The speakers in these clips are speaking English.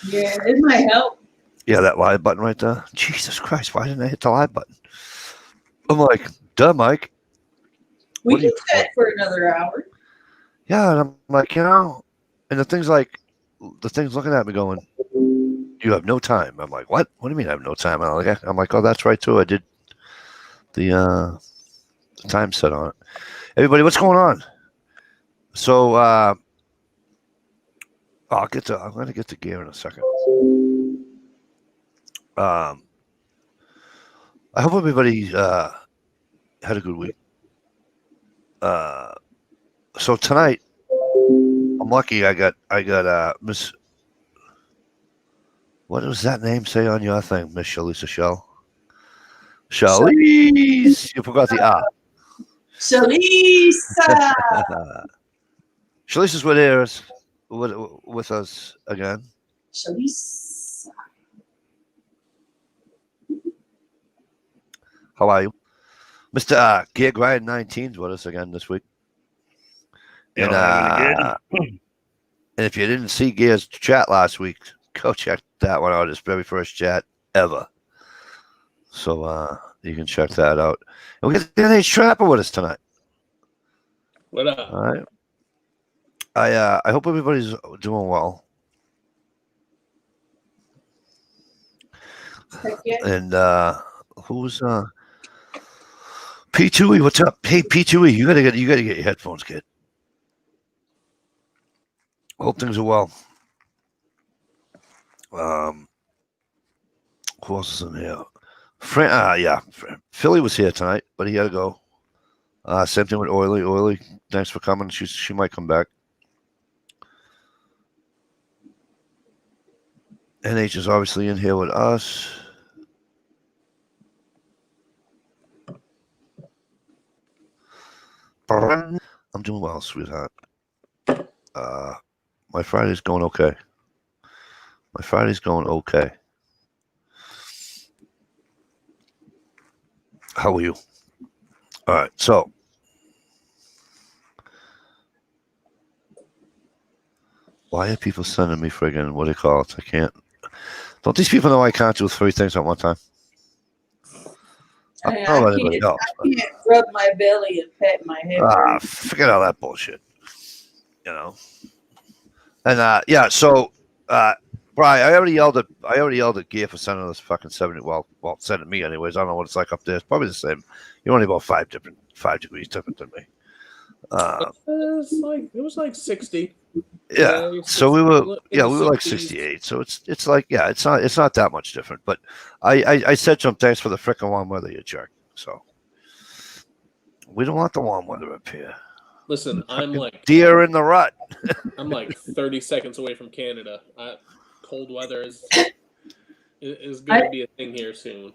Yeah, it might help. Yeah, that live button right there. Jesus Christ, why didn't I hit the live button? I'm like, duh, Mike. We What are can you? chat for another hour. Yeah, and I'm like, and the thing's looking at me going, you have no time. I'm like, what? What do you mean I have no time? I'm like, oh, that's right too. I did the time set on it. Everybody, what's going on? So I'm gonna get to gear in a second. Um, I hope everybody had a good week. Uh, so tonight, I'm lucky. I got Miss. What does that name say on your thing, Miss Shalisa Shell? Shalise. You forgot the ah. Shalisa. Shalisa's with us again. Shalisa. How are you, Mister Gear Grind 19's with us again this week? And and if you didn't see Gear's chat last week, go check that one out. His very first chat ever. So you can check that out. And we got the NH Trapper with us tonight. What up? All right. I hope everybody's doing well. Heck yeah. And who's P2E? What's up? Hey P2E, you gotta get your headphones, kid. Hope things are well. Who else is in here? Philly was here tonight, but he had to go. Same thing with Oily. Oily, thanks for coming. She might come back. NH is obviously in here with us. I'm doing well, sweetheart. My Friday's going okay. How are you? All right, so why are people sending me friggin' what do you call it? I can't. Don't these people know I can't do 3 things at one time? I don't know about anybody else. I can't rub my belly and pat my head. Forget all that bullshit. You know. And yeah, so Brian, I already yelled at Gear for sending us fucking 70. Well, sending me anyways. I don't know what it's like up there. It's probably the same. You're only about 5 degrees different than me. It was like 60. Yeah. Today, So we were like 60s. 68. So it's like it's not that much different. But I said to him, thanks for the frickin' warm weather, you jerk. So we don't want the warm weather up here. Listen, I'm like deer in the rut. I'm like 30 seconds away from Canada. Cold weather is going to be a thing here soon.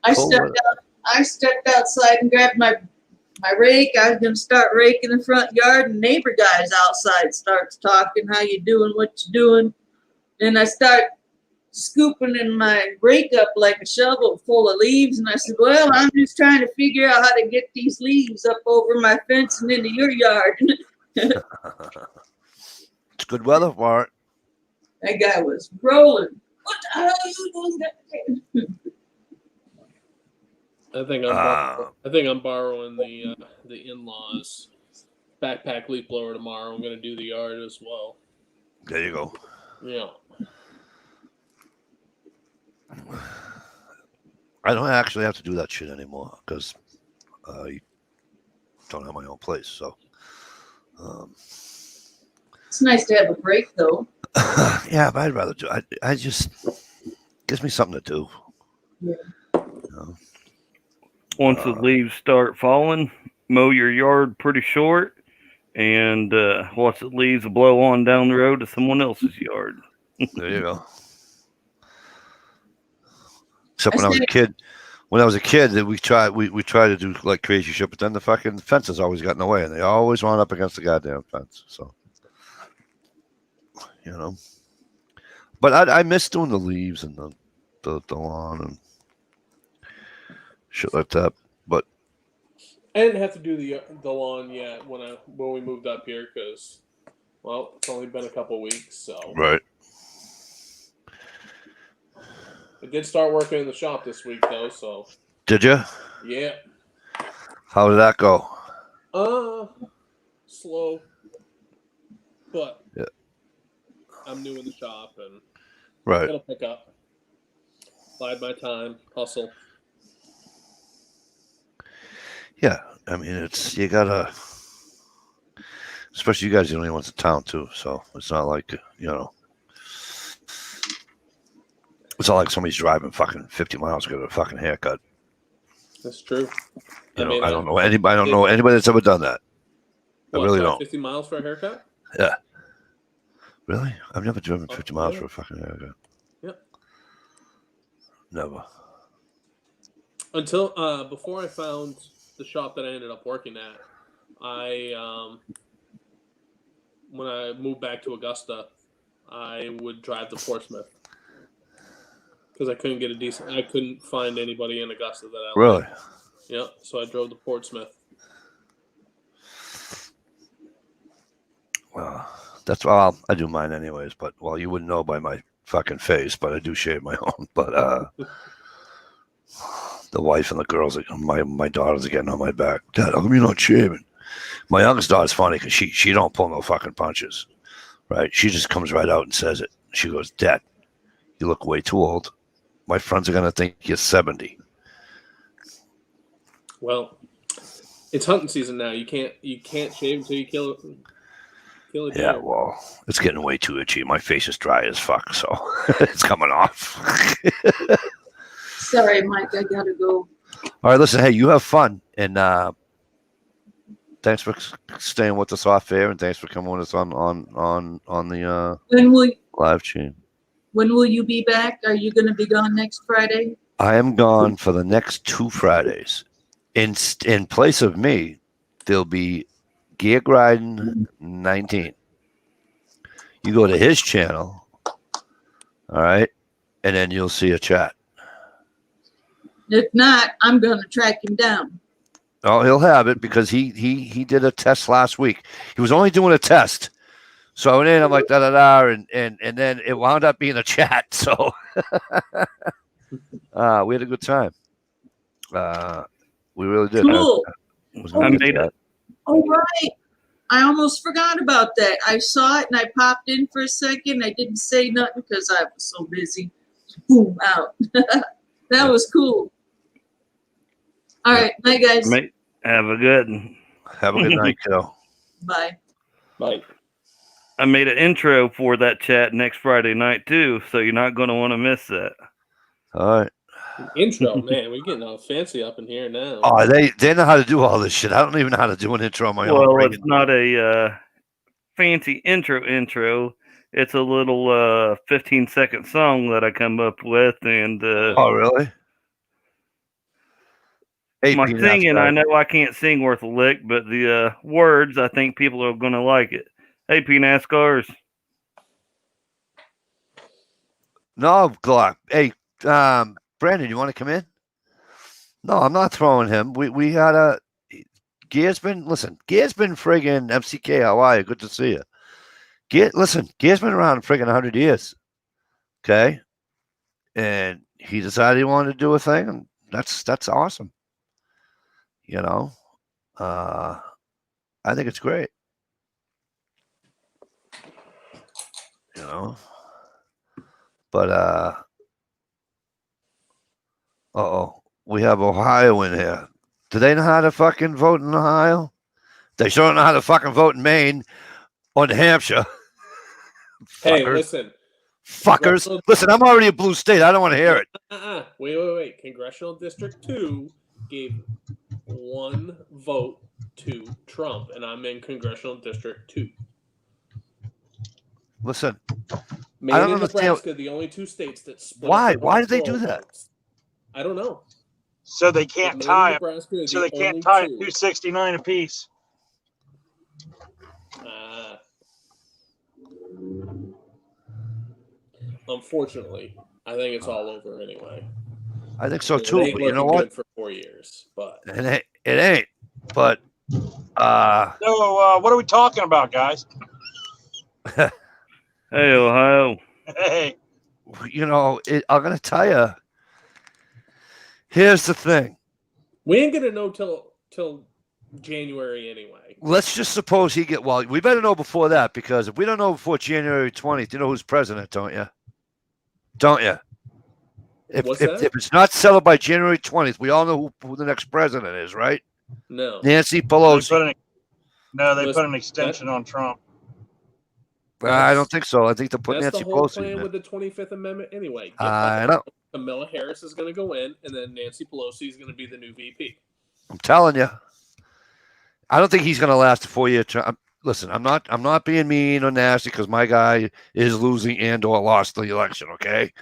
I stepped outside and grabbed my rake. I was gonna start raking the front yard, and neighbor guys outside starts talking, how you doing, what you doing? Then I start scooping in my rake up like a shovel full of leaves, and I said, well, I'm just trying to figure out how to get these leaves up over my fence and into your yard. It's good weather for it. That guy was rolling. What the hell are you doing? I think I'm borrowing the in-laws backpack leaf blower tomorrow. I'm going to do the yard as well. There you go. Yeah. I don't actually have to do that shit anymore because I don't have my own place. So it's nice to have a break, though. Yeah, but I'd rather do. I just gives me something to do. Yeah. You know? Once the leaves start falling, mow your yard pretty short, and watch the leaves blow on down the road to someone else's yard. There you go. Except when I was a kid, we tried to do like crazy shit, but then the fucking fences always got in the way, and they always wound up against the goddamn fence. So, you know. But I miss doing the leaves and the lawn and shit like that. But I didn't have to do the lawn yet when we moved up here because Well, it's only been a couple weeks, so. Right. I did start working in the shop this week, though, so. Did you? Yeah. How did that go? Slow. But yeah. I'm new in the shop, and right. It'll pick up. Bide my time, hustle. Yeah, I mean, you gotta, especially you guys are the only ones in town too, so it's not like, it's not like somebody's driving fucking 50 miles to get a fucking haircut. That's true. I don't know anybody that's ever done that. What, I really don't. 50 miles for a haircut? Yeah. Really? I've never driven 50 miles for a fucking haircut. Yep. Never. Until before I found the shop that I ended up working at, when I moved back to Augusta, I would drive to Portsmouth because I couldn't find anybody in Augusta that I liked. Really? Yeah, so I drove to Portsmouth. Well, that's well, I do mine anyways, but well, you wouldn't know by my fucking face, but I do shave my own. But the wife and the girls, my daughters are getting on my back. Dad, how come you're not shaving? My youngest daughter's funny because she don't pull no fucking punches, right? She just comes right out and says it. She goes, Dad, you look way too old. My friends are gonna think you're 70. Well, it's hunting season now. You can't shave until you kill a deer. Yeah, well, it's getting way too itchy. My face is dry as fuck, so it's coming off. Sorry, Mike, I gotta go. All right, listen, hey, you have fun, and thanks for staying with us off air, and thanks for coming with us on the live stream. When will you be back? Are you going to be gone next Friday? I am gone for the next 2 Fridays. In place of me, there'll be Gear Griden 19. You go to his channel, all right, and then you'll see a chat. If not, I'm going to track him down. Oh, he'll have it because he did a test last week. He was only doing a test. So I went in, I'm like, da-da-da, and then it wound up being a chat. So we had a good time. We really did. Cool. I made it. Oh, right. I almost forgot about that. I saw it and I popped in for a second. I didn't say nothing because I was so busy. Boom, out. That was cool. All right. Bye, guys. Have a good night, kiddo. Bye. Bye. I made an intro for that chat next Friday night, too, so you're not going to want to miss that. All right. Intro, man. We're getting all fancy up in here now. Oh, they know how to do all this shit. I don't even know how to do an intro on my own. Well, it's not a fancy intro. It's a little 15-second song that I come up with. And oh, really? My singing, I know I can't sing worth a lick, but the words, I think people are going to like it. Hey, P-NASCARs. No, Glock. Hey, Brandon, you want to come in? No, I'm not throwing him. We had Gear's been friggin' MCK. How are you? Good to see you. Gear's been around friggin' 100 years. Okay? And he decided he wanted to do a thing, and that's awesome. You know? I think it's great. You know? But we have Ohio in here. Do they know how to fucking vote in Ohio? They sure don't know how to fucking vote in Maine or New Hampshire. Hey, listen. Fuckers. Listen, I'm already a blue state. I don't want to hear it. Wait. Congressional District 2 gave 1 vote to Trump, and I'm in Congressional District 2. Listen. Maine I don't and understand. Nebraska, the only 2 states that split. Why did they do that? Votes. I don't know. So they can't tie them. So they can't tie it 269 apiece. Unfortunately, I think it's all over anyway. I think so too. But you know what? For 4 years, but it ain't. But so what are we talking about, guys? Hey, Ohio. Hey, I'm going to tell you. Here's the thing. We ain't gonna know till January anyway. Let's just suppose we better know before that, because if we don't know before January 20th, you know who's president, don't you? Don't you? What's that? If it's not settled by January 20th, we all know who the next president is, right? No. Nancy Pelosi. They put an extension on Trump. I don't think so. I think they'll put That's Nancy the whole Pelosi plan in. with the 25th Amendment anyway. I know. Kamala Harris is going to go in, and then Nancy Pelosi is going to be the new VP. I'm telling you. I don't think he's going to last a 4-year term. Listen, I'm not being mean or nasty because my guy is losing and or lost the election, okay?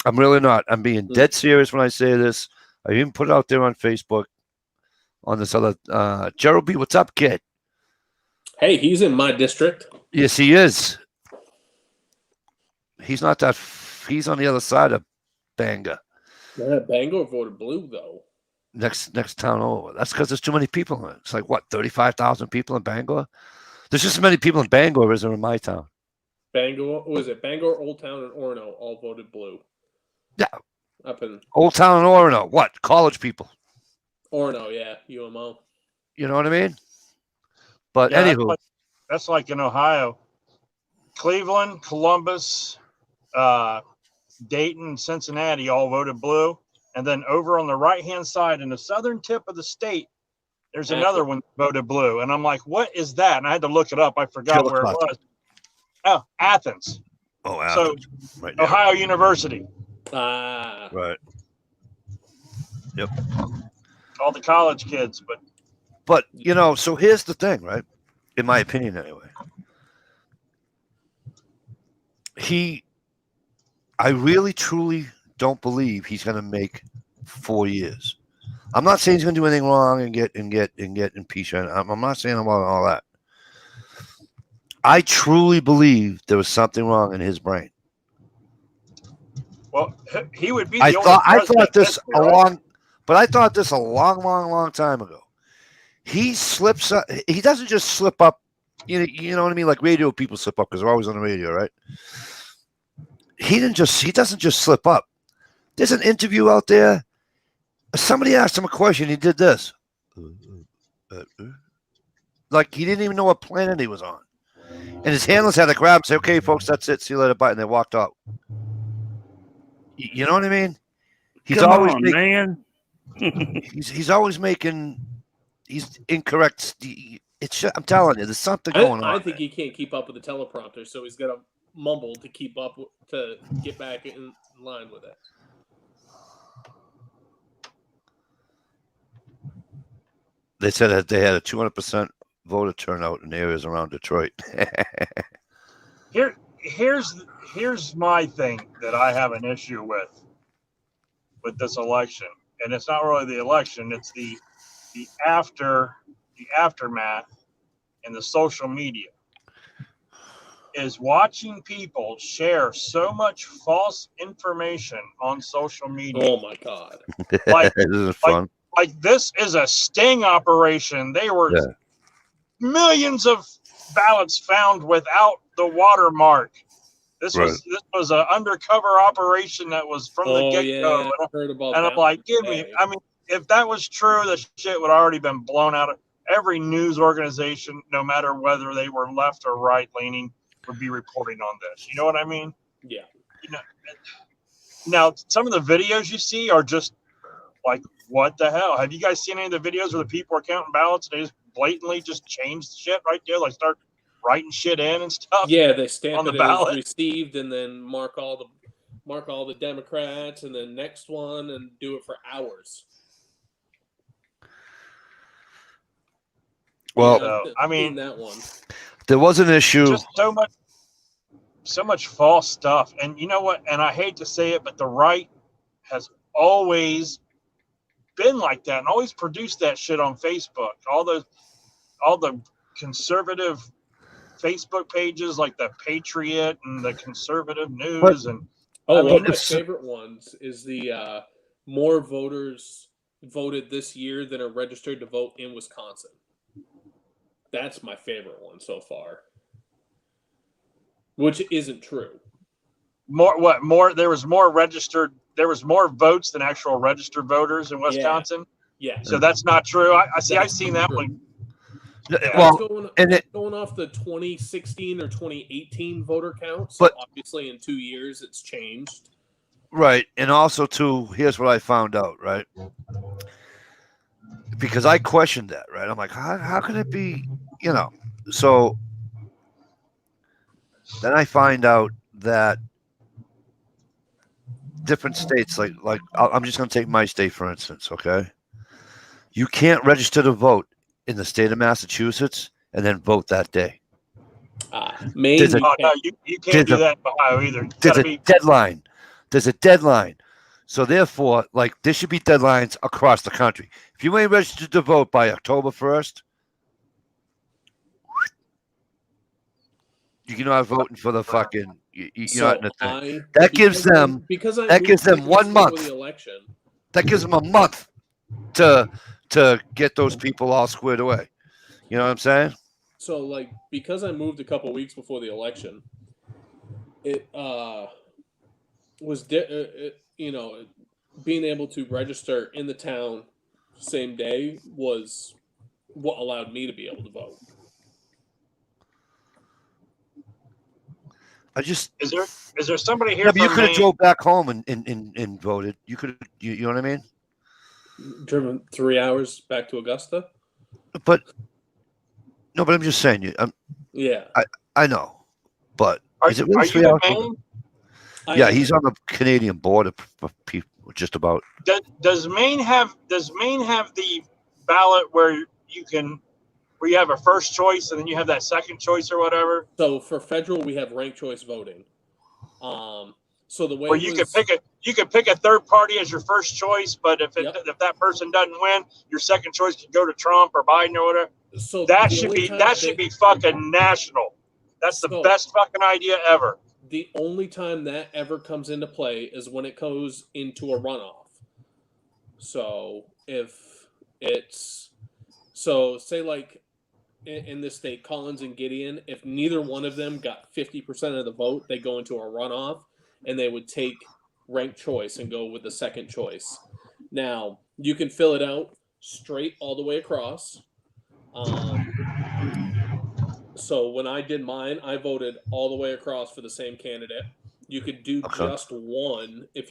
I'm really not. I'm being dead serious when I say this. I even put it out there on Facebook on this other Gerald B. What's up, kid? Hey, he's in my district. Yes, he is. He's not that. He's on the other side of Bangor. Yeah, Bangor voted blue though. Next town over. That's because there's too many people in it. It's like, what, 35,000 people in Bangor? There's just as many people in Bangor as there in my town. Bangor, was it Bangor, Old Town, and Orono all voted blue? Yeah. Up in Old Town and Orono. What? College people. Orono, yeah, UMO. You know what I mean? But Yeah, anywho. That's like in Ohio. Cleveland, Columbus, Dayton, Cincinnati all voted blue. And then over on the right-hand side in the southern tip of the state, there's another one that voted blue. And I'm like, what is that? And I had to look it up. I forgot where it was. Oh, Athens. Oh, Athens. So, right Ohio University. Right. Yep. All the college kids. But, so here's the thing, right? In my opinion, anyway. I really, truly don't believe he's going to make 4 years. I'm not saying he's going to do anything wrong and get impeached. I'm not saying about all that. I truly believe there was something wrong in his brain. Well, he would be. I thought this a long time ago. He slips up. He doesn't just slip up. You know what I mean? Like radio people slip up because they're always on the radio, right? He doesn't just slip up. There's an interview out there. Somebody asked him a question. He did this. Like he didn't even know what planet he was on. And his handlers had to grab him and say, okay, folks, that's it. See you later. Bye. And they walked out. You know what I mean? He's incorrect. I'm telling you, there's something going on. I think he can't keep up with the teleprompter, so he's got to mumble to keep up to get back in line with it. They said that they had a 200% voter turnout in areas around Detroit. Here's my thing that I have an issue with this election, and it's not really the election; it's the aftermath and the social media. Is watching people share so much false information on social media. Oh my God! Like this is fun. Like this is a sting operation. They were millions of ballots found without the watermark. This was an undercover operation that was from the get-go. Yeah, I heard about and that. I'm like, I mean, if that was true, the shit would already been blown out of every news organization, no matter whether they were left or right leaning, would be reporting on this. You know what I mean? Yeah. Now some of the videos you see are just like, what the hell? Have you guys seen any of the videos where the people are counting ballots and they just blatantly just change the shit right there? Like start writing shit in and stuff. Yeah, they stamp on the it ballot. as received and then mark all the Democrats and then next one and do it for hours. Well, I mean, that one. There was an issue. Just so much false stuff. And you know what? And I hate to say it, but the right has always been like that and always produced that shit on Facebook. All the conservative Facebook pages like the Patriot and the Conservative News one of my favorite ones is the more voters voted this year than are registered to vote in Wisconsin. That's my favorite one so far. which isn't true. More? There was more registered. There was more votes than actual registered voters in Wisconsin. Yeah. So that's not true. I see. I've That's seen not that true. one. Well, going off the 2016 or 2018 voter count, so but obviously in 2 years it's changed. right, and also too, here's what I found out, right? Because I questioned that, right? I'm like, how can it be, you know? So then I find out that different states, like I'm just going to take my state for instance, okay? You can't register to vote in the state of Massachusetts and then vote that day. Maine, There's a- you can't do that in Ohio either. It's There's gotta a be deadline. There's a deadline. So therefore, like there should be deadlines across the country. If you ain't registered to vote by October 1st, you're not voting for the fucking. You're not in the thing. That gives them 1 month. The election. That gives them a month to get those people all squared away. You know what I'm saying? So, like, because I moved a couple weeks before the election, it was, being able to register in the town same day was what allowed me to be able to vote. Is there somebody here? Yeah, but you from could have Maine? drove back home and voted. You could, you know what I mean? Driven 3 hours back to Augusta. But no, but I'm just saying. Yeah, I know, but is it really Are 3 you hours? in Maine? Yeah, he's on the Canadian border, just about. Does Maine have the ballot where you have a first choice and then you have that second choice or whatever? So for federal, we have ranked choice voting. So the way Where you could pick a third party as your first choice, but if that person doesn't win, your second choice could go to Trump or Biden or whatever. So That should be fucking national. That's the best fucking idea ever. The only time that ever comes into play is when it goes into a runoff. So if it's say like in this state, Collins and Gideon, if neither one of them got 50% of the vote, they go into a runoff and they would take ranked choice and go with the second choice. Now, you can fill it out straight all the way across. So when I did mine, I voted all the way across for the same candidate. You could do just one and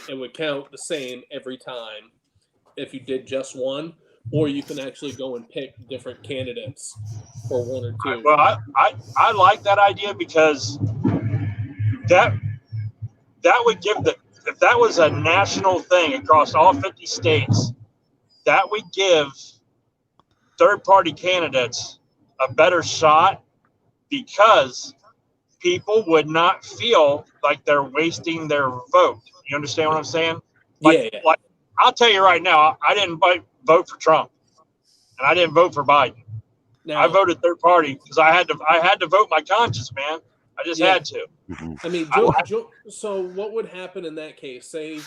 it would count the same every time if you did just one, or you can actually go and pick different candidates for one or two. Well, I like that idea because that would give if that was a national thing across all 50 states, that would give third-party candidates a better shot because people would not feel like they're wasting their vote. You understand what I'm saying? Like I'll tell you right now, I didn't vote for Trump, and I didn't vote for Biden. Now, I voted third party because I had to vote my conscience, man. I just had to. I mean, so what would happen in that case? Say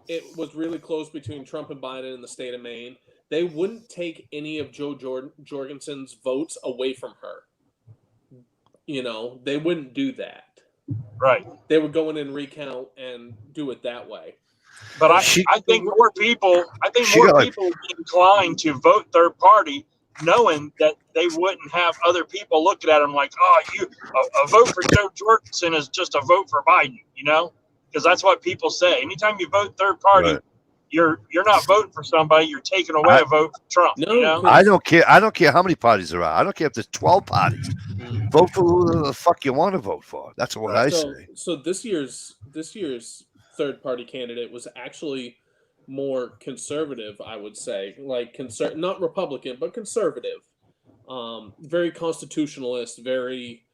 it was really close between Trump and Biden in the state of Maine. They wouldn't take any of Joe Jorgensen's votes away from her. You know, they wouldn't do that. Right. They would go in and recount and do it that way. But I think more people would be inclined to vote third party, knowing that they wouldn't have other people looking at them like, oh, a vote for Joe Jorgensen is just a vote for Biden, you know? Because that's what people say. Anytime you vote third party, you're not voting for somebody. You're taking away a vote for Trump. No, you know? I don't care. I don't care how many parties there are. I don't care if there's 12 parties. Vote for who the fuck you want to vote for. That's what I say. So this year's third party candidate was actually more conservative, I would say, like not Republican, but conservative. Very constitutionalist, very,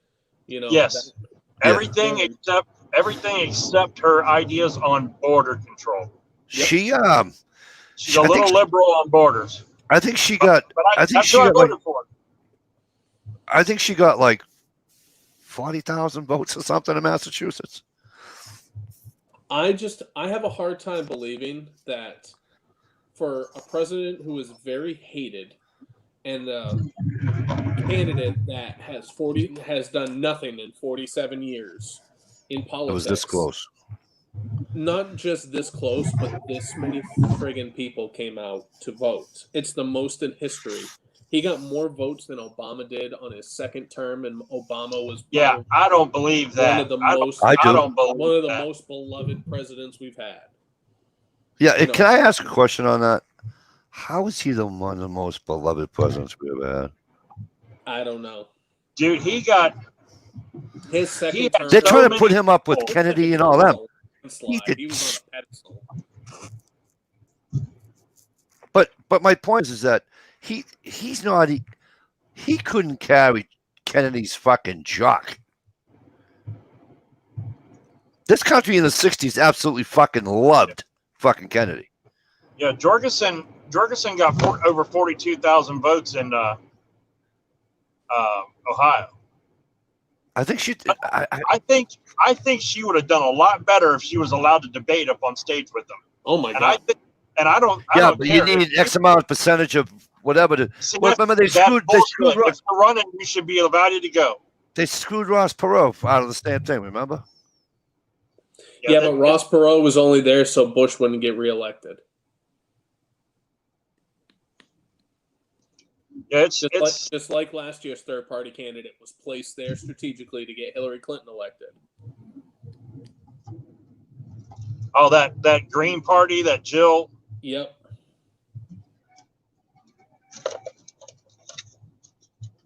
you know. Yes. Everything except her ideas on border control. Yep. She's a little liberal on borders. I think she got. I think she got like 40,000 votes or something in Massachusetts. I have a hard time believing that for a president who is very hated and candidate that has done nothing in 47 years in politics. It was this close. Not just this close, but this many friggin' people came out to vote. It's the most in history. He got more votes than Obama did on his second term, and Obama was I don't believe that. one of the most I do. one of the most beloved presidents we've had. Yeah, can I ask a question on that? How is he one of the most beloved presidents we ever had? I don't know. Dude, he got his second term. They're trying to put him up with Kennedy and all them. He was on a pedestal. But my point is that he's not he couldn't carry Kennedy's fucking jock. This country in the 60s absolutely fucking loved fucking Kennedy. Yeah, Jorgensen got over 42,000 votes in Ohio. I think she. I think she would have done a lot better if she was allowed to debate up on stage with them. Oh my god! I don't. But you need X amount of percentage of whatever to. Remember they screwed. If you're running, you should be invited to go. They screwed Ross Perot out of the damn thing. Remember? Yeah, but Ross Perot was only there so Bush wouldn't get reelected. Yeah, just like last year's third-party candidate was placed there strategically to get Hillary Clinton elected. Oh, that Green Party, that Jill. Yep.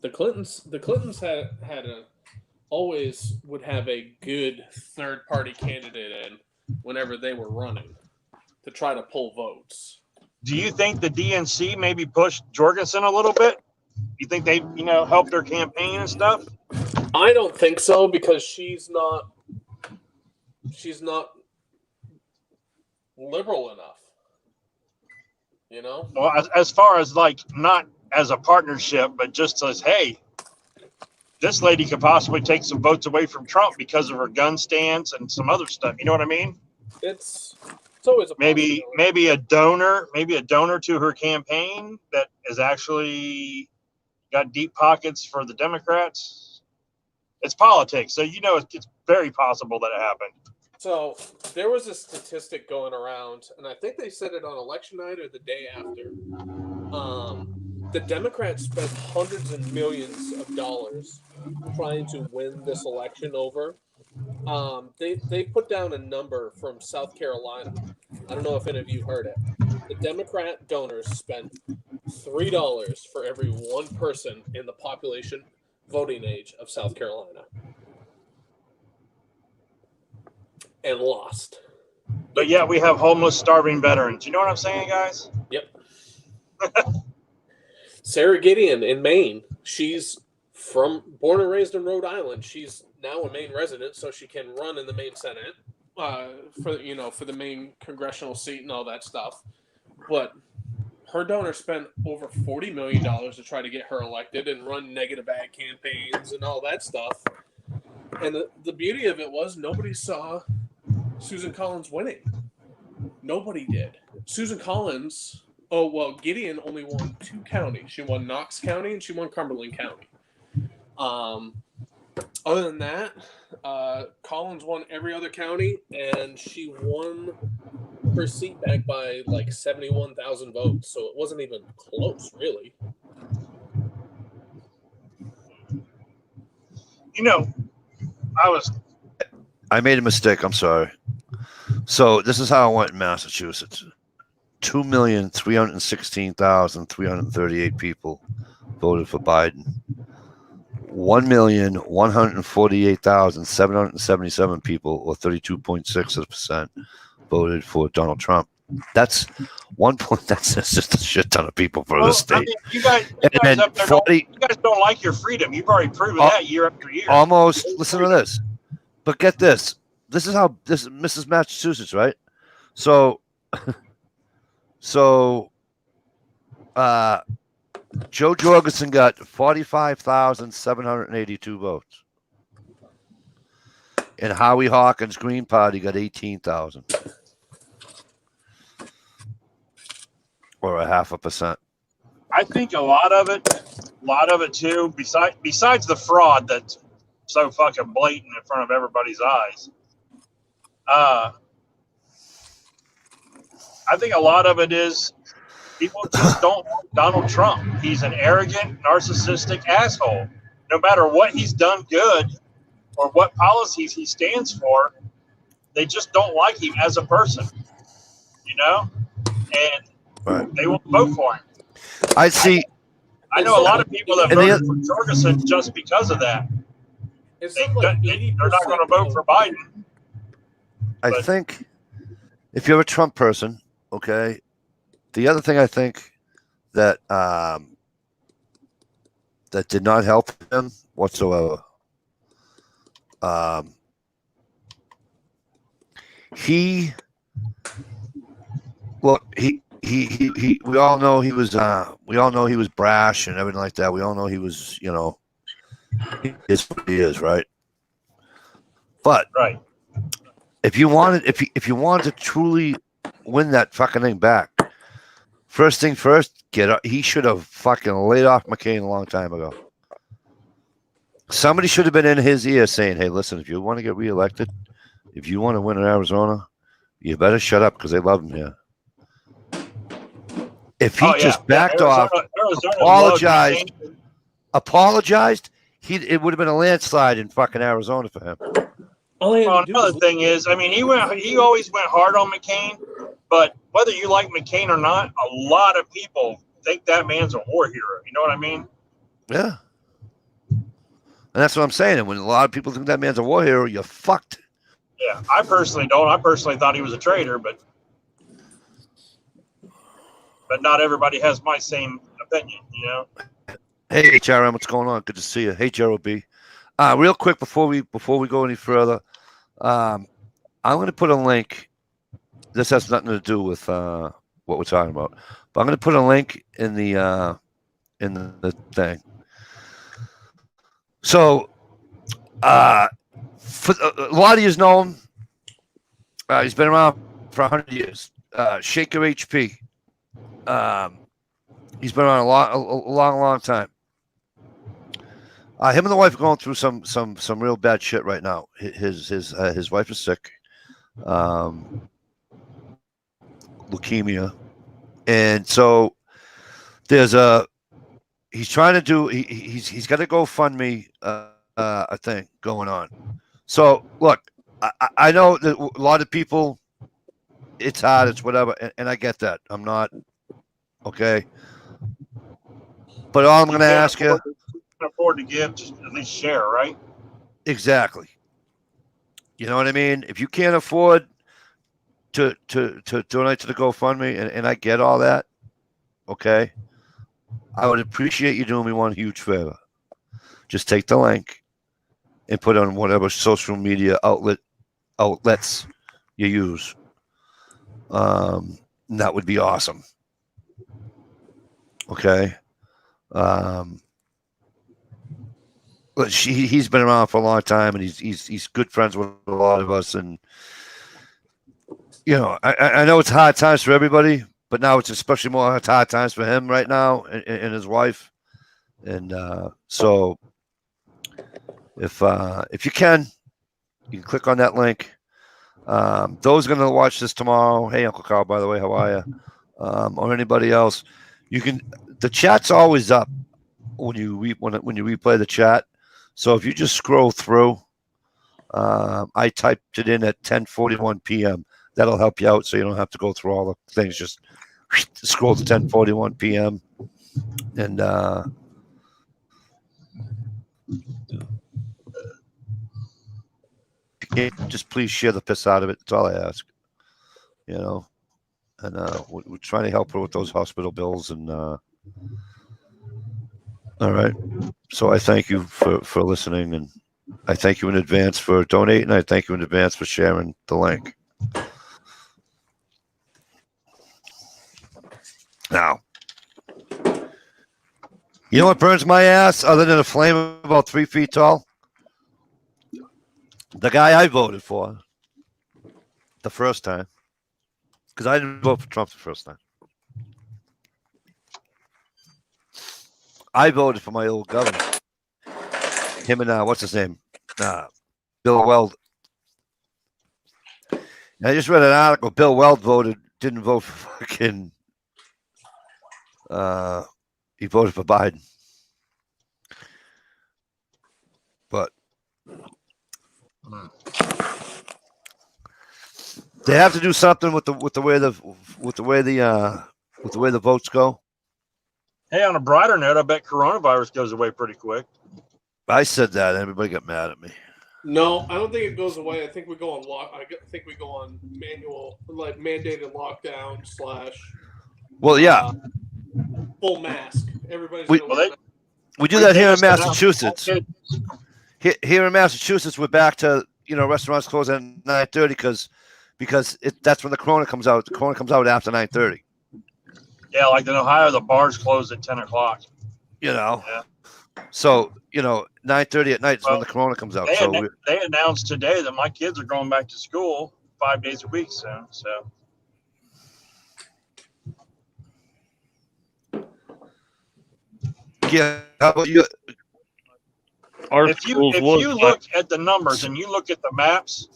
The Clintons had always would have a good third-party candidate in whenever they were running to try to pull votes. Do you think the DNC maybe pushed Jorgensen a little bit? You think they, helped their campaign and stuff? I don't think so because she's not liberal enough. Well, as far as not as a partnership, but just as, hey, this lady could possibly take some votes away from Trump because of her gun stance and some other stuff. You know what I mean? It's always a maybe a donor to her campaign that has actually got deep pockets for the Democrats. It's politics, so it's very possible that it happened. So there was a statistic going around, and I think they said it on election night or the day after. The Democrats spent hundreds of millions of dollars trying to win this election over. They put down a number from South Carolina. I don't know if any of you heard it. The Democrat donors spent $3 for every one person in the population voting age of South Carolina. And lost. But yet we have homeless, starving veterans. You know what I'm saying, guys? Yep. Sarah Gideon in Maine. She's born and raised in Rhode Island. She's now a Maine resident, so she can run in the Maine Senate for the Maine congressional seat and all that stuff. But her donor spent over $40 million to try to get her elected and run negative ad campaigns and all that stuff. And the beauty of it was nobody saw Susan Collins winning. Nobody did. Susan Collins, Gideon only won 2 counties. She won Knox County and she won Cumberland County. Other than that, Collins won every other county, and she won her seat back by 71,000 votes. So it wasn't even close, really. I made a mistake. I'm sorry. So this is how I went in Massachusetts. 2,316,338 people voted for Biden. 1,148,777 people, or 32.6%, voted for Donald Trump. That's 1 point. That's just a shit ton of people for the state. You guys don't like your freedom. You've already proven that year after year. Almost. Listen to this. But get this. This is Mrs. Massachusetts, right? So Joe Jorgensen got 45,782 votes. And Howie Hawkins' Green Party got 18,000. Or 0.5%. I think a lot of it A lot of it too. Besides the fraud that's so fucking blatant in front of everybody's eyes. I think a lot of it is people just don't like Donald Trump. He's an arrogant, narcissistic asshole. No matter what he's done good or what policies he stands for, they just don't like him as a person, you know? And they won't vote for him. I see. I know a lot of people that voted for Jorgensen just because of that. They're not going to vote for Biden. I think if you're a Trump person, okay, the other thing I think that that did not help him whatsoever. We all know he was brash and everything like that. We all know he was, he is what he is, right? But right. If you wanted to truly win that fucking thing back, first thing first, he should have fucking laid off McCain a long time ago. Somebody should have been in his ear saying, "Hey, listen, if you want to get reelected, if you want to win in Arizona, you better shut up because they love him here." If he just backed off, apologized, it would have been a landslide in fucking Arizona for him. Well, another thing is, I mean, he always went hard on McCain, but whether you like McCain or not, a lot of people think that man's a war hero. You know what I mean? Yeah. And that's what I'm saying. And when a lot of people think that man's a war hero, you're fucked. Yeah, I personally don't. I personally thought he was a traitor, but not everybody has my same opinion, you know? Hey, HRM, what's going on? Good to see you. Hey, Gerald B. Real quick before we go any further, I'm going to put a link. This has nothing to do with what we're talking about, but I'm going to put a link in the thing. So, for a lot of you know him. He's been around for 100 years. Shaker HP. He's been around a long time. Him and the wife are going through some real bad shit right now. His wife is sick, leukemia, and so he's trying to do. He's got a GoFundMe a thing going on. So look, I know that a lot of people, it's hard, it's whatever, and I get that. I'm not okay, but all I'm going to ask you. Afford to give, just at least share, right? Exactly. You know what I mean? If you can't afford to donate to the GoFundMe, and I get all that, okay, I would appreciate you doing me one huge favor. Just take the link and put it on whatever social media outlets you use. That would be awesome. Okay. But he's been around for a long time, and he's good friends with a lot of us. And I know it's hard times for everybody, but now it's especially more hard times for him right now and his wife. And so, if you can click on that link. Those going to watch this tomorrow. Hey, Uncle Carl, by the way, how are you? Or anybody else, you can. The chat's always up when you replay the chat. So if you just scroll through, I typed it in at 10:41 p.m. That'll help you out, so you don't have to go through all the things. Just scroll to 10:41 p.m. and just please share the piss out of it. That's all I ask. And we're trying to help her with those hospital bills. And all right. So I thank you for listening, and I thank you in advance for donating. I thank you in advance for sharing the link. Now, you know what burns my ass other than a flame about 3 feet tall? The guy I voted for the first time, because I didn't vote for Trump the first time. I voted for my old governor. Him and what's his name? Bill Weld. And I just read an article. Bill Weld didn't vote for fucking. He voted for Biden. But they have to do something with the way the votes go. Hey, on a brighter note, I bet coronavirus goes away pretty quick. I said that, and everybody got mad at me. No, I don't think it goes away. I think we go on manual, like mandated lockdown / Well, yeah. Full mask. Everybody's We do that here in Massachusetts. Here in Massachusetts, we're back to restaurants close at 9:30 because that's when the corona comes out. The corona comes out after 9:30. Yeah, like in Ohio, the bars close at 10 o'clock. Yeah. So 9:30 at night is when the corona comes out. They announced today that my kids are going back to school 5 days a week soon. So. Yeah, how about you? If you look at the numbers and you look at the maps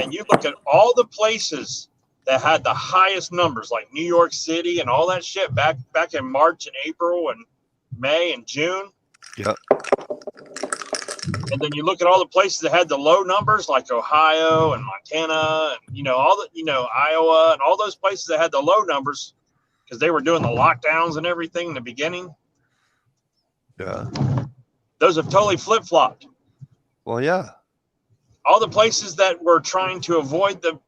and you look at all the places that had the highest numbers, like New York City and all that shit back in March and April and May and June. Yeah. And then you look at all the places that had the low numbers, like Ohio and Montana and Iowa and all those places that had the low numbers because they were doing the lockdowns and everything in the beginning. Yeah. Those have totally flip-flopped. Well, yeah. All the places that were trying to avoid the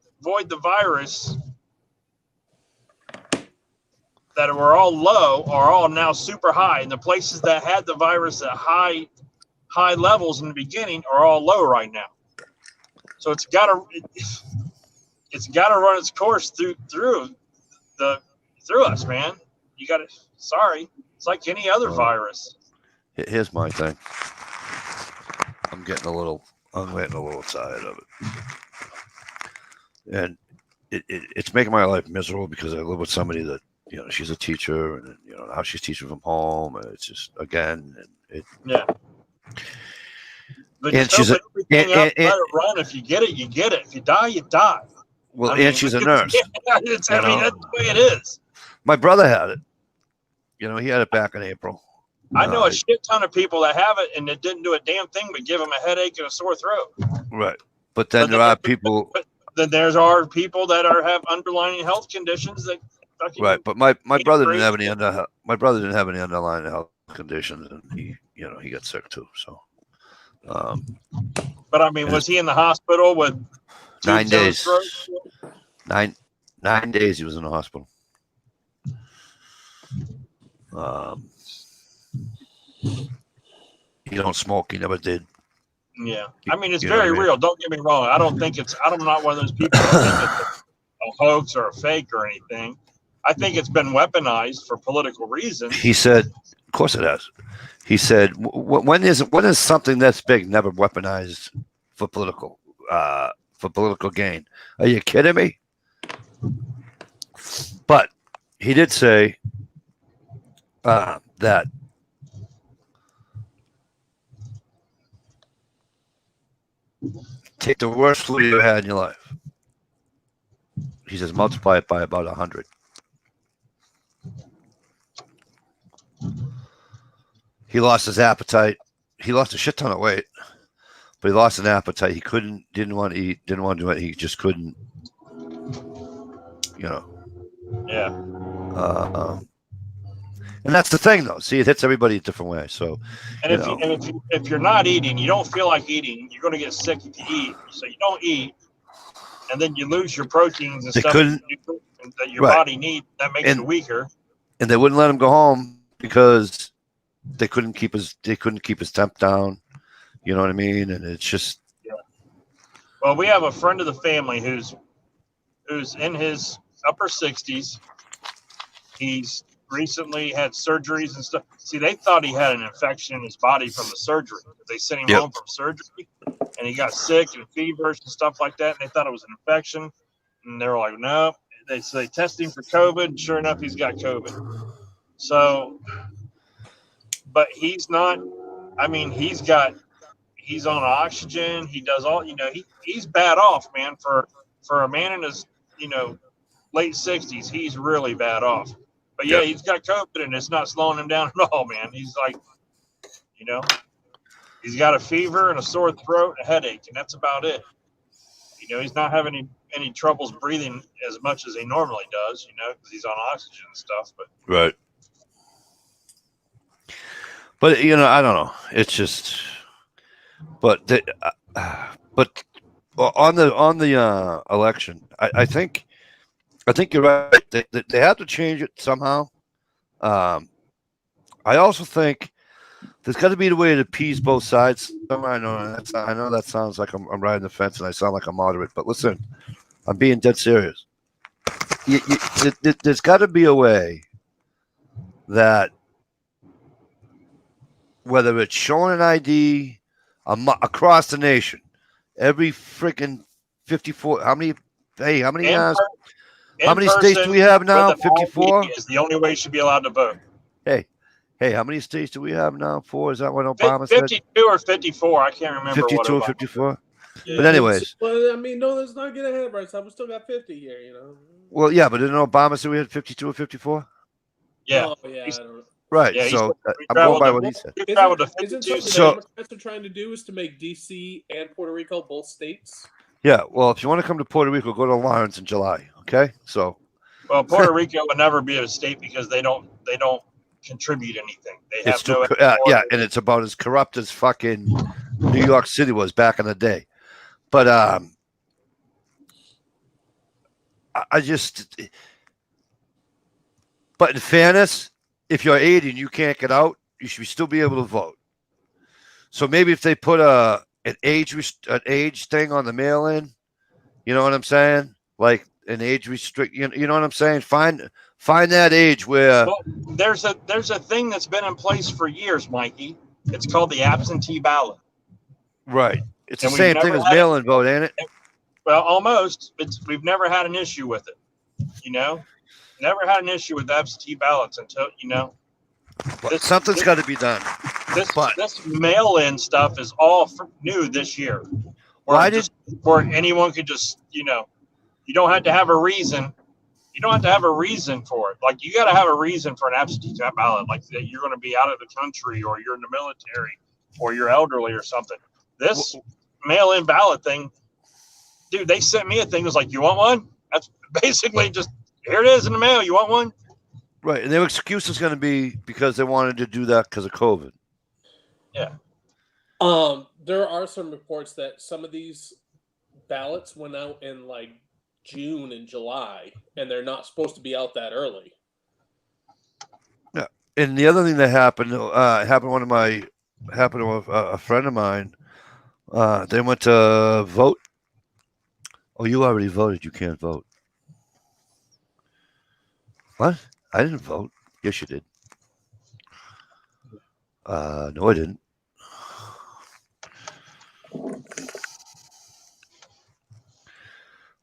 virus that were all low are all now super high. And the places that had the virus at high levels in the beginning are all low right now. So it's got to run its course through us, man. You got to. Sorry, it's like any other virus. Here's my thing. I'm getting a little tired of it, and it's making my life miserable because I live with somebody that she's a teacher, and now she's teaching from home, and it's just again, yeah. But and let it run. If you get it, you get it. If you die, you die. Well, and she's a nurse. That's the way it is. My brother had it. He had it back in April. I know a shit ton of people that have it and it didn't do a damn thing but give them a headache and a sore throat. Right, but then there are people. But then are people that have underlying health conditions that. Right, but my brother didn't have any underlying health conditions, and he got sick too. So. But I mean, was he in the hospital with 9 days? 9 days he was in the hospital. He don't smoke. He never did. Yeah, I mean, it's very real. Don't get me wrong. I'm not one of those people that think it's a hoax or a fake or anything. I think it's been weaponized for political reasons. He said, "Of course it has." He said, "When is something that's big never weaponized for political gain? Are you kidding me?" But he did say that take the worst flu you ever had in your life. He says multiply it by about 100. He lost his appetite. He lost a shit ton of weight, but he lost an appetite. He didn't want to eat, didn't want to do it. He just couldn't, Yeah. And that's the thing, though. See, it hits everybody a different way. So, if you're not eating, you don't feel like eating, you're going to get sick if you eat. So you don't eat, and then you lose your proteins and stuff that your body needs. That makes you weaker. And they wouldn't let him go home because they couldn't keep his temp down. You know what I mean? And it's just. Yeah. Well, we have a friend of the family who's in his upper 60s. He's recently had surgeries and stuff. See, they thought he had an infection in his body from the surgery. They sent him home from surgery, and he got sick and fevers and stuff like that. And they thought it was an infection, and they were like, "No." They tested him for COVID, and sure enough, he's got COVID. So but he's not. I mean, he's on oxygen. He does all. He's bad off, man. For a man in his late 60s, he's really bad off. But yeah, he's got COVID, and it's not slowing him down at all, man. He's like, he's got a fever and a sore throat and a headache, and that's about it. He's not having any troubles breathing as much as he normally does, because he's on oxygen and stuff. But right. But I don't know. It's just, but on the election, I think you're right. They have to change it somehow. I also think there's got to be a way to appease both sides. I know that sounds like I'm riding the fence and I sound like a moderate, but listen, I'm being dead serious. There's got to be a way that whether it's showing an ID across the nation, every freaking 54. How many states do we have now? 54 is the only way you should be allowed to vote. Hey, how many states do we have now? 4? Is that what Obama 52 said? or 54? I can't remember. 52 or 54. Yeah, but anyways, I mean, no, let's not get ahead of ourselves. We still got 50 here, Well, yeah, but didn't Obama say we had 52 or 54? Yeah. Oh, yeah. I don't know. Right. Yeah, so I'm going by what he said. Isn't something So- the Democrats are trying to do is to make D.C. and Puerto Rico both states? Yeah. Well, if you want to come to Puerto Rico, go to Lawrence in July. Okay. So. Well, Puerto Rico would never be a state because they don't contribute anything. They have and it's about as corrupt as fucking New York City was back in the day. But but in fairness, if you're 80 and you can't get out, you should still be able to vote. So maybe if they put an age thing on the mail-in, you know what I'm saying? Like an age restrict, you know what I'm saying? Find that age where there's a thing that's been in place for years, Mikey. It's called the absentee ballot. Right. It's the same thing as mail-in vote, ain't it? Well, almost. We've never had an issue with it. Never had an issue with absentee ballots until something's got to be done. This mail-in stuff is all new this year. Where anyone could just you don't have to have a reason. You don't have to have a reason for it. Like, you got to have a reason for an absentee ballot, like that you're going to be out of the country or you're in the military or you're elderly or something. This mail-in ballot thing, dude, they sent me a thing. It was like, you want one? That's basically just, here it is in the mail. You want one? Right. And their excuse is going to be because they wanted to do that because of COVID. Yeah. There are some reports that some of these ballots went out in like June and July, and they're not supposed to be out that early. Yeah. And the other thing that happened to a friend of mine. They went to vote. Oh, you already voted. You can't vote. What? I didn't vote. Yes, you did. No, I didn't.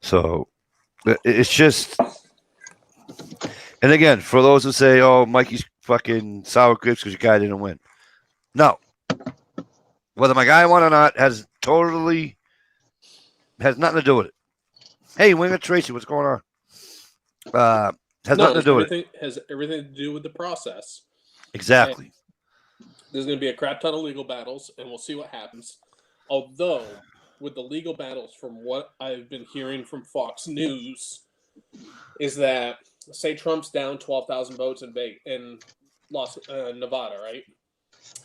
So it's just, and again, for those who say, "Oh, Mikey's fucking sour grapes because your guy didn't win," no. Whether my guy won or not has nothing to do with it. Hey, Winger Tracy, what's going on? Nothing to do with it. Has everything to do with the process. Exactly. And there's going to be a crap ton of legal battles, and we'll see what happens. Although, with the legal battles, from what I've been hearing from Fox News, is that, say Trump's down 12,000 votes in Nevada, right?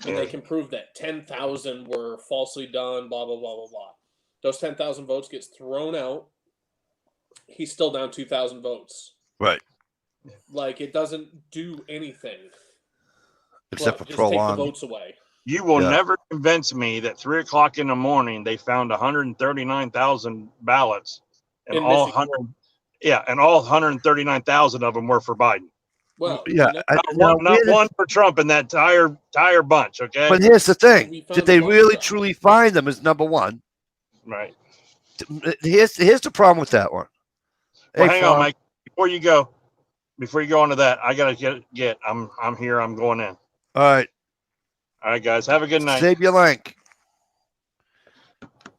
And they can prove that 10,000 were falsely done, blah, blah, blah, blah, blah. Those 10,000 votes gets thrown out. He's still down 2,000 votes. Right. Like, it doesn't do anything. Except for just prolong. take the votes away. You will never convince me that 3 o'clock in the morning they found 139,000 ballots, and all 139,000 of them were for Biden. Well, yeah, not one for Trump in that entire bunch. Okay, but here's the thing: did they really truly find them? Is number one. Right. Here's the problem with that one. Well, hang on, Mike. Before you go on to that, I gotta get. I'm here. I'm going in. All right. All right, guys. Have a good night. Save your link.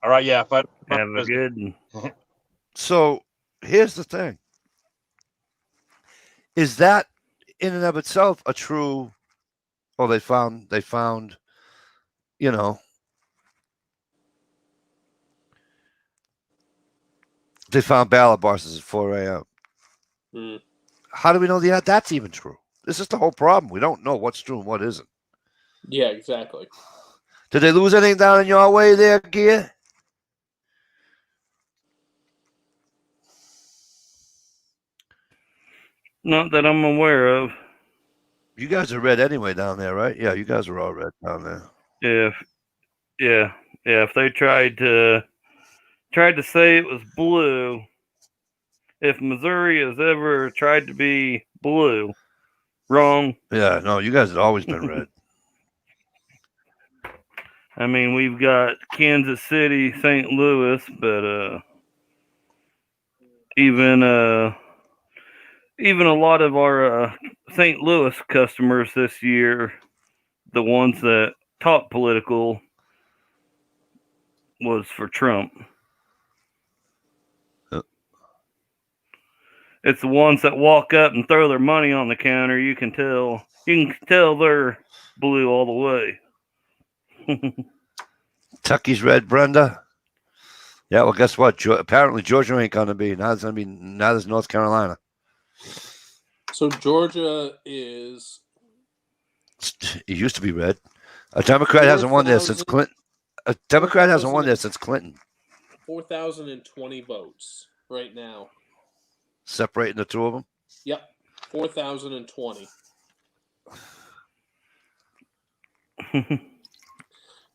All right, yeah. But Have a good. So here's the thing. Is that in and of itself a true, well, they found, you know, they found ballot boxes at 4 a.m. Mm. How do we know that's even true? This is the whole problem. We don't know what's true and what isn't. Yeah, exactly. Did they lose anything down in your way there, Gear? Not that I'm aware of. You guys are red anyway down there, right? Yeah, you guys are all red down there. Yeah. If they tried to say it was blue, if Missouri has ever tried to be blue, wrong. Yeah, no, you guys have always been red. I mean, we've got Kansas City, St. Louis, but even a lot of our St. Louis customers this year, the ones that talk political, was for Trump. It's the ones that walk up and throw their money on the counter. You can tell they're blue all the way. Tucky's red, Brenda. Yeah, well, guess what? Apparently, Georgia ain't gonna be. Now there's North Carolina. So Georgia is. It used to be red. A Democrat hasn't won there since Clinton. A Democrat hasn't won there since Clinton. 4,020 votes right now. Separating the two of them. Yep, 4,020.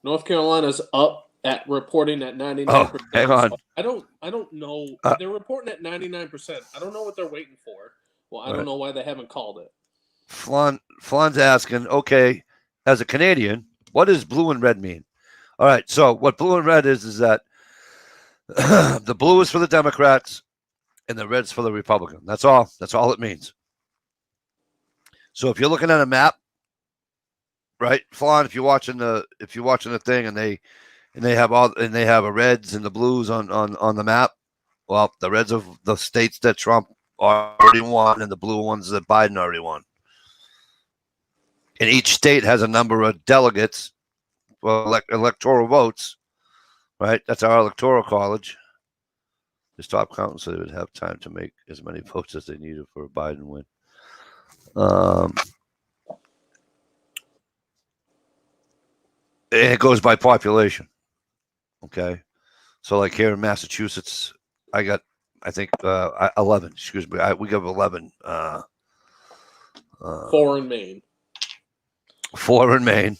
North Carolina's up at reporting at 99%. Oh, hang on. I don't know. They're reporting at 99%. I don't know what they're waiting for. Well, I don't know why they haven't called it. Flan's asking, okay, as a Canadian, what does blue and red mean? All right, so what blue and red is that the blue is for the Democrats and the red's for the Republican. That's all. That's all it means. So if you're looking at a map, right, Flan, if you're watching the thing and they have a reds and the blues on the map, well, the reds of the states that Trump already won and the blue ones that Biden already won. And each state has a number of delegates, well, electoral votes, right? That's our electoral college. The top counting so they would have time to make as many votes as they needed for a Biden win. And it goes by population. Okay. So like here in Massachusetts, I think 11. Excuse me. We give 11. 4 in Maine. 4 in Maine.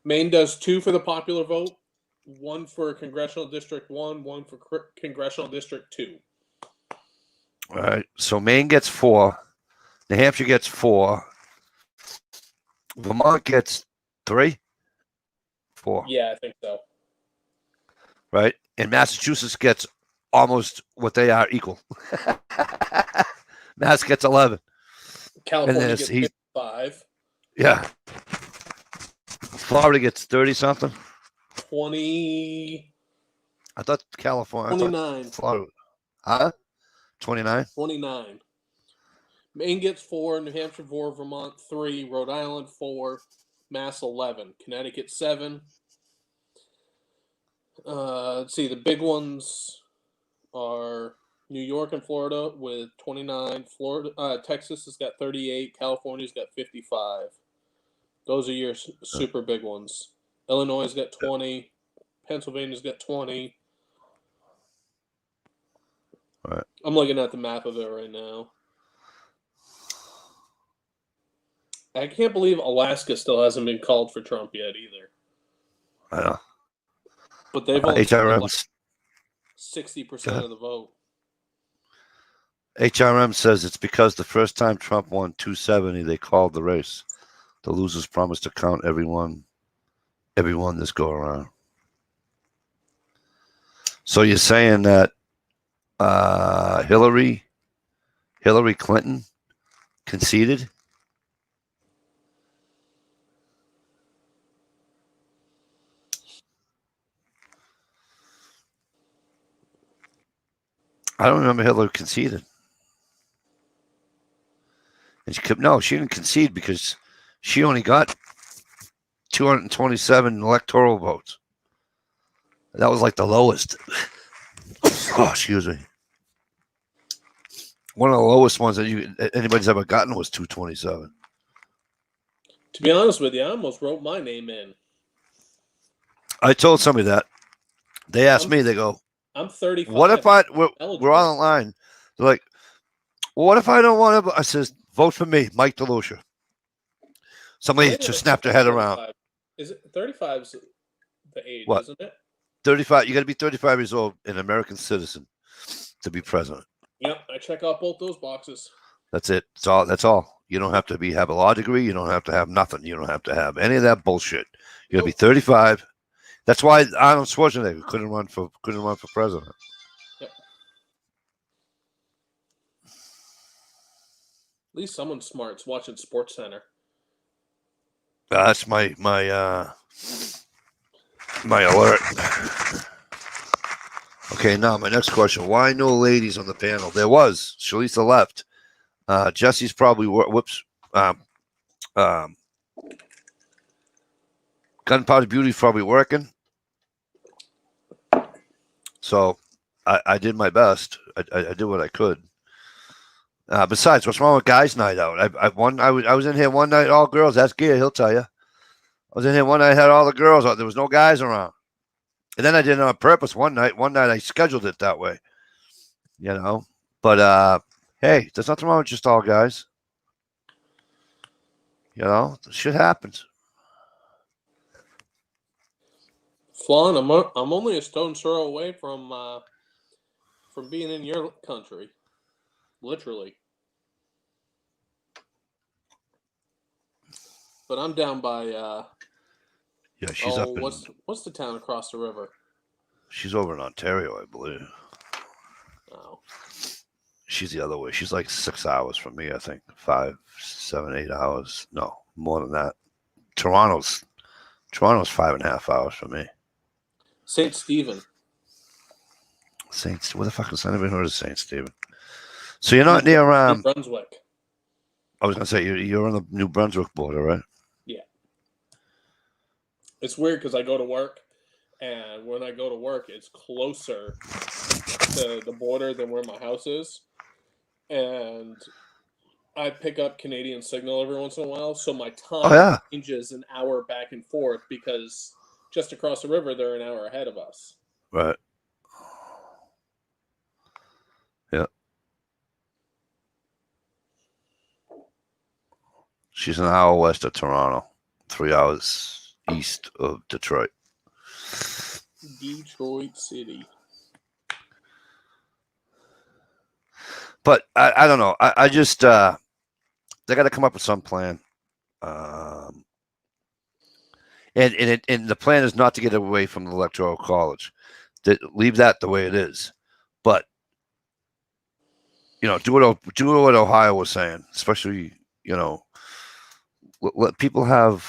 Maine does 2 for the popular vote, 1 for Congressional District 1, 1 for Congressional District 2. All right. So Maine gets 4. New Hampshire gets 4. Vermont gets 3. 4. Yeah, I think so. Right. And Massachusetts gets almost what they are equal. Mass gets 11. California gets 55. Yeah. Florida gets 30 something. 20. I thought California. 29. Florida. Huh? 29? 29. Maine gets 4, New Hampshire 4, Vermont 3, Rhode Island 4, Mass 11, Connecticut 7. Let's see, the big ones are New York and Florida with 29. Texas has got 38. California's got 55. Those are your super big ones. Illinois has got 20. Pennsylvania's got 20. All right. I'm looking at the map of it right now. I can't believe Alaska still hasn't been called for Trump yet either. I know. But they've only HRM, like 60% of the vote. HRM says it's because the first time Trump won 270, they called the race. The losers promised to count everyone this go around. So you're saying that Hillary Clinton conceded? I don't remember Hillary conceded. And she didn't concede because she only got 227 electoral votes. That was like the lowest. Oh, excuse me. One of the lowest ones that anybody's ever gotten was 227. To be honest with you, I almost wrote my name in. I told somebody that. They asked me, they go, I'm 35. what if we're on the line? They're like, well, what if I don't want to? I says, vote for me, Mike DeLucia. Somebody just snapped their head 35. around. Is it 35's the age, What? isn't it? 35. You got to be 35 years old, an American citizen, to be president. Yep, I check off both those boxes. That's it. That's all. You don't have to have a law degree. You don't have to have nothing. You don't have to have any of that bullshit. You got to be 35. That's why Arnold Schwarzenegger couldn't run for president. Yep. At least someone smart's watching Sports Center. That's my alert. Okay, now my next question: why no ladies on the panel? There was. Shalisa left. Jesse's probably Gunpowder Beauty's probably working. So I did my best. I did what I could. Besides, what's wrong with guys' night out? I was in here one night, all girls. That's Gear, he'll tell you. I was in here one night, had all the girls out. There was no guys around. And then I did it on purpose one night. One night I scheduled it that way. You know? But hey, there's nothing wrong with just all guys. You know? Shit happens. Flan, I'm only a stone's throw away from being in your country. Literally. But I'm down by yeah, she's up in what's the town across the river? She's over in Ontario, I believe. Oh. She's the other way. She's like 6 hours from me, I think. 5, 7, 8 hours. No, more than that. Toronto's 5.5 hours from me. St. Stephen. Where the fuck is I never heard of St. Stephen? So you're not near New Brunswick. I was gonna say you're on the New Brunswick border, right? Yeah. It's weird because I go to work, and when I go to work, it's closer to the border than where my house is, and I pick up Canadian signal every once in a while, so my time changes an hour back and forth because just across the river they're an hour ahead of us. Right. Yeah. She's an hour west of Toronto, 3 hours east of Detroit. Detroit City. But I don't know. I just they got to come up with some plan. And the plan is not to get away from the Electoral College. Leave that the way it is. But do what Ohio was saying, especially let people have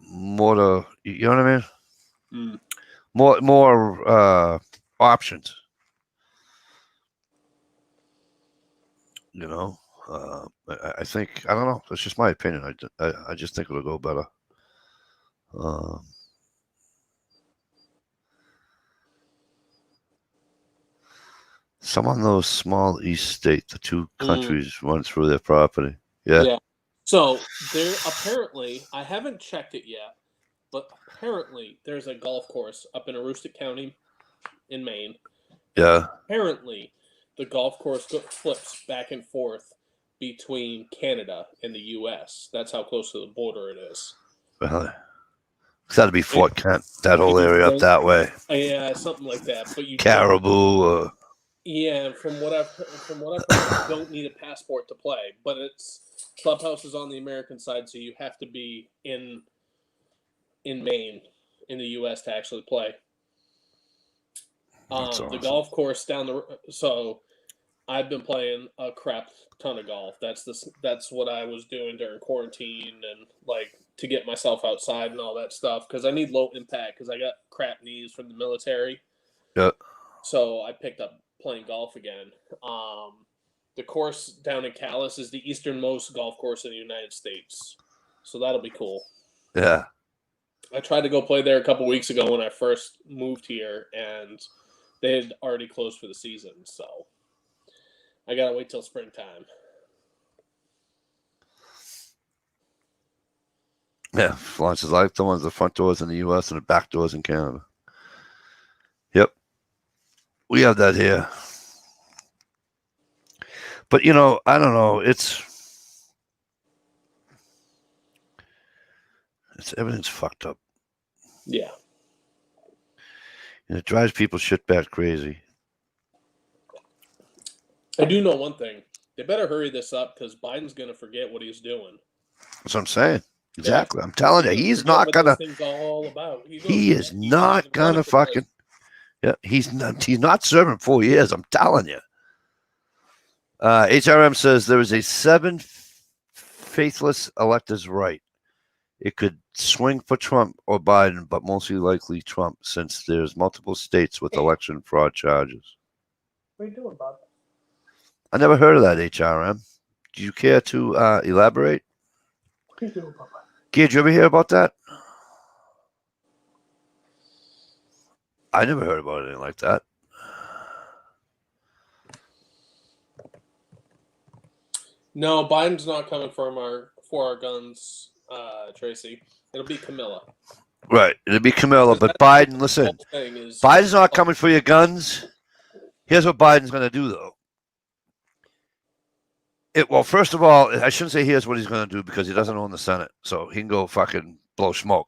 more to, you know what I mean? More options. I think, I don't know. That's just my opinion. I just think it'll go better. Some of those small east states, the two countries run through their property. Yeah. So there apparently, I haven't checked it yet, but apparently there's a golf course up in Aroostook County in Maine. Yeah. Apparently the golf course flips back and forth between Canada and the U.S. That's how close to the border it is. Really? It's got to be Fort Kent, that whole area up that way. Yeah, something like that. But you Caribou. Yeah, from what I've heard, you don't need a passport to play. But Clubhouse is on the American side, so you have to be in Maine, in the U.S. to actually play. Awesome. The golf course so I've been playing a crap ton of golf. That's what I was doing during quarantine and to get myself outside and all that stuff because I need low impact because I got crap knees from the military. Yeah. So I picked up playing golf again. The course down in Calais is the easternmost golf course in the United States, so that'll be cool. Yeah. I tried to go play there a couple weeks ago when I first moved here, and they had already closed for the season, so I gotta wait till springtime. Yeah, launches like the ones the front doors in the U.S. and the back doors in Canada. Yep, we have that here. But I don't know. It's everything's fucked up. Yeah. And it drives people shit bad crazy. I do know one thing. They better hurry this up because Biden's gonna forget what he's doing. That's what I'm saying. Exactly. Yeah. I'm telling you, he's not gonna. This thing's all about. He is not gonna fucking. Yeah, he's not serving 4 years. I'm telling you. HRM says there is a 7 faithless electors right. It could swing for Trump or Biden, but mostly likely Trump, since there's multiple states with election fraud charges. What are you doing, Bob? I never heard of that, HRM. Do you care to elaborate? What are you doing, Bob? Did you ever hear about that? I never heard about anything like that. No, Biden's not coming for our guns, Tracy. It'll be Camilla. Right. It'll be Camilla, but Biden, listen. Biden's not coming for your guns. Here's what Biden's going to do, though. Well, first of all, I shouldn't say here's what he's going to do because he doesn't own the Senate, so he can go fucking blow smoke.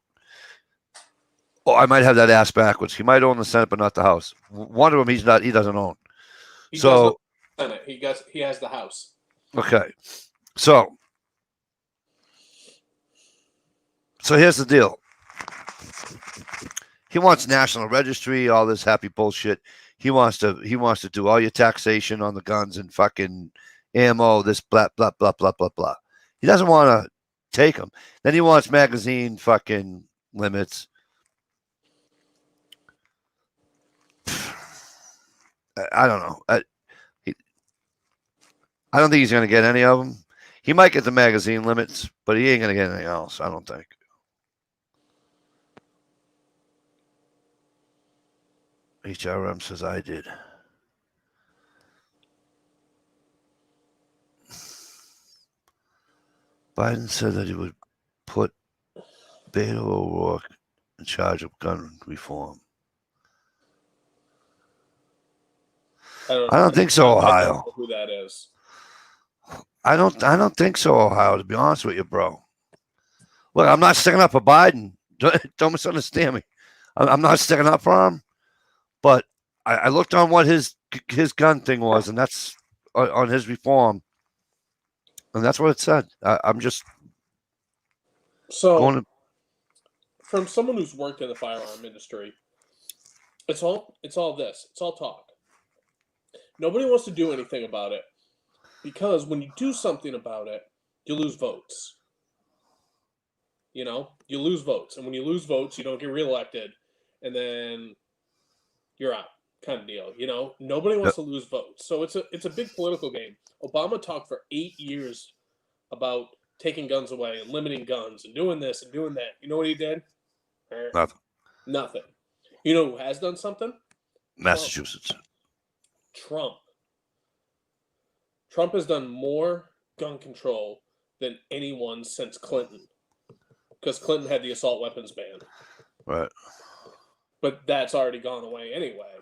Oh, I might have that ass backwards. He might own the Senate, but not the House. One of them he doesn't own. He does the Senate. He has the House. Okay. So here's the deal. He wants national registry, all this happy bullshit. He wants to do all your taxation on the guns and fucking ammo, this blah, blah, blah, blah, blah, blah. He doesn't want to take them. Then he wants magazine fucking limits. I don't know. I don't think he's going to get any of them. He might get the magazine limits, but he ain't going to get anything else, I don't think. HRM says I did. Biden said that he would put Beto O'Rourke in charge of gun reform. I don't think so, Ohio. I don't know who that is. I don't think so, Ohio, to be honest with you, bro. Look, I'm not sticking up for Biden. Don't misunderstand me. I'm not sticking up for him. But I looked on what his gun thing was, and that's on his reform. And that's what it said. I'm just from someone who's worked in the firearm industry, it's all this. It's all talk. Nobody wants to do anything about it because when you do something about it, you lose votes. You lose votes. And when you lose votes, you don't get reelected. And then you're out kind of deal. Nobody wants to lose votes. So it's a big political game. Obama talked for 8 years about taking guns away and limiting guns and doing this and doing that. You know what he did? Nothing. You know who has done something? Massachusetts. Trump has done more gun control than anyone since Clinton. Because Clinton had the assault weapons ban. Right. But that's already gone away anyway.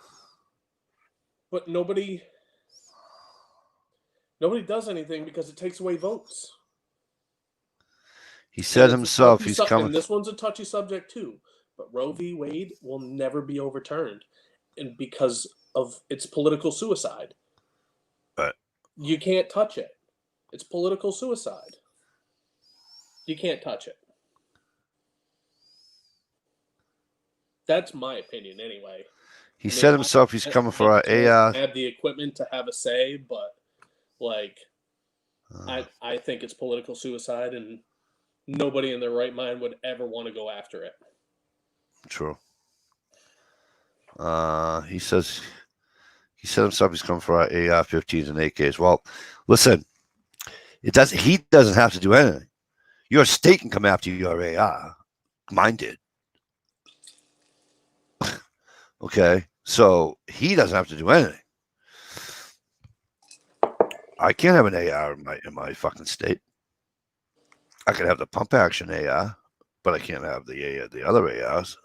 But nobody does anything because it takes away votes. He said himself he's coming. And this one's a touchy subject too. But Roe v. Wade will never be overturned. And because of its political suicide. Right. You can't touch it. It's political suicide. You can't touch it. That's my opinion anyway. He said himself he's coming for our AR. Have the equipment to have a say, but I think it's political suicide, and nobody in their right mind would ever want to go after it. True. He says He said himself he's coming for our AR-15s and AKs. Well, listen, he doesn't have to do anything. Your state can come after your AR. Mine did. Okay, so he doesn't have to do anything. I can't have an AR in my fucking state. I can have the pump action AR, but I can't have the other ARs.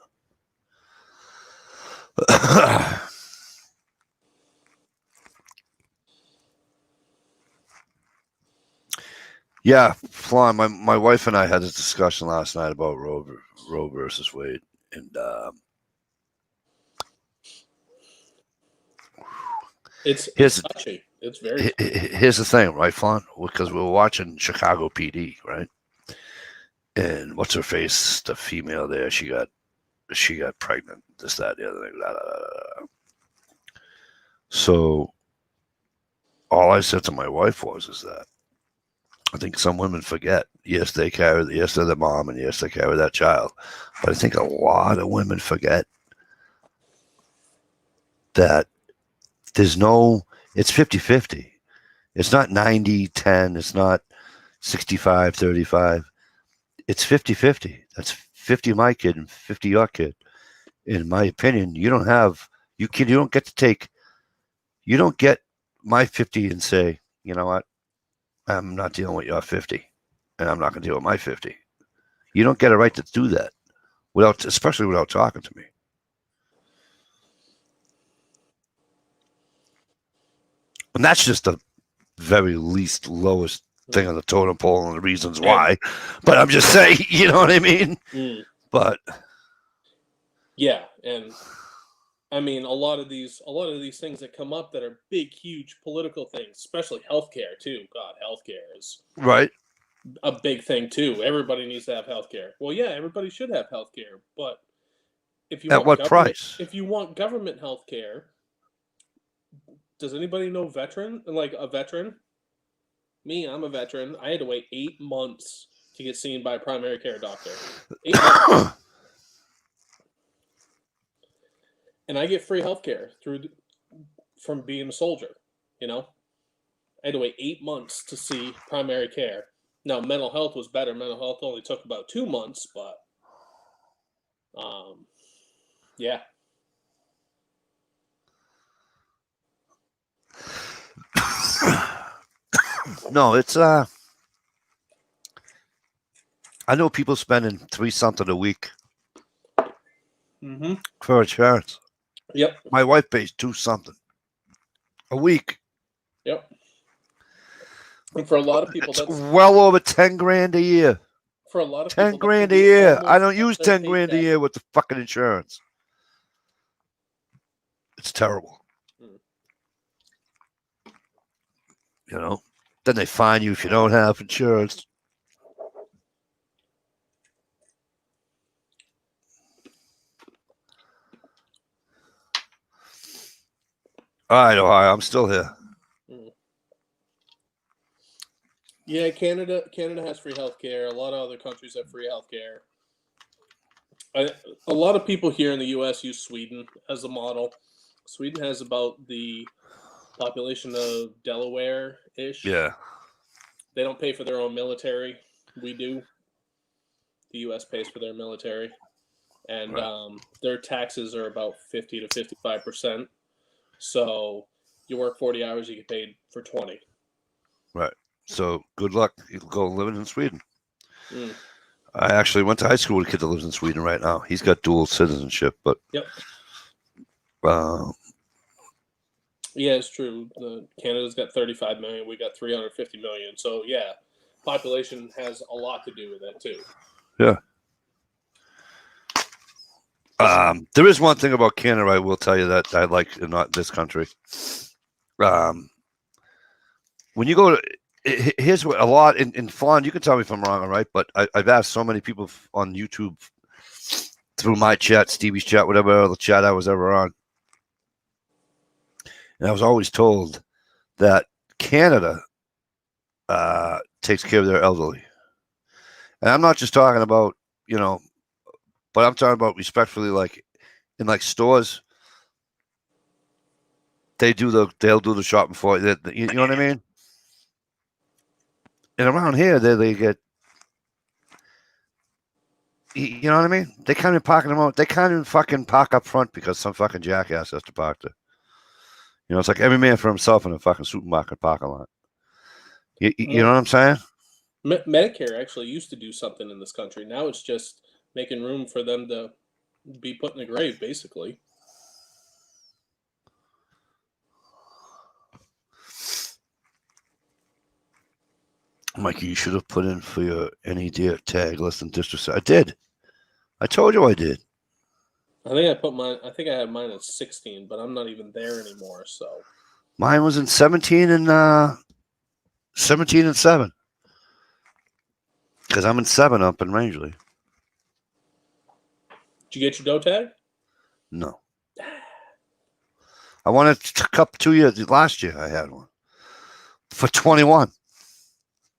Yeah, Flan, my wife and I had this discussion last night about Roe versus Wade, and it's touchy. It's very touchy. Here's the thing, right, Flan? Because we were watching Chicago PD, right? And what's her face? The female there, she got pregnant. This, that, the other thing. Blah, blah, blah, blah. So all I said to my wife is that I think some women forget. Yes, they're the mom, and yes, they carry that child. But I think a lot of women forget that it's 50-50. It's not 90-10. It's not 65-35. It's 50-50. That's 50 my kid and 50 your kid. In my opinion, you don't get my 50 and say, you know what? I'm not dealing with your 50, and I'm not going to deal with my 50. You don't get a right to do that, especially without talking to me. And that's just the very lowest thing on the totem pole and the reasons why. But I'm just saying, you know what I mean? But yeah, and I mean a lot of these things that come up that are big, huge political things, especially healthcare too. God, healthcare is right. A big thing too. Everybody needs to have healthcare. Well, yeah, everybody should have healthcare, but if you at what price? If you want government healthcare, does anybody know a veteran? Me, I'm a veteran. I had to wait 8 months to get seen by a primary care doctor. 8 months. And I get free healthcare from being a soldier, you know? I had to wait 8 months to see primary care. Now, mental health was better. Mental health only took about 2 months, but yeah. No, it's I know people spending $3-something a week for insurance. Yep. My wife pays $2-something a week. Yep. And for a lot of people, that's well over $10,000 a year. For a lot of people, $10,000 a year. I don't use $10,000 a year with the fucking insurance. It's terrible. You know, then they fine you if you don't have insurance. All right, Ohio, I'm still here. Yeah, Canada has free healthcare. A lot of other countries have free healthcare. A lot of people here in the U.S. use Sweden as a model. Sweden has about the population of Delaware-ish. Yeah. They don't pay for their own military. We do. The U.S. pays for their military. And right. Their taxes are about 50 to 55%. So you work 40 hours, you get paid for 20. Right. So good luck. You can go living in Sweden. I actually went to high school with a kid that lives in Sweden right now. He's got dual citizenship, but yep. Yeah, it's true. Canada's got 35 million. We got 350 million. So yeah, population has a lot to do with that too. Yeah. There is one thing about Canada I will tell you that I like in this country. When you go to here's what a lot in Fawn, you can tell me if I'm wrong, all right? But I've asked so many people on YouTube through my chat, Stevie's chat, whatever other chat I was ever on. And I was always told that Canada takes care of their elderly. And I'm not just talking about, you know, but I'm talking about respectfully, like in like stores. they'll do the shopping for you. You know what I mean? And around here, they get, you know what I mean? They can't even park them out. They can't even fucking park up front because some fucking jackass has to park there. You know, it's like every man for himself in a fucking supermarket parking lot. You know what I'm saying? Medicare actually used to do something in this country. Now it's just making room for them to be put in the grave, basically. Mikey, you should have put in for your any deer tag less than district. I did. I told you I did. I think I had mine at 16, but I'm not even there anymore. So mine was in 17 and 7. Because I'm in 7 up in Rangeley. Did you get your doe tag? No. I wanted a couple 2 years. Last year I had one for 21.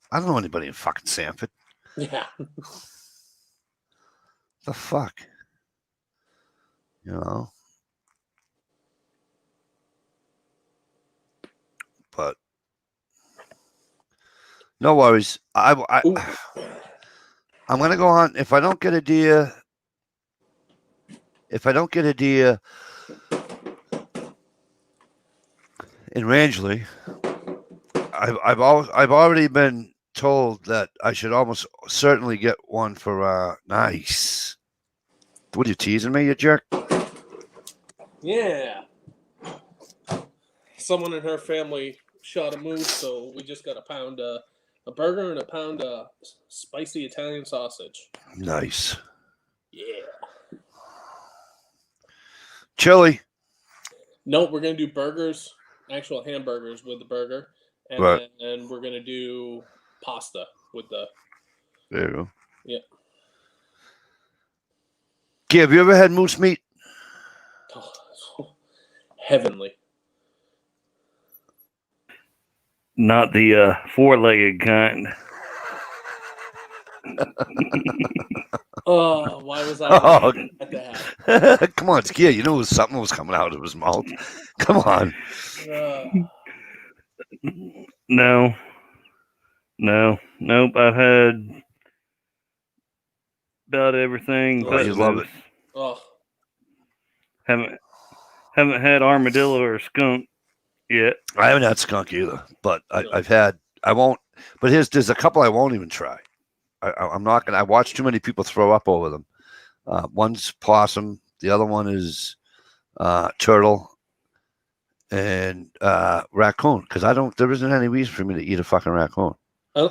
I don't know anybody in fucking Sanford. Yeah. The fuck? You know? But no worries. I'm gonna go on. If I don't get a deer in Rangeley, I've already been told that I should almost certainly get one for nice. What are you teasing me, you jerk? Yeah. Someone in her family shot a moose, so we just got a burger and a pound of spicy Italian sausage. Nice. Yeah. Chili. No, we're gonna do burgers, actual hamburgers with the burger, and Right. then we're gonna do pasta with the. There you go. Yeah. Gee, have you ever had moose meat? Oh, heavenly. Not the 4-legged kind. Oh, why was I at that? Come on, Skia. You knew something was coming out of his mouth. Come on. No. Nope. I've had about everything. Oh, you love it. Oh. Haven't had armadillo or skunk yet. I haven't had skunk either, but I've had. I won't. But there's a couple I won't even try. I'm not gonna. I watch too many people throw up over them. One's possum. The other one is turtle and raccoon. Because there isn't any reason for me to eat a fucking raccoon.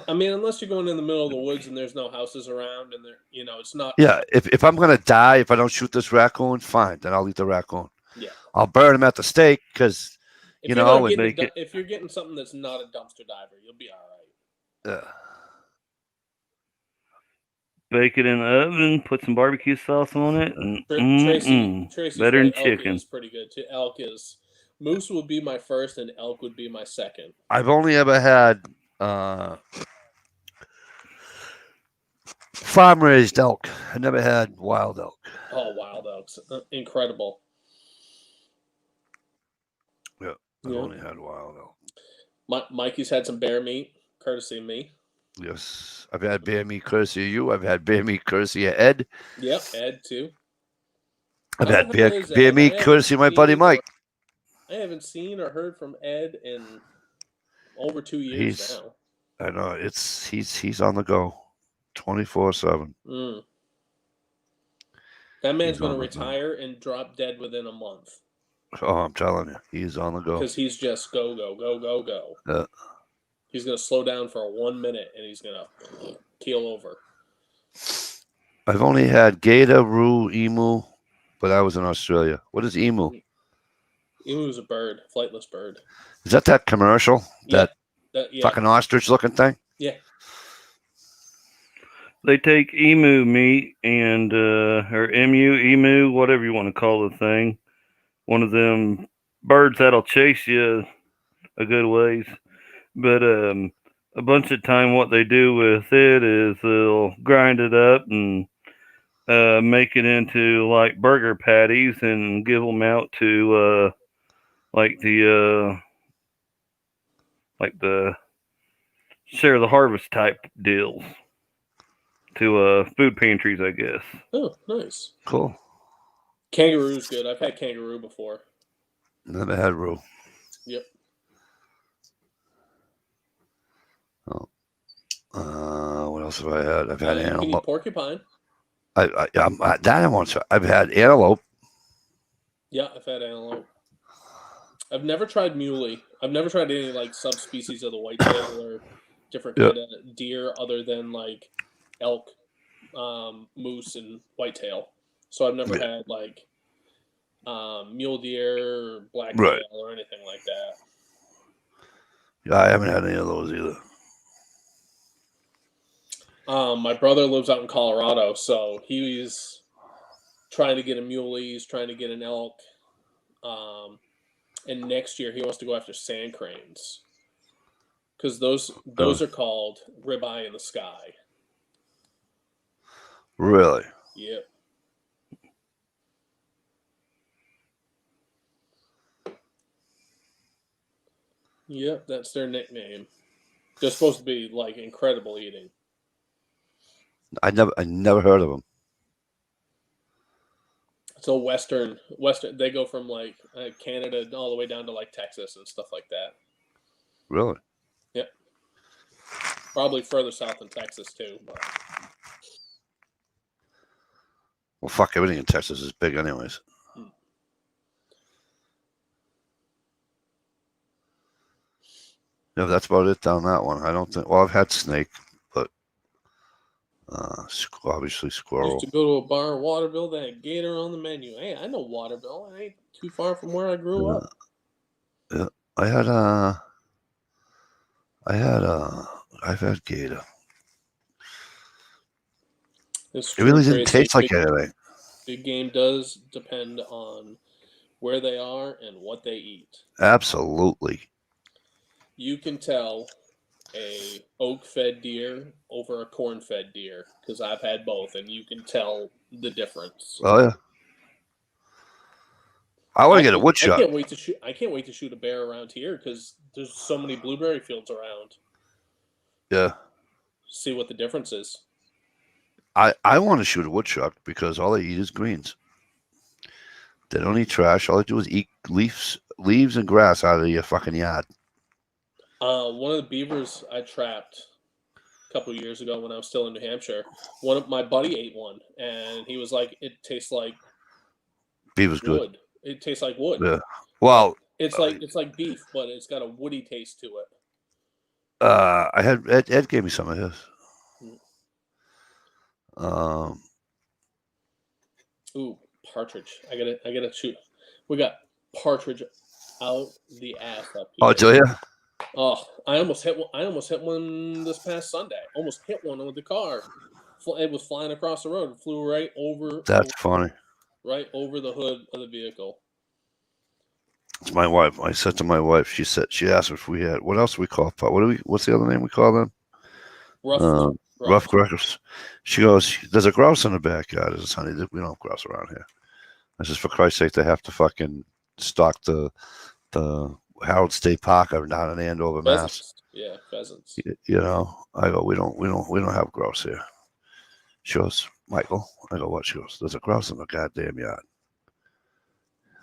I mean, unless you're going in the middle of the woods and there's no houses around, and it's not. Yeah, if I'm gonna die, if I don't shoot this raccoon, fine. Then I'll eat the raccoon. Yeah. I'll burn him at the stake because if you're getting something that's not a dumpster diver, you'll be all right. Bake it in the oven, put some barbecue sauce on it, and Tracy's better than right, chicken. Elk is pretty good too. Moose would be my first, and elk would be my second. I've only ever had farm-raised elk. I never had wild elk. Oh, wild elks. Incredible. Yeah, I've only had wild elk. Mikey's had some bear meat, courtesy of me. Yes. I've had bear meat courtesy of you. I've had bear meat courtesy of Ed. Yep, Ed too. I've had bear meat courtesy of my buddy Mike. I haven't seen or heard from Ed in over 2 years now. I know. He's on the go 24/7. That man's going to retire and drop dead within a month. Oh, I'm telling you, he's on the go. Because he's just go. Yeah. He's going to slow down for 1 minute and he's going to keel over. I've only had gator, roo, emu, but I was in Australia. What is emu? Emu is a bird, flightless bird. Is that commercial? Yeah. That fucking ostrich looking thing? Yeah. They take emu meat and or emu, whatever you want to call the thing. One of them birds that'll chase you a good ways. But a bunch of time what they do with it is they'll grind it up and make it into like burger patties and give them out to like the share the harvest type deals to food pantries, I guess. Oh, nice. Cool. Kangaroo's good. I've had kangaroo before. Never had roux. Yep. What else have I had? I've had You can eat antelope. porcupine. That I want to. I've had antelope. Yeah, I've had antelope. I've never tried muley. I've never tried any like subspecies of the whitetail or different kind of deer other than like elk, moose, and whitetail. So I've never had like mule deer or blacktail or anything like that. Yeah, I haven't had any of those either. My brother lives out in Colorado, so he's trying to get a muley. He's trying to get an elk. And next year he wants to go after sand cranes because those are called ribeye in the sky. Really? Yep. Yep, that's their nickname. They're supposed to be like incredible eating. I never heard of them. So Western. They go from like Canada all the way down to like Texas and stuff like that. Really? Yep. Probably further south than Texas too. But. Well, fuck, everything in Texas is big anyways. Yeah, that's about it down that one. I don't think. Well, I've had snake, but obviously squirrel. Used to go to a bar in Waterville that had gator on the menu. Hey, I know Waterville. It ain't too far from where I grew up. Yeah, I've had gator. It really didn't taste like anything. Big game does depend on where they are and what they eat. Absolutely. You can tell a oak-fed deer over a corn-fed deer because I've had both, and you can tell the difference. Oh yeah. I want to get a woodchuck. I can't wait to shoot a bear around here because there's so many blueberry fields around. Yeah. See what the difference is. I want to shoot a woodchuck because all they eat is greens. They don't eat trash. All they do is eat leaves and grass out of your fucking yard. One of the beavers I trapped a couple of years ago when I was still in New Hampshire, my buddy ate one, and he was like, "It tastes like beaver's wood. Good. It tastes like wood." Yeah. Well, it's like beef, but it's got a woody taste to it. I had Ed gave me some of his. Ooh, partridge! I gotta shoot. We got partridge out the ass up here. Oh, do you? Oh, I almost hit one this past Sunday. Almost hit one with the car. It was flying across the road. It flew right over. That's funny. Right over the hood of the vehicle. It's my wife. I said to my wife. She asked if we had what else we call what's the other name we call them? Rough grouse. She goes, "There's a grouse in the backyard." I says, "Honey, we don't have grouse around here." I says, "For Christ's sake, they have to fucking stock the Harold State Park down in Andover, Mass." Yeah, pheasants. You know, I go, we don't have grouse here. She goes, "Michael," I go, "What?" She goes, "There's a grouse in the goddamn yard."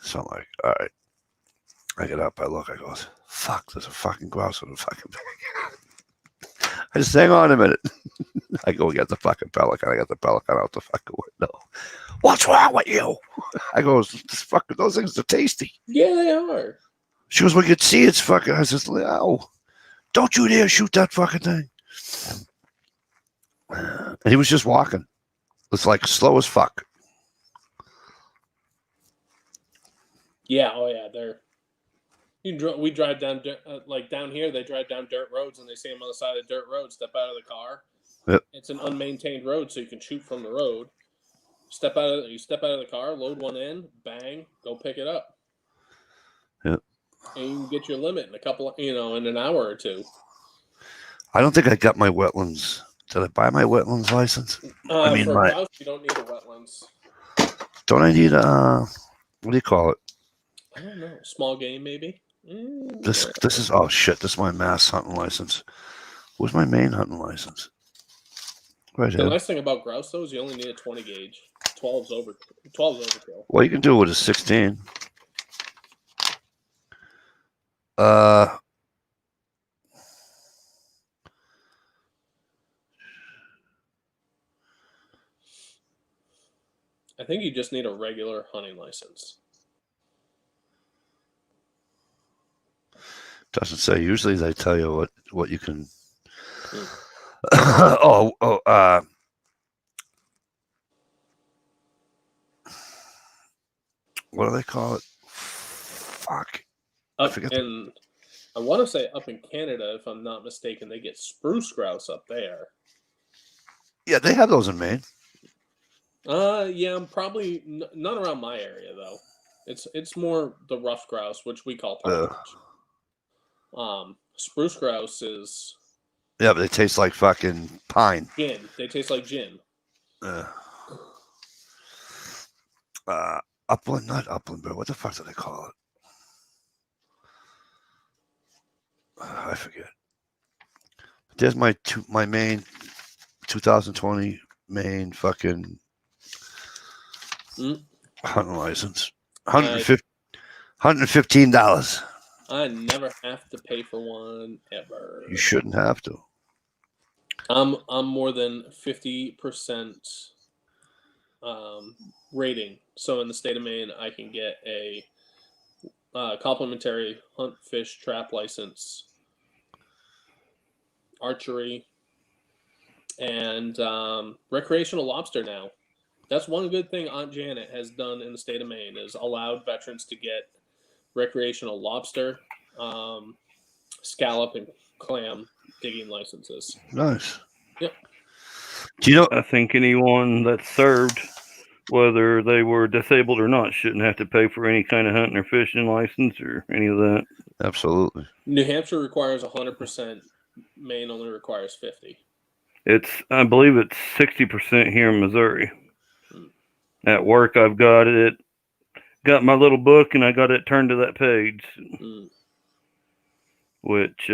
So I'm like, all right. I get up, I look, I go, "Fuck, there's a fucking grouse in the fucking backyard." I just hang on a minute. I go get the fucking pelican. I got the pelican out the fucking window. "What's wrong with you?" I go, "Those things are tasty." Yeah, they are. She goes, "We could see it's fucking." I says, "Oh, don't you dare shoot that fucking thing." And he was just walking. It's like slow as fuck. Yeah, oh yeah, we drive down like down here. They drive down dirt roads, and they see them on the side of the dirt road. Step out of the car. Yep. It's an unmaintained road, so you can shoot from the road. Step out of the car, load one in, bang, go pick it up. Yep. And you can get your limit in in an hour or two. I don't think I got my wetlands. Did I buy my wetlands license? I mean, for a house, you don't need a wetlands. Don't I need what do you call it? I don't know. Small game, maybe. This is oh shit. This is my Mass hunting license. Where's my main hunting license? Right The here. nice thing about grouse though is you only need a 20 gauge. 12's overkill. Well, you can do it with a 16. I think you just need a regular hunting license. Doesn't say. Usually they tell you what you can. What do they call it? Fuck. I want to say up in Canada, if I'm not mistaken, they get spruce grouse up there. Yeah, they have those in Maine. Yeah, I'm probably not around my area though. It's more the rough grouse, which we call partridge. Spruce grouse is. Yeah, but they taste like fucking pine. Gin. They taste like gin. Upland, not upland, but what the fuck do they call it? I forget. There's my main 2020 Maine fucking hunting license. $115. I never have to pay for one ever. You shouldn't have to. I'm more than 50% rating. So in the state of Maine, I can get a complimentary hunt, fish, trap license, archery, and recreational lobster now. That's one good thing Aunt Janet has done in the state of Maine is allowed veterans to get recreational lobster, scallop, and clam digging licenses. Nice. Yep. Do you know? I think anyone that served, whether they were disabled or not, shouldn't have to pay for any kind of hunting or fishing license or any of that. Absolutely. New Hampshire requires 100%. Maine only requires 50. I believe it's 60% here in Missouri. At work, I've got my little book, and I got it turned to that page, which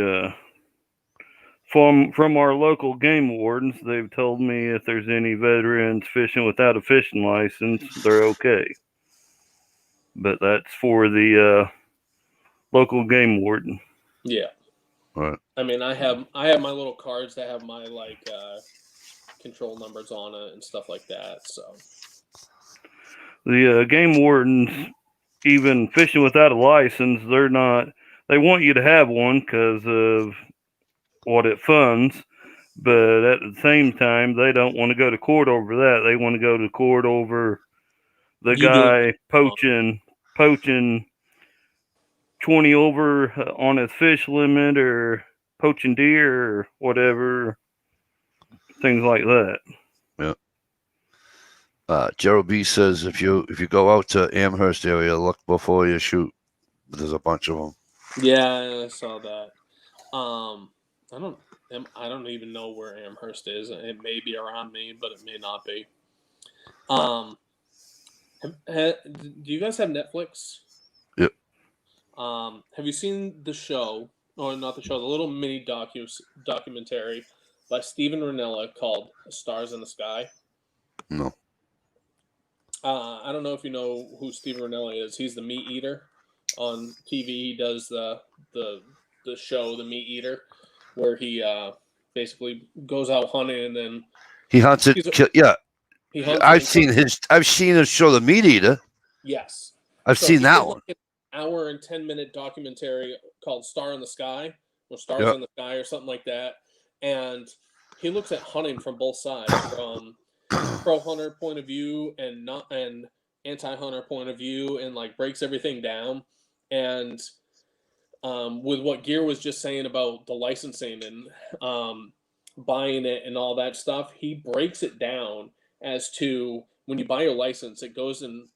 from our local game wardens, they've told me if there's any veterans fishing without a fishing license, they're okay. But that's for the local game warden. Yeah. Right. I mean, I have my little cards that have my control numbers on it and stuff like that. So the game wardens, even fishing without a license, they want you to have one because of what it funds, but at the same time, they don't want to go to court over that. They want to go to court over the guy poaching 20 over on his fish limit or poaching deer or whatever, things like that. Yeah. Gerald B says if you go out to Amherst area, look before you shoot. There's a bunch of them. Yeah, I saw that. I don't even know where Amherst is. It may be around me, but it may not be. Do you guys have Netflix? Yep. Have you seen the show, or not the show, the little mini documentary by Steven Ranella called Stars in the Sky? No. I don't know if you know who Steven Ranella is. He's the meat eater on TV. He does the show, The Meat Eater, where he basically goes out hunting and then he hunts it. Yeah, he hunts. I've seen his show, The Meat Eater. Yes, I've seen that one. Like an hour and 10-minute documentary called "Star in the Sky" or "Stars in the Sky" or something like that, and he looks at hunting from both sides, from pro hunter point of view and anti-hunter point of view, and like breaks everything down. And with what Gear was just saying about the licensing and buying it and all that stuff, he breaks it down as to when you buy your license, it goes and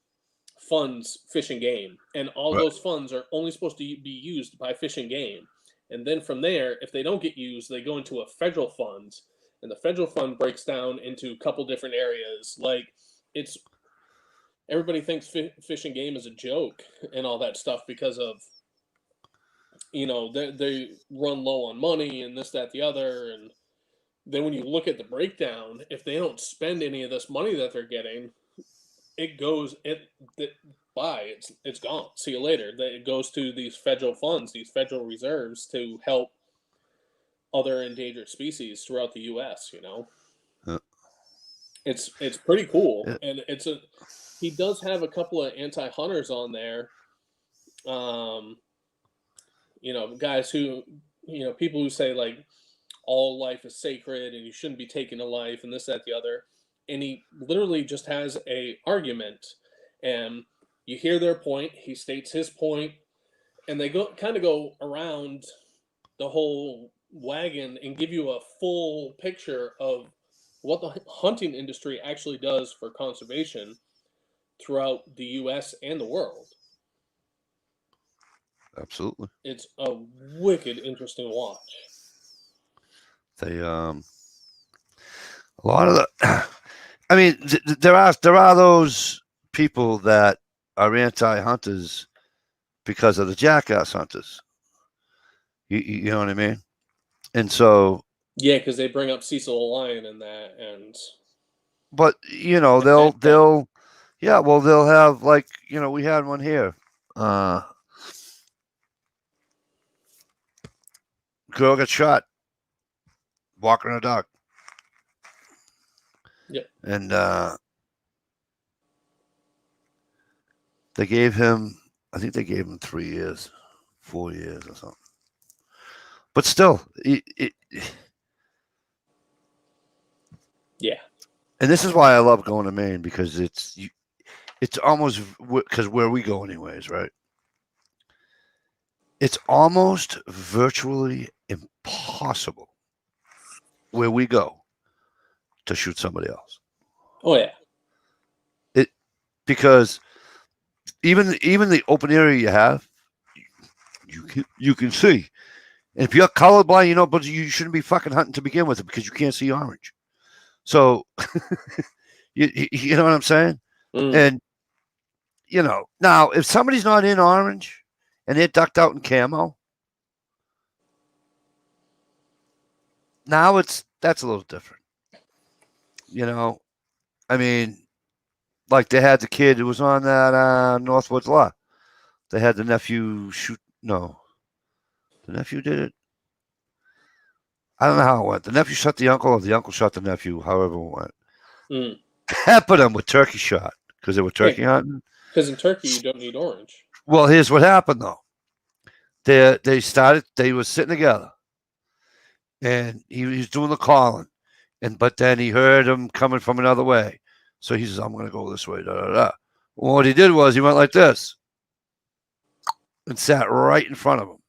funds Fish and Game, and all those funds are only supposed to be used by Fish and Game. And then from there, if they don't get used, they go into a federal fund, and the federal fund breaks down into a couple different areas. Like it's everybody thinks Fish and Game is a joke and all that stuff because of, they run low on money and this, that, the other. And then when you look at the breakdown, if they don't spend any of this money that they're getting, bye, it's gone. See you later. It goes to these federal funds, these federal reserves to help other endangered species throughout the U.S. Yeah. It's pretty cool, Yeah. and he does have a couple of anti-hunters on there. Guys who, people who say like all life is sacred and you shouldn't be taking a life and this, that, the other. And he literally just has a argument, and you hear their point. He states his point, and they go around the whole wagon and give you a full picture of what the hunting industry actually does for conservation throughout the U.S. and the world. Absolutely. It's a wicked interesting watch. They a lot of the I mean, there are those people that are anti-hunters because of the jackass hunters. You know what I mean? And so yeah, because they bring up Cecil the Lion in that, and but they'll have like we had one here. Girl got shot walking her dog. Yep. And I think they gave him 3 years, 4 years or something. But still, yeah. And this is why I love going to Maine, because it's almost, because where we go anyways, right? It's almost virtually impossible where we go to shoot somebody else. Oh yeah. Because even the open area you have, you can see. And if you're colorblind, but you shouldn't be fucking hunting to begin with because you can't see orange. So you know what I'm saying? Mm. And now if somebody's not in orange and they're ducked out in camo, now that's a little different. I mean, like they had the kid who was on that Northwoods lot. They had the nephew shoot. No, the nephew did it. I don't know how it went. The nephew shot the uncle, or the uncle shot the nephew. However it went. Mm. Peppered them with turkey shot because they were turkey hunting. Because in turkey you don't need orange. Well, here's what happened though. They were sitting together, and he was doing the calling, but then he heard him coming from another way. So he says, "I'm going to go this way." Da, da, da. Well, what he did was he went like this and sat right in front of him.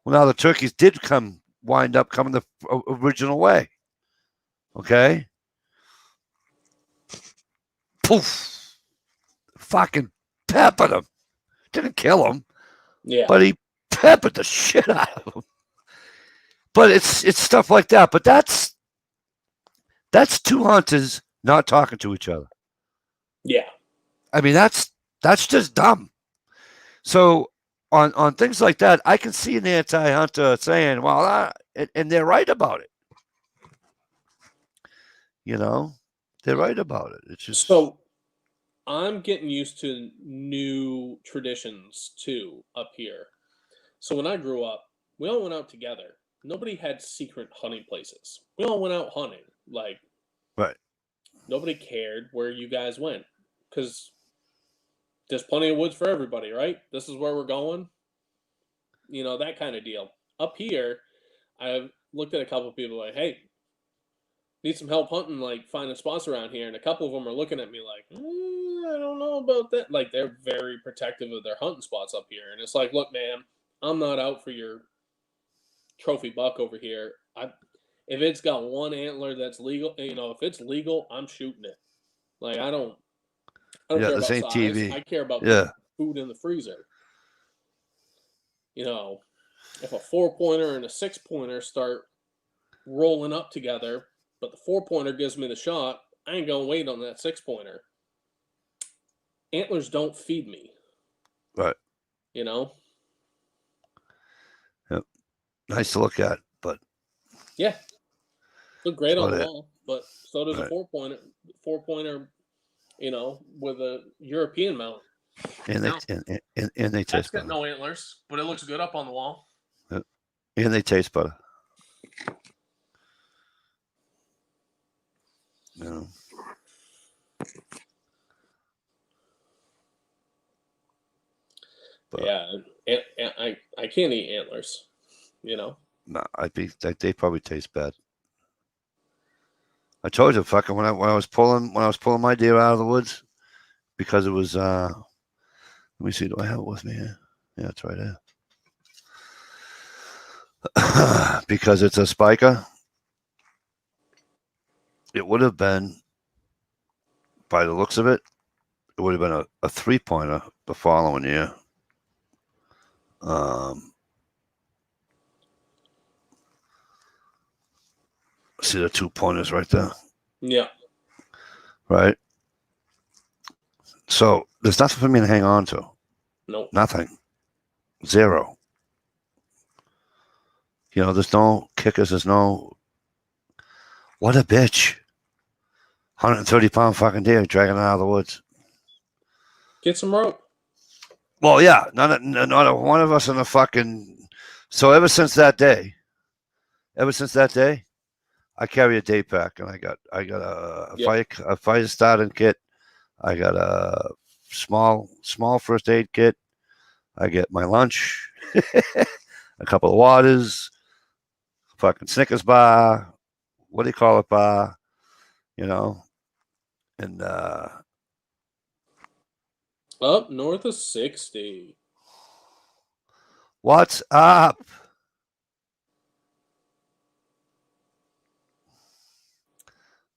Well, now the turkeys did wind up coming the original way. Okay. Poof. Fucking peppered him. Didn't kill him. Yeah. But he peppered the shit out of him. But it's stuff like that. But that's two hunters not talking to each other. Yeah. I mean, that's just dumb. So on things like that, I can see an anti-hunter saying, well, and they're right about it. They're right about it. It's just... So I'm getting used to new traditions too up here. So when I grew up, we all went out together. Nobody had secret hunting places. We all went out hunting. Like, right. Nobody cared where you guys went because there's plenty of woods for everybody, right? This is where we're going. That kind of deal. Up here, I've looked at a couple of people like, hey, need some help hunting, like finding spots around here. And a couple of them are looking at me like, I don't know about that. Like, they're very protective of their hunting spots up here. And it's like, look, man, I'm not out for your trophy buck over here. If it's got one antler that's legal, if it's legal, I'm shooting it. Like, I don't care about size. TV. I care about food in the freezer. If a 4-pointer and a 6-pointer start rolling up together, but the 4-pointer gives me the shot, I ain't gonna wait on that 6-pointer. antlers don't feed me. Right. You know? Yep. Nice to look at, but Yeah. Look great on the about it. wall, but so does a Right. 4-pointer, you know, with a European mount. And they No. and they That's taste got better. no antlers, but it looks good up on the wall. Yep. And they taste better. You know. But Yeah, I can't eat antlers. You know. no, they probably taste bad. I told you, fucking when I was pulling my deer out of the woods, because it was let me see, do I have it with me here? Yeah, it's right there. Because it's a spiker. It would have been, by the looks of it, it would have been a 3-pointer the following year. See the 2 pointers right there? Yeah. Right? So there's nothing for me to hang on to. Nope. Nothing. Zero. You know, there's no kickers, there's no. What a bitch. 130-pound fucking deer dragging it out of the woods. Get some rope. Well, yeah, not one of us in the fucking. So ever since that day, I carry a day pack, and I got a fire starting kit. I got a small first aid kit. I get my lunch, a couple of waters, fucking Snickers bar. What do you call it, bar? You know, and Up north of 60. what's up?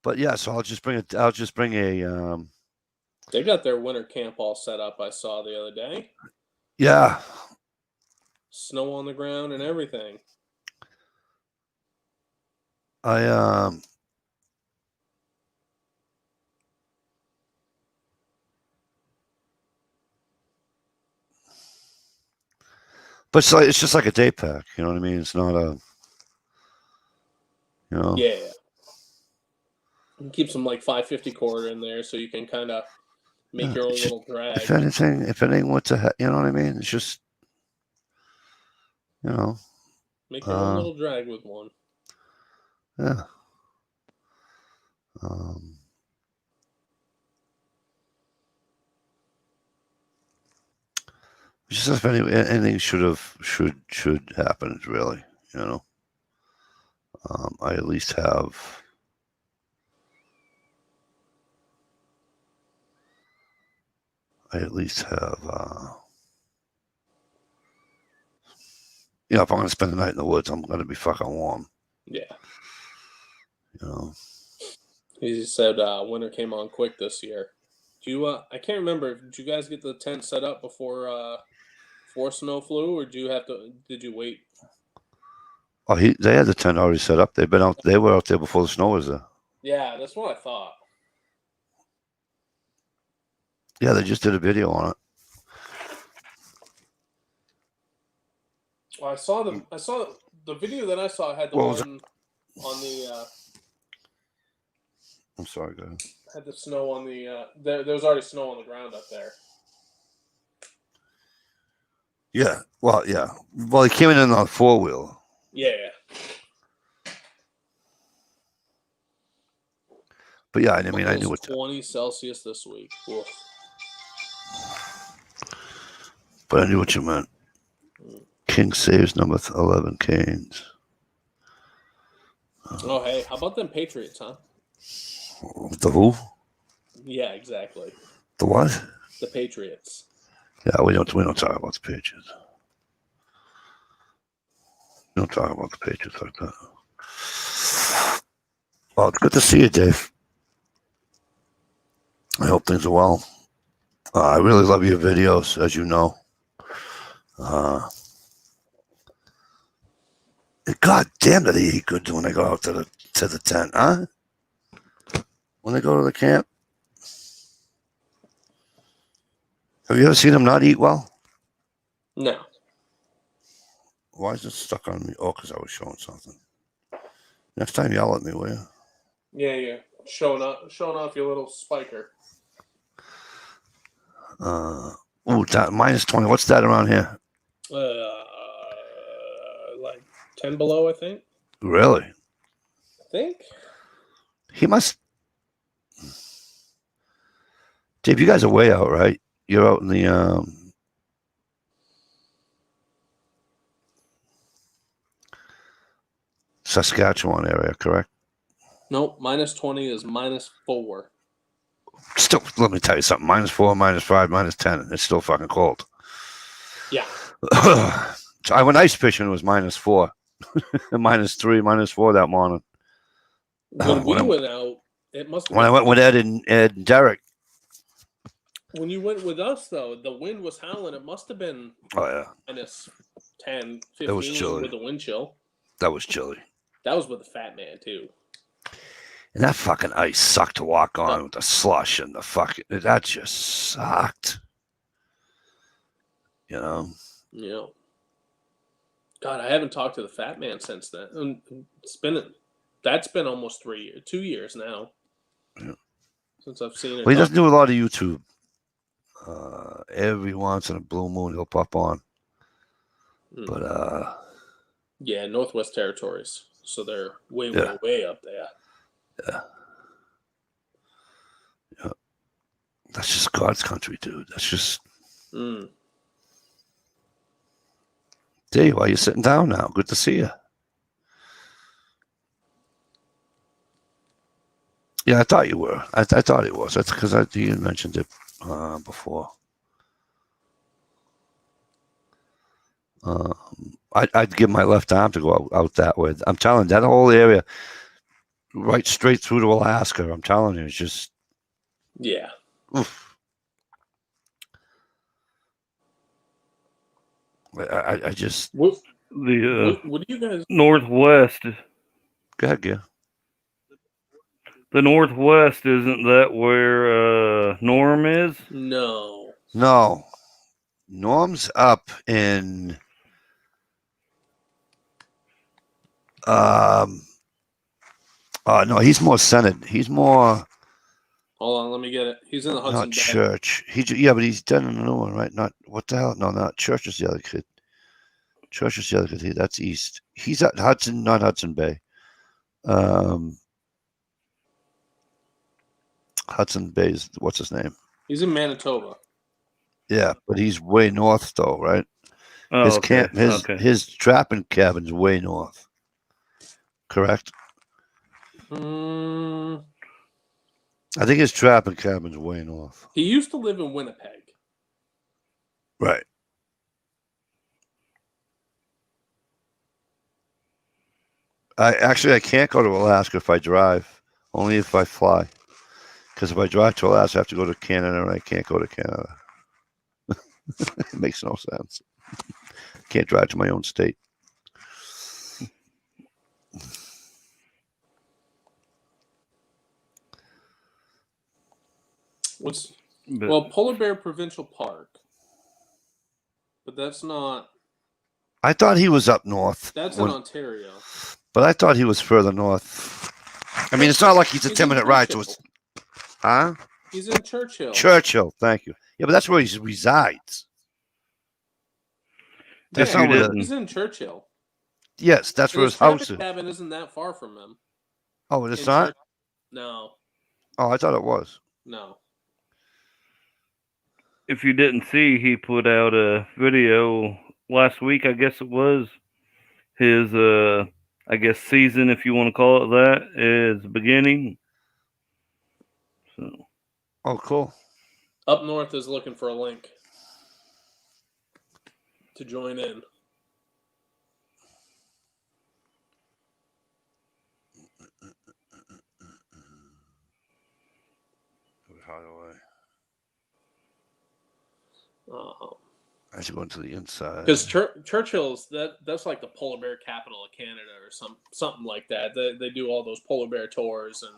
But yeah, so I'll just bring a. They got their winter camp all set up. I saw the other day. Yeah. Snow on the ground and everything. But it's just like a day pack, you know what I mean? It's not a, you know. Yeah. You keep some like 550 cord in there so you can kind of make your own little drag. If anything went to, you know what I mean? It's just, you know. Make your own little drag with one. Yeah. Just if anything should happen, really, you know. I at least have. You know, if I'm going to spend the night in the woods, I'm going to be fucking warm. Yeah. You know. He said winter came on quick this year. Do you? I can't remember. Did you guys get the tent set up before snow flew, or did you wait? Oh, they had the tent already set up. They were out there before the snow was there. Yeah, that's what I thought. Yeah, they just did a video on it. Well, I saw the video that I saw had the one on the. I'm sorry, go ahead. Had the snow on the. There was already snow on the ground up there. Yeah. Well, yeah. Well, he came in on a 4-wheel. Yeah. But yeah, I mean, I knew what. 20 Celsius this week. Oof. But I knew what you meant. King saves number 11 Canes. Oh, hey, how about them Patriots, huh? The who? Yeah, exactly. The what? The Patriots. Yeah, we don't talk about the Patriots. We don't talk about the Patriots like that. Well, it's good to see you, Dave. I hope things are well. I really love your videos, as you know. God damn, do they eat good when they go out to the tent, huh? When they go to the camp. Have you ever seen him not eat well? No. Why is it stuck on me? Oh, because I was showing something. Next time, yell at me, will you? Yeah. Showing off your little spiker. That -20. What's that around here? Like 10 below, I think. Really? I think. He must. Dave, you guys are way out, right? You're out in the Saskatchewan area, correct? Nope. -20 is -4. Still, let me tell you something. -4, -5, -10. It's still fucking cold. Yeah. So I went ice fishing. It was -4, -3, -4 that morning. When we went out, it must have When I been. went with Ed and Derek. When you went with us, though, the wind was howling. It must have been Oh yeah, -10, It was 15 chilly. with the wind chill. that was chilly. That was with the fat man, too. And that fucking ice sucked to walk on with the slush and the fucking. That just sucked. You know. Yeah. God, I haven't talked to the fat man since then. And that's been almost 2 years now. Yeah. Since I've seen it. Well, he doesn't do a lot of YouTube. Every once in a blue moon, he'll pop on. But yeah, Northwest Territories. So they're way up there. Yeah. That's just God's country, dude. That's just. Dave, why are you sitting down now? Good to see you. Yeah, I thought you were. I thought it was. That's because you mentioned it before. I'd give my left arm to go out that way. I'm telling you, that whole area, right straight through to Alaska. I'm telling you, it's just. Yeah. Oof. I just. What The do you guys? Northwest. Go ahead, yeah. The Northwest, isn't that where Norm is? No. No. Norm's up in. No, he's more Senate. He's more. Hold on, let me get it. He's in the Hudson Not Bay. Church. But he's done a new one, right? Not what the hell? No, not Church is the other kid. Church is the other kid. That's east. He's at Hudson, not Hudson Bay. Hudson Bay's what's his name? He's in Manitoba. Yeah, but he's way north though, right? Oh, His okay. camp, his trapping cabin's way north. Correct. I think his trapping cabin's way north. He used to live in Winnipeg. Right. I can't go to Alaska if I drive. Only if I fly. Because if I drive to Alaska, I have to go to Canada, and I can't go to Canada. It makes no sense. Can't drive to my own state. Polar Bear Provincial Park, but that's not. I thought he was up north. That's in Ontario. But I thought he was further north. I mean, it's not like he's a 10-minute ride to us. Huh? He's in Churchill. Churchill, thank you. Yeah, but that's where he resides. That's not where he's in Churchill. Yes, that's where his house is. Cabin isn't that far from him. Oh, it's not? No. Oh, I thought it was. No. If you didn't see, he put out a video last week, I guess it was. His, I guess, season, if you want to call it that, is beginning. So. Oh, cool. Up North is looking for a link to join in. How do I should go into the inside. Because Churchill's that's like the polar bear capital of Canada or something like that. They do all those polar bear tours and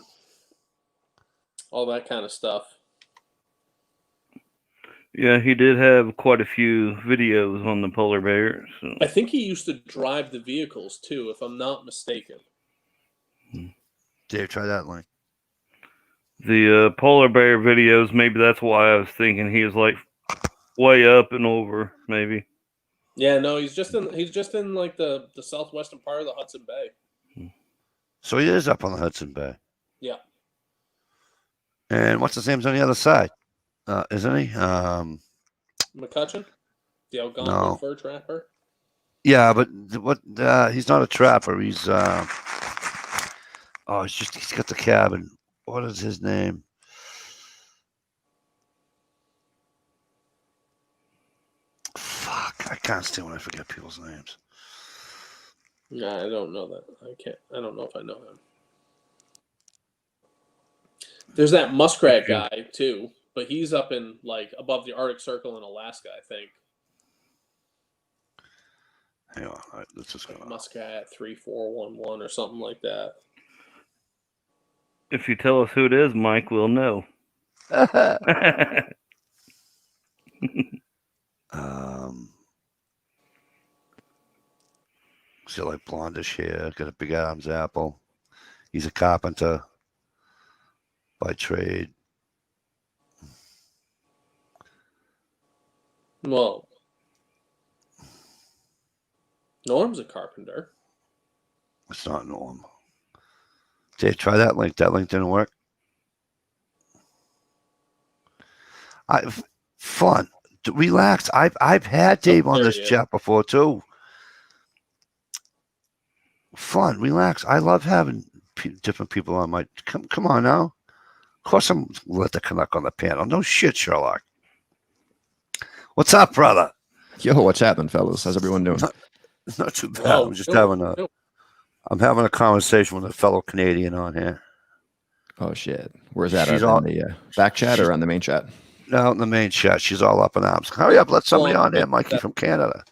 all that kind of stuff. Yeah, he did have quite a few videos on the polar bear. So. I think he used to drive the vehicles too, if I'm not mistaken. Dave, try that link. The polar bear videos, maybe that's why I was thinking he was like way up and over, maybe. Yeah, no, he's just in like the southwestern part of the Hudson Bay. So he is up on the Hudson Bay. Yeah. And what's his name's on the other side? Isn't he? McCutcheon? The Algonquin No. fur trapper? Yeah, but what? He's not a trapper. He's he's got the cabin. What is his name? Fuck, I can't stand when I forget people's names. Nah, I don't know that. I don't know if I know him. There's that muskrat guy too, but he's up in like above the Arctic Circle in Alaska, I think. Hang on, all right, let's just go. Like Muskrat 3411 or something like that. If you tell us who it is, Mike, we'll know. He's got like blondish hair, got a big Adam's apple. He's a carpenter by trade. Well, Norm's a carpenter. It's not Norm. Dave, try that link. That link didn't work. Fun. Relax. I've had Dave on this chat before too. Fun. Relax. I love having different people on my. Come on now. Of course, I'm let the Canuck on the panel. No shit, Sherlock. What's up, brother? Yo, what's happening, fellas? How's everyone doing? Not too bad. I'm just having a conversation with a fellow Canadian on here. Oh shit! Where's that? On the back chat or on the main chat? No, in the main chat. She's all up in arms. Hurry up, let somebody on there, Mikey from Canada.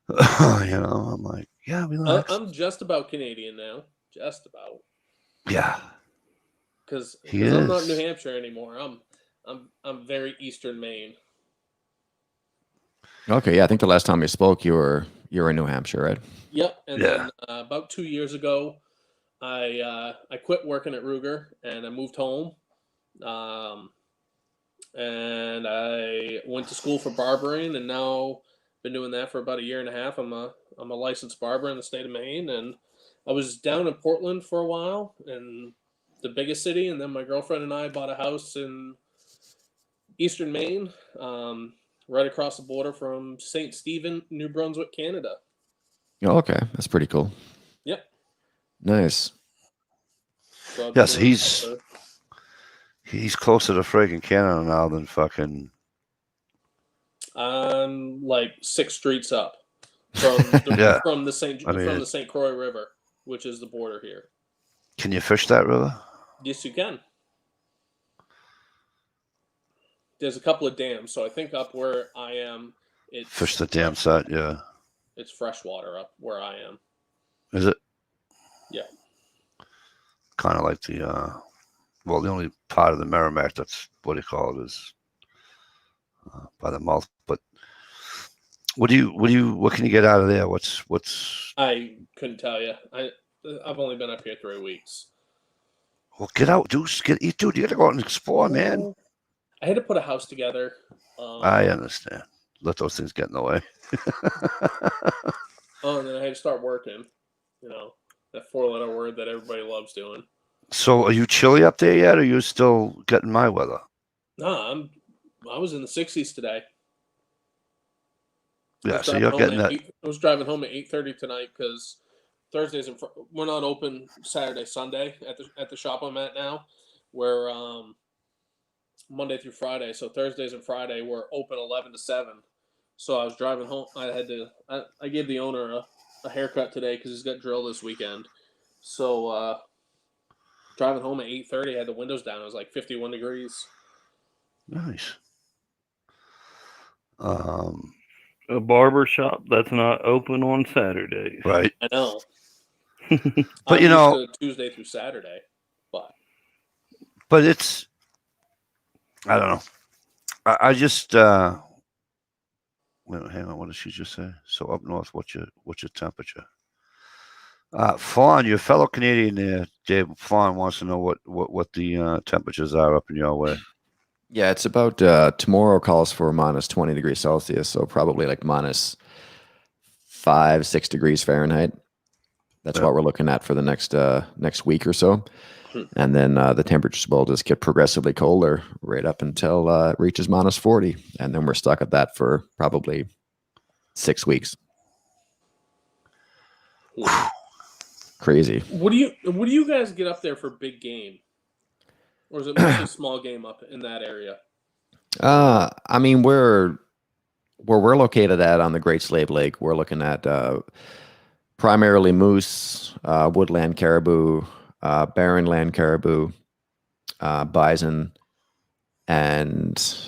I'm like, yeah, relax. I'm just about Canadian now. Just about. Yeah. Because I'm not in New Hampshire anymore. I'm very eastern Maine. Okay, yeah. I think the last time we spoke, you were in New Hampshire, right? Yep. And then about 2 years ago, I quit working at Ruger and I moved home. And I went to school for barbering, and now been doing that for about 1.5 years. I'm a licensed barber in the state of Maine, and I was down in Portland for a while, in the biggest city, and then my girlfriend and I bought a house in eastern Maine, right across the border from St. Stephen, New Brunswick, Canada. Oh, okay, that's pretty cool. Yep. Nice. So yes, he's closer to freaking Canada now than fucking. Like 6 streets up from the St. Croix River, which is the border here. Can you fish that river? Yes, you can. There's a couple of dams, so I think up where I am, it's fish the dam side. Yeah, it's freshwater up where I am. Is it? Yeah. Kind of like the the only part of the Merrimack that's what do you call it is by the mouth. But what can you get out of there? What's? I couldn't tell you. I've only been up here 3 weeks. Well, get out, dude. You gotta go out and explore, man. I had to put a house together. I understand. Let those things get in the way. And then I had to start working. That 4-letter word that everybody loves doing. So, are you chilly up there yet, or are you still getting my weather? No, I was in the 60s today. Yeah, so you're getting that. I was driving home at 8:30 tonight because Thursdays we're not open Saturday, Sunday at the shop I'm at now. We're Monday through Friday, so Thursdays and Friday we're open 11 to 7. So I was driving home. I gave the owner a haircut today because he's got drill this weekend. So driving home at 8:30, I had the windows down. It was like 51 degrees. Nice. A barber shop that's not open on Saturdays. Right. I know. But Tuesday through Saturday, but it's, I don't know. I just wait, hang on. What did she just say? So up north, what's your temperature? Fawn, your fellow Canadian there, Dave Fawn wants to know what the temperatures are up in your way. Yeah, it's about tomorrow calls for minus 20 degrees Celsius, so probably like minus 5-6 degrees Fahrenheit. That's what we're looking at for the next week or so. And then the temperatures will just get progressively colder right up until it reaches minus 40. And then we're stuck at that for probably 6 weeks. Crazy. What do you guys get up there for big game? Or is it mostly small game up in that area? I mean, where we're located at on the Great Slave Lake, we're looking at primarily moose, woodland caribou, barren land caribou, bison, and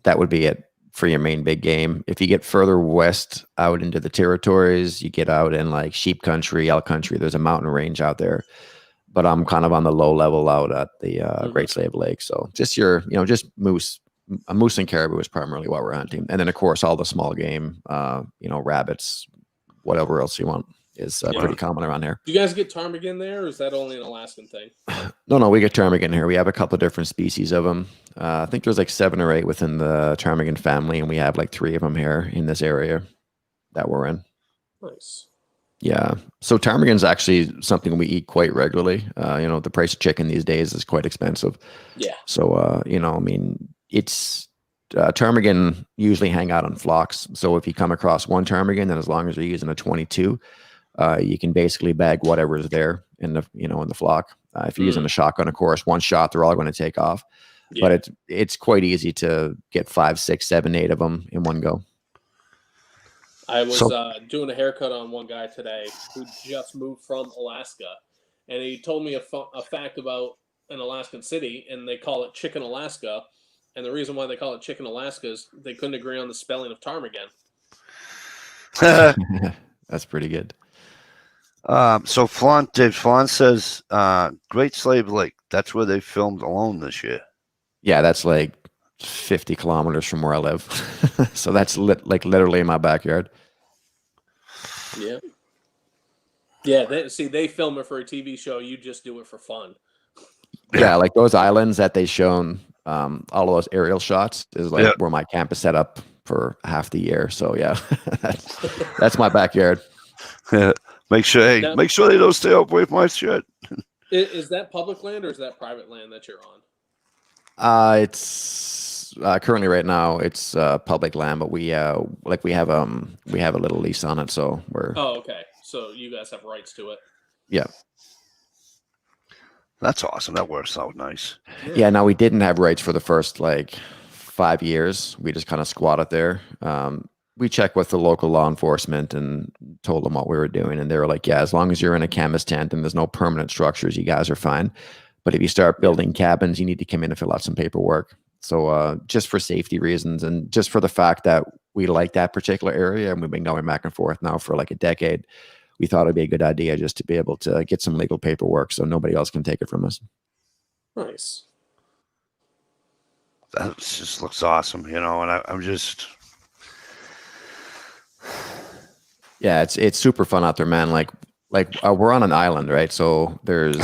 that would be it for your main big game. If you get further west out into the territories, you get out in like sheep country, elk country. There's a mountain range out there, but I'm kind of on the low level out at the Great Slave Lake. So just just moose. A moose and caribou is primarily what we're hunting, and then of course all the small game, rabbits, whatever else you want is pretty common around here. Do you guys get ptarmigan there, or is that only an Alaskan thing? No, we get ptarmigan here. We have a couple of different species of them. I think there's like 7 or 8 within the ptarmigan family, and we have like 3 of them here in this area that we're in. Nice. Yeah. So ptarmigan's actually something we eat quite regularly. The price of chicken these days is quite expensive. Yeah. So, it's ptarmigan usually hang out on flocks. So if you come across one ptarmigan, then as long as you're using a 22, you can basically bag whatever's there in the flock. If you're using a shotgun, of course, one shot, they're all going to take off. Yeah. But it's quite easy to get 5, 6, 7, 8 of them in one go. I was doing a haircut on one guy today who just moved from Alaska, and he told me a fact about an Alaskan city, and they call it Chicken, Alaska. And the reason why they call it Chicken, Alaska is they couldn't agree on the spelling of ptarmigan. That's pretty good. So Dave Fawn says Great Slave Lake. That's where they filmed Alone this year. Yeah, that's like 50 kilometers from where I live. So that's literally in my backyard. Yeah. Yeah, they film it for a TV show. You just do it for fun. Yeah, like those islands that they shown, all of those aerial shots is like where my camp is set up for half the year. So yeah, that's my backyard. Make sure they don't stay away from my shit. Is that public land or is that private land that you're on? It's currently right now it's public land, but we have a little lease on it, so we're. Oh, okay. So you guys have rights to it. Yeah. That's awesome. That works out nice. Yeah. Now we didn't have rights for the first 5 years. We just kind of squatted there. We checked with the local law enforcement and told them what we were doing, and they were like, "Yeah, as long as you're in a canvas tent and there's no permanent structures, you guys are fine. But if you start building cabins, you need to come in and fill out some paperwork." So just for safety reasons and just for the fact that we like that particular area and we've been going back and forth now for like a decade, we thought it'd be a good idea just to be able to get some legal paperwork so nobody else can take it from us. Nice. That just looks awesome, and I'm just. Yeah, it's super fun out there, man. Like we're on an island, right? So there's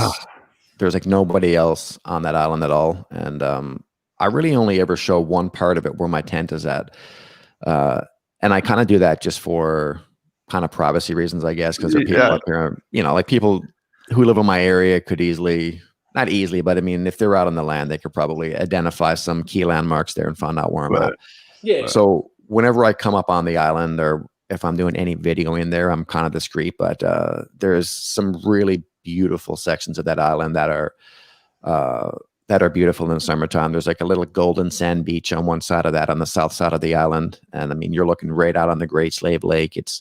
like nobody else on that island at all, and I really only ever show one part of it where my tent is at, and I kind of do that just for kind of privacy reasons, I guess, because there are people up here, like people who live in my area could not easily, but I mean, if they're out on the land, they could probably identify some key landmarks there and find out where I'm at. Yeah. So whenever I come up on the island or if I'm doing any video in there, I'm kind of discreet, but there's some really beautiful sections of that island that are beautiful in the summertime. There's like a little golden sand beach on one side of that, on the south side of the island. And I mean, you're looking right out on the Great Slave Lake. It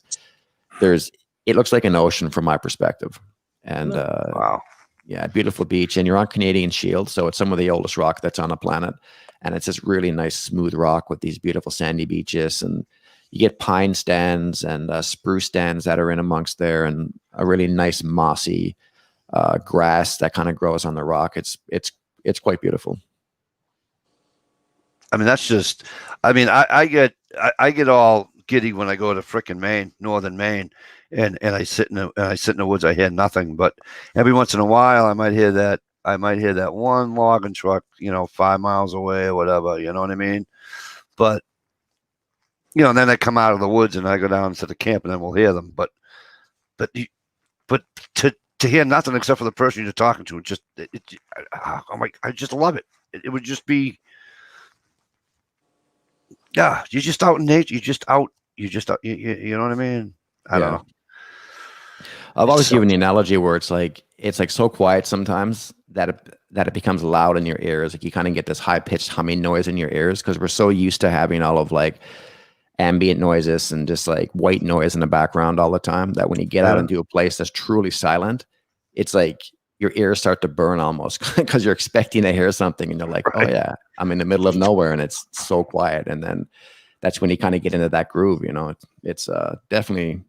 looks like an ocean from my perspective. And wow. Yeah, beautiful beach. And you're on Canadian Shield. So it's some of the oldest rock that's on the planet. And it's this really nice, smooth rock with these beautiful sandy beaches. And you get pine stands and spruce stands that are in amongst there, and a really nice mossy grass that kind of grows on the rock. It's quite beautiful. I mean, that's just. I mean, I get all giddy when I go to frickin' Maine, northern Maine, and I sit in the woods. I hear nothing, but every once in a while, I might hear that. I might hear that one logging truck, 5 miles away or whatever. You know what I mean? But and then I come out of the woods and I go down to the camp, and then we'll hear them. But to hear nothing except for the person you're talking to, I'm like, I just love it. It would just be. Yeah, you're just out in nature. You know what I mean? I don't know. I've always given the analogy where it's like so quiet sometimes that it becomes loud in your ears. Like you kind of get this high pitched humming noise in your ears because we're so used to having all of like ambient noises and just like white noise in the background all the time that when you get out into a place that's truly silent, it's like your ears start to burn almost because you're expecting to hear something and you're like, oh yeah, I'm in the middle of nowhere and it's so quiet. And then that's when you kind of get into that groove, it's definitely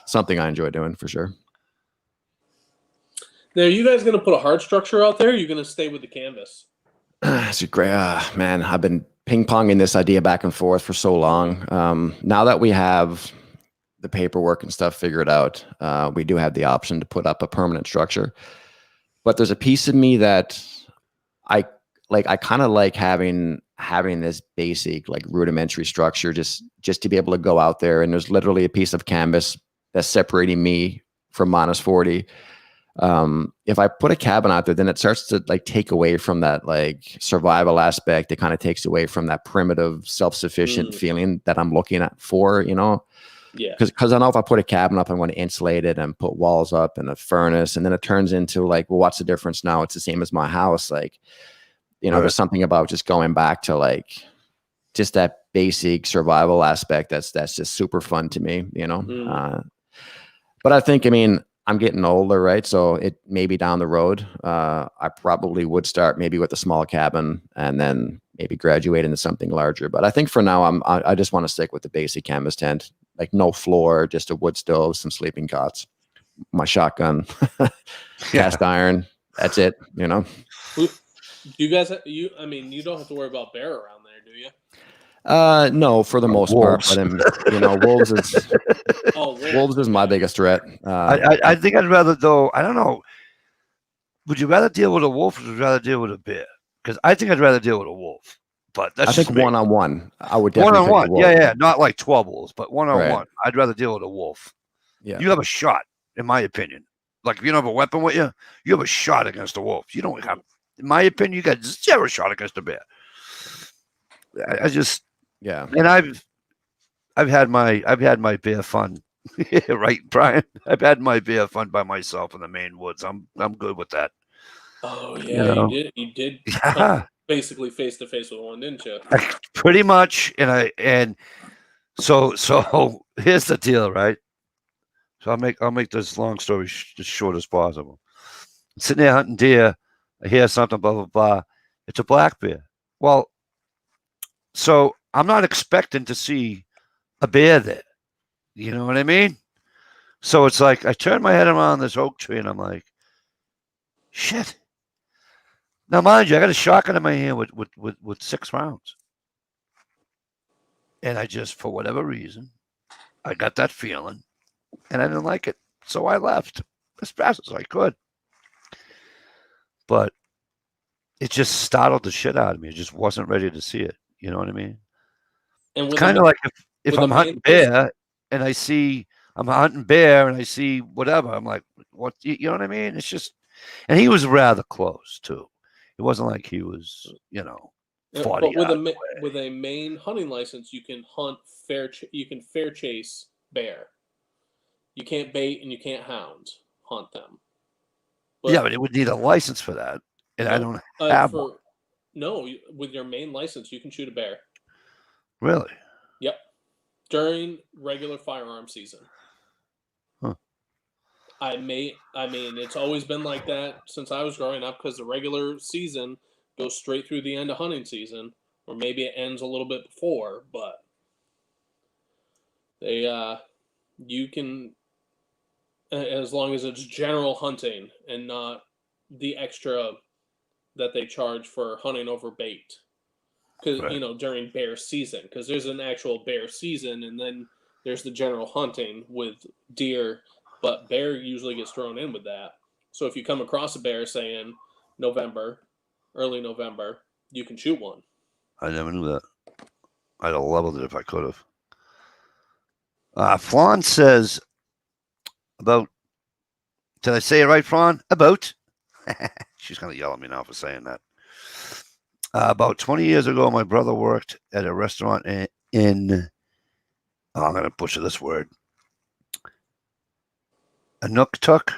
something I enjoy doing for sure. Now, are you guys going to put a hard structure out there? Or are you going to stay with the canvas? It's a great, man, I've been ping-ponging this idea back and forth for so long. Now that we have the paperwork and stuff figured out, we do have the option to put up a permanent structure. But there's a piece of me that I kind of like having this basic, like rudimentary structure just to be able to go out there. And there's literally a piece of canvas that's separating me from -40. If I put a cabin out there, then it starts to like take away from that like survival aspect. It kind of takes away from that primitive, self-sufficient feeling that I'm looking at for, Yeah. Because I know if I put a cabin up, I'm going to insulate it and put walls up and a furnace, and then it turns into like, well, what's the difference now? It's the same as my house. Like, there's something about just going back to like just that basic survival aspect that's just super fun to me, But I think, I'm getting older, right? So it maybe down the road, I probably would start maybe with a small cabin and then maybe graduate into something larger. But I think for now, I just want to stick with the basic canvas tent, like no floor, just a wood stove, some sleeping cots, my shotgun, cast iron. That's it, Do you guys? You don't have to worry about bear around there, do you? No, for the most wolves. part, but wolves is wolves is my biggest threat. I think I'd rather though. I don't know. Would you rather deal with a wolf or would you rather deal with a bear? Because I think I'd rather deal with a wolf. But that's I think one-on-one. I would definitely one-on-one. Yeah, not like 12 wolves, but one-on-one. Right. I'd rather deal with a wolf. Yeah, you have a shot, in my opinion. Like if you don't have a weapon with you, you have a shot against a wolf. You don't have, in my opinion, you got zero shot against a bear. I just. Yeah, and I've had my bear fun, right, Brian? I've had my bear fun by myself in the Maine woods. I'm good with that. Oh yeah, you did. Yeah. Basically face to face with one, didn't you? Pretty much, and so here's the deal, right? So I'll make this long story as short as possible. I'm sitting there hunting deer. I hear something, blah blah blah. It's a black bear. Well, so I'm not expecting to see a bear there. You know what I mean? So it's like I turn my head around this oak tree and I'm like, shit. Now, mind you, I got a shotgun in my hand with 6 rounds. And I just, for whatever reason, I got that feeling and I didn't like it. So I left as fast as I could. But it just startled the shit out of me. I just wasn't ready to see it. You know what I mean? And it's kind of like if I'm hunting bear and I see I'm hunting bear and I see whatever, I'm like, what? You know what I mean? It's just, and he was rather close too. It wasn't like he was, 40. But with a Maine hunting license, you can hunt you can fair chase bear. You can't bait and you can't hunt them. But it would need a license for that, and I don't have one. No, with your Maine license, you can shoot a bear. Really? Yep. During regular firearm season. Huh. It's always been like that since I was growing up because the regular season goes straight through the end of hunting season, or maybe it ends a little bit before, but you can, as long as it's general hunting and not the extra that they charge for hunting over bait. because Right. during bear season, because there's an actual bear season, and then there's the general hunting with deer, but bear usually gets thrown in with that. So if you come across a bear, say in November, early November, you can shoot one. I never knew that. I'd have leveled it if I could have. Flan says about. Did I say it right, Flan? About. She's gonna yell at me now for saying that. About 20 years ago, my brother worked at a restaurant in I'm gonna butcher this word. Anuktuk.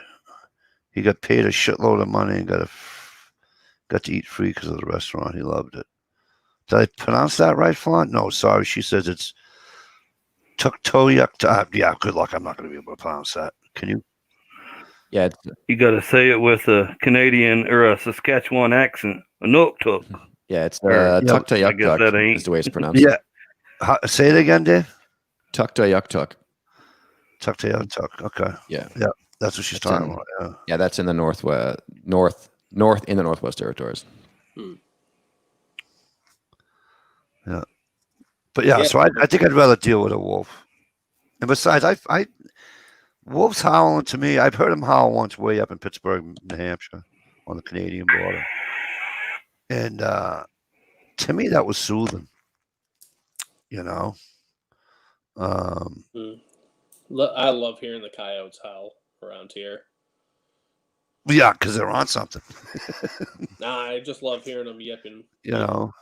He got paid a shitload of money and got to eat free because of the restaurant. He loved it. Did I pronounce that right, Flan? No, sorry. She says it's Tuktoyuk. Yeah, good luck. I'm not going to be able to pronounce that. Can you? Yeah, You got to say it with a Canadian or a Saskatchewan accent. Anuktuk. yeah, it's Or- Tuktoyuk I guess that ain't. is the way it's pronounced. Yeah. Say it again, Dave. Tuktoyuk. Tuktoyuk. Okay. Yeah. Yeah, that's what she's That's talking in- about. Yeah. Yeah, that's in the north in the Northwest Territories. Yeah. But yeah, Yeah. so I think I'd rather deal with a wolf. And besides, wolves howling to me. I've heard them howl once way up in Pittsburgh, New Hampshire, on the Canadian border, and to me that was soothing. You know. I love hearing the coyotes howl around here. Yeah, because they're on something. Nah, I just love hearing them yipping. You know.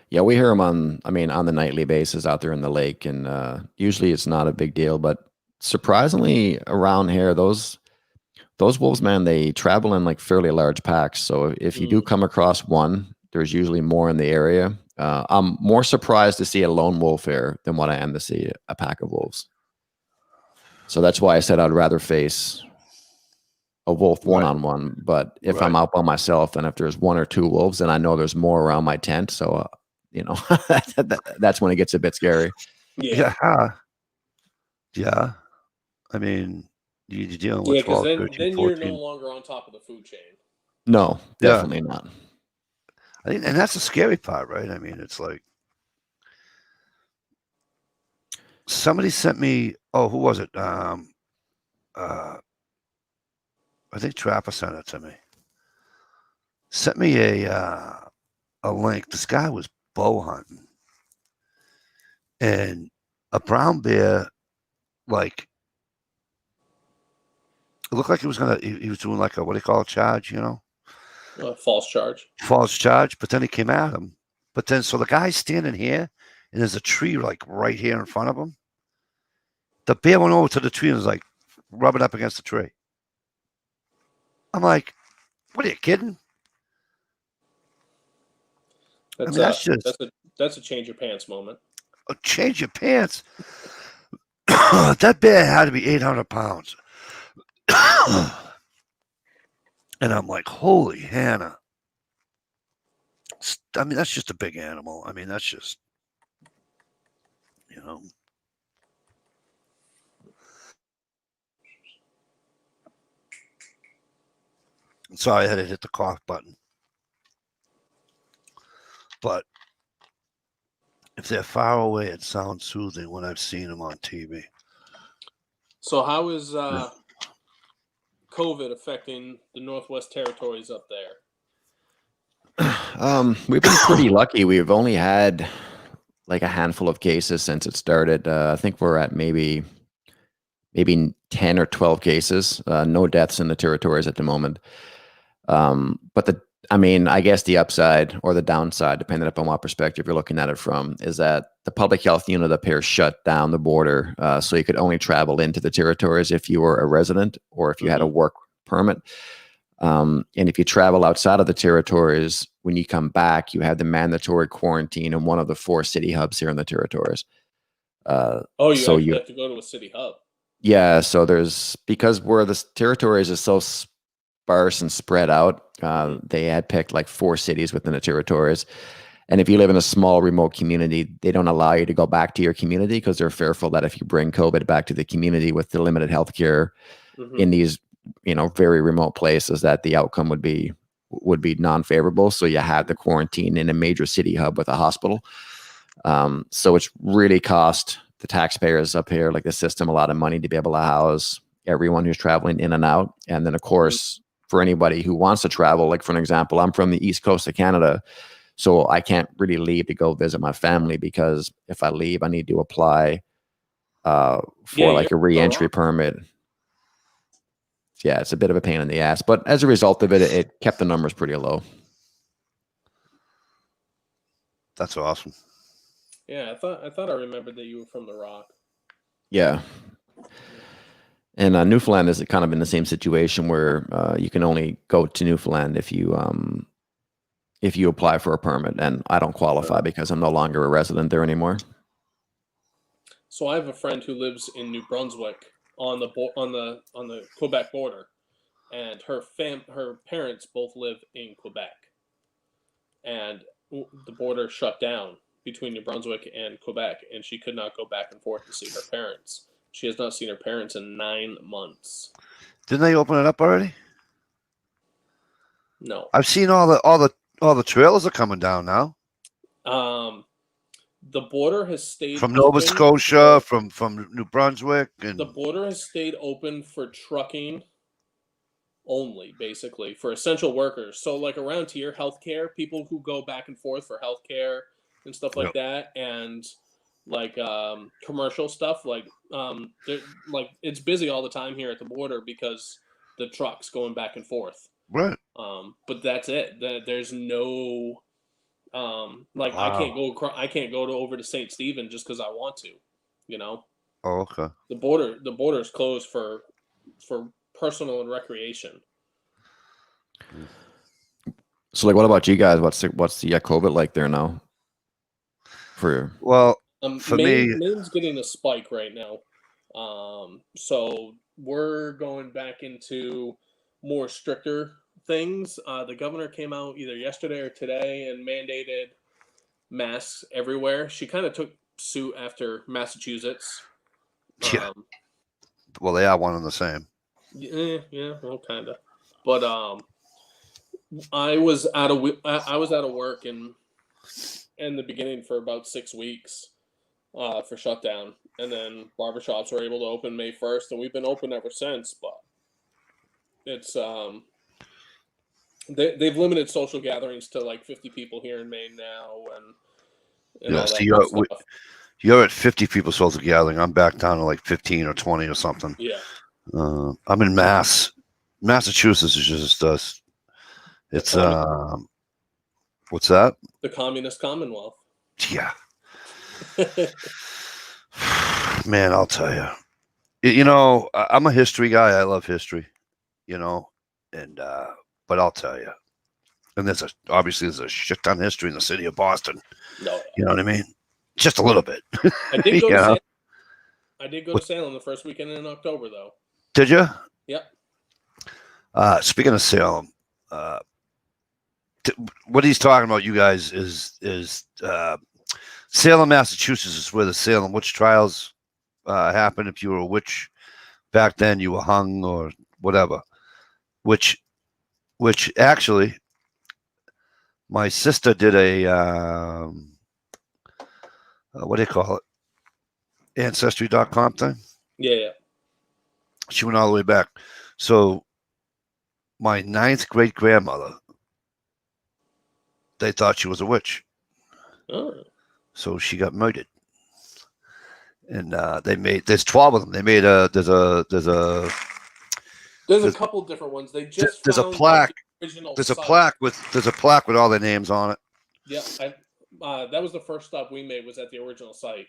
Yeah, we hear them on the nightly basis out there in the lake, and usually it's not a big deal. But surprisingly, around here, those wolves, man, they travel in like fairly large packs. So if you do come across one, there's usually more in the area. I'm more surprised to see a lone wolf here than what I am to see a pack of wolves. So that's why I said I'd rather face a wolf one-on-one. But if I'm out by myself and if there's one or two wolves, then I know there's more around my tent. So, that's when it gets a bit scary. Yeah. Yeah. I mean, you're dealing with 12, because 13, then 14. you're no longer on top of the food chain. No, definitely not. I think, and that's the scary part, right? I mean, it's like somebody sent me. Oh, who was it? I think Trapper sent it to me. Sent me a link. This guy was bow hunting, and a brown bear, like, it looked like he was doing like a, what do you call it, charge, False charge. False charge, but then he came at him. But then, so the guy's standing here, and there's a tree like right here in front of him. The bear went over to the tree and was like rubbing up against the tree. I'm like, what are you kidding? That's a change your pants moment. Oh, change your pants. That bear had to be 800 pounds. And I'm like, holy Hannah. I mean, that's just a big animal. I mean, that's just, I'm sorry I had to hit the cough button. But if they're far away, it sounds soothing when I've seen them on TV. So how is COVID affecting the Northwest Territories up there? We've been pretty lucky. We've only had like a handful of cases since it started. I think we're at maybe 10 or 12 cases. No deaths in the territories at the moment. But I guess the upside or the downside, depending upon what perspective you're looking at it from, is that the public health unit up here shut down the border. So you could only travel into the territories if you were a resident or if you had a work permit. And if you travel outside of the territories, when you come back, you have the mandatory quarantine in one of the 4 city hubs here in the territories. You have to go to a city hub. Yeah, so because where the territories is so sparse and spread out, they had picked like 4 cities within the territories. And if you live in a small remote community, they don't allow you to go back to your community because they're fearful that if you bring COVID back to the community with the limited healthcare in these very remote places, that the outcome would be would be non-favorable. So you had the quarantine in a major city hub with a hospital. So it's really cost the taxpayers up here, like the system, a lot of money to be able to house everyone who's traveling in and out. And then, of course, for anybody who wants to travel, like for an example, I'm from the East Coast of Canada, so I can't really leave to go visit my family, because if I leave, I need to apply for like a re-entry permit. Yeah, it's a bit of a pain in the ass, but as a result of it, it kept the numbers pretty low. That's awesome. Yeah, I thought I remembered that you were from the Rock. Yeah. And Newfoundland is kind of in the same situation where you can only go to Newfoundland if you apply for a permit, and I don't qualify because I'm no longer a resident there anymore. So I have a friend who lives in New Brunswick on the Quebec border, and her parents both live in Quebec, and the border shut down between New Brunswick and Quebec, and she could not go back and forth to see her parents. She has not seen her parents in 9 months. Didn't they open it up already? No. I've seen all the trailers are coming down now. The border has stayed from Nova Scotia, from New Brunswick, and the border has stayed open for trucking only, basically, for essential workers. So like around here, healthcare, people who go back and forth for healthcare and stuff like that, and like commercial stuff, like it's busy all the time here at the border because the trucks going back and forth. Right. But that's it. There's no Wow. I can't go over to St. Stephen just because I want to, you know. Oh, okay. The border is closed for personal and recreation. So, like, what about you guys? What's the COVID like there now? For Maine's getting a spike right now, so we're going back into more stricter things. The governor came out either yesterday or today and mandated masks everywhere. She kind of took suit after Massachusetts. Yeah. Well, they are one and the same. Yeah, well, kind of. But I was out of work in the beginning for about 6 weeks for shutdown, and then barbershops were able to open May 1st, and we've been open ever since. But it's they've limited social gatherings to like 50 people here in Maine now, and all that stuff. You're at 50 people social gathering. I'm back down to like 15 or 20 or something. Yeah. I'm in Massachusetts is just us. It's what's that? The Communist Commonwealth. Yeah. Man, I'll tell you. You know, I'm a history guy. I love history. You know, and but I'll tell you. And there's a shit ton of history in the city of Boston. No. You know what I mean? Just a little bit. I did go to Salem. I did go to Salem the first weekend in October, though. Did you? Yep. Speaking of Salem, what he's talking about, you guys, is Salem, Massachusetts is where the Salem witch trials happened. If you were a witch back then, you were hung or whatever. Which actually, my sister did a what do you call it? Ancestry.com thing. Yeah. She went all the way back. So my 9th great grandmother, they thought she was a witch. Oh. So she got murdered. And there's 12 of them. They made there's a couple different ones. They just there's a plaque. There's a plaque with all their names on it. Yeah, that was the first stop we made, was at the original site.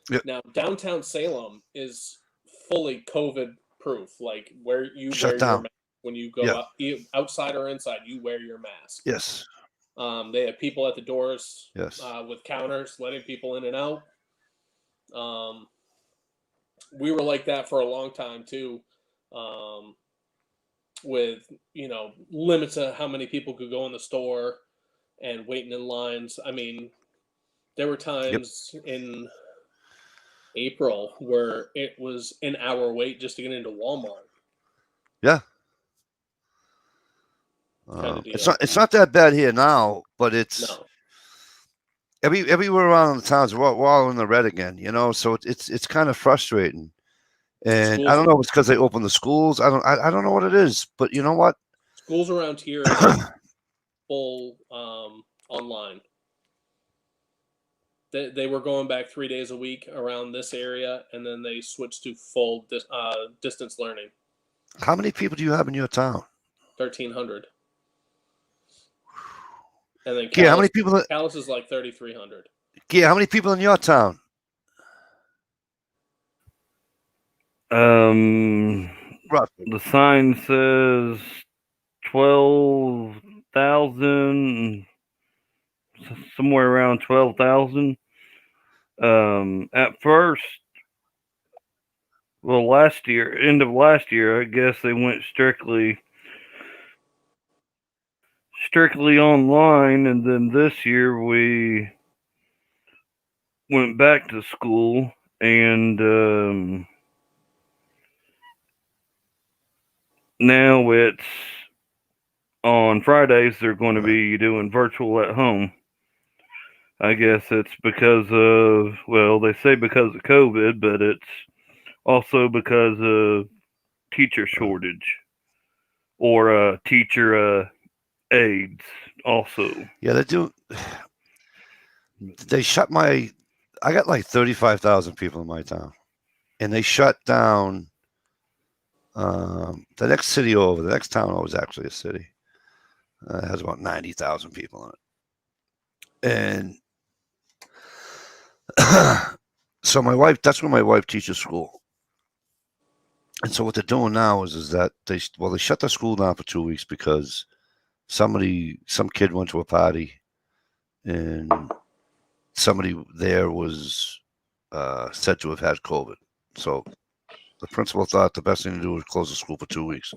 Yep. Now downtown Salem is fully COVID proof. Like where you Shut wear down. your mask when you go outside or inside, you wear your mask. Yes. They have people at the doors. Yes. With counters letting people in and out. We were like that for a long time too. With limits of how many people could go in the store and waiting in lines. I mean, there were times in April where it was an hour wait just to get into Walmart. Yeah. It's not that bad here now, but it's No. everywhere around the towns. We're all in the red again, So it's kind of frustrating. And Schools I don't know if it's because they opened the schools. I don't know what it is, but you know what? Schools around here are like full online. They were going back 3 days a week around this area, and then they switched to full distance learning. How many people do you have in your town? 1,300. And then Yeah, how many people? Calais is like 3,300. Yeah, how many people in your town? Roughly. The sign says 12,000, somewhere around 12,000. At first, well, end of last year, I guess they went strictly online, and then this year we went back to school, and now it's on Fridays they're going to be doing virtual at home. I guess it's because of, well, they say because of COVID, but it's also because of teacher shortage or teacher aides also. Yeah, they do. They shut I got like 35,000 people in my town, and they shut down the next city over. The next town over is actually a city. It has about 90,000 people in it. And so that's where my wife teaches school. And so what they're doing now is that they shut the school down for 2 weeks because some kid went to a party and somebody there was said to have had COVID. So the principal thought the best thing to do was close the school for 2 weeks.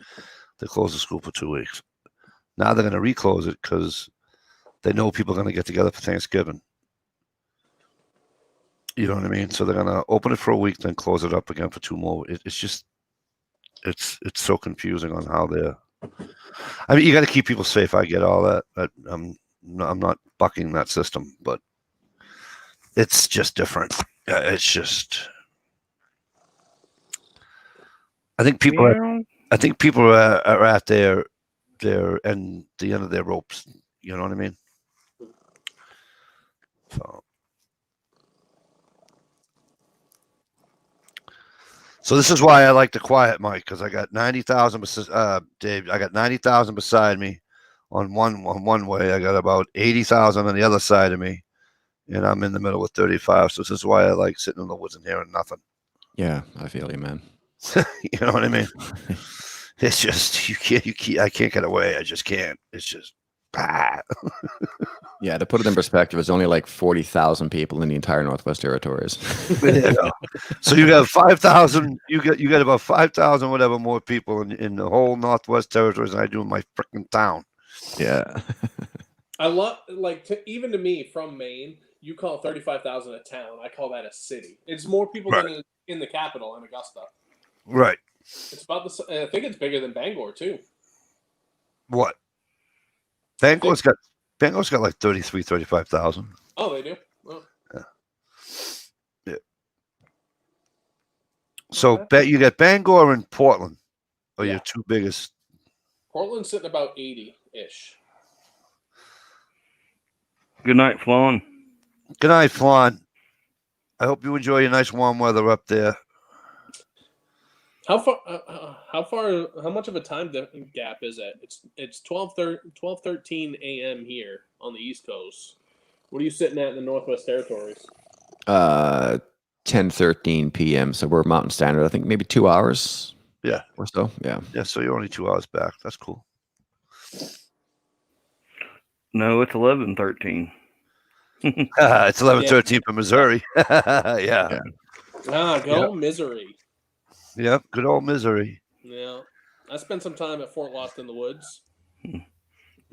They closed the school for 2 weeks. Now they're going to reclose it because they know people are going to get together for Thanksgiving. You know what I mean? So they're going to open it for a week, then close it up again for 2 more. It's so confusing on how they're. I mean, you got to keep people safe. I get all that. I'm not bucking that system, but it's just different. It's just. I think people are at their and the end of their ropes. You know what I mean? So this is why I like the quiet mic, because I got 90,000. Dave, I got 90,000 beside me on one way. I got about 80,000 on the other side of me, and I'm in the middle with 35. So this is why I like sitting in the woods and hearing nothing. Yeah, I feel you, man. You know what I mean? It's just I can't get away. I just can't. It's just. Yeah, to put it in perspective, it's only like 40,000 people in the entire Northwest Territories. Yeah. So you got 5,000. You got about 5,000, whatever, more people in the whole Northwest Territories than I do in my freaking town. Yeah. I love even to me from Maine, you call 35,000 a town. I call that a city. It's more people than in the capital in Augusta. Right. It's about the. I think it's bigger than Bangor too. What? Bangor's got like 35,000. Oh, they do? Oh. Yeah. So bet you got Bangor and Portland are your two biggest. Portland's sitting about 80-ish. Good night, Flan. Good night, Flan. I hope you enjoy your nice warm weather up there. How much of a time gap is it? It's 12:13 a.m. here on the East Coast. What are you sitting at in the Northwest Territories? 10:13 p.m. So we're Mountain Standard. I think maybe 2 hours. Yeah. Or so. Yeah. Yeah. So you're only 2 hours back. That's cool. No, it's 11:13. It's 11:13 for Missouri. Yeah. Go Missouri. Yep, good old Missouri. Yeah, I spent some time at Fort Lost in the Woods.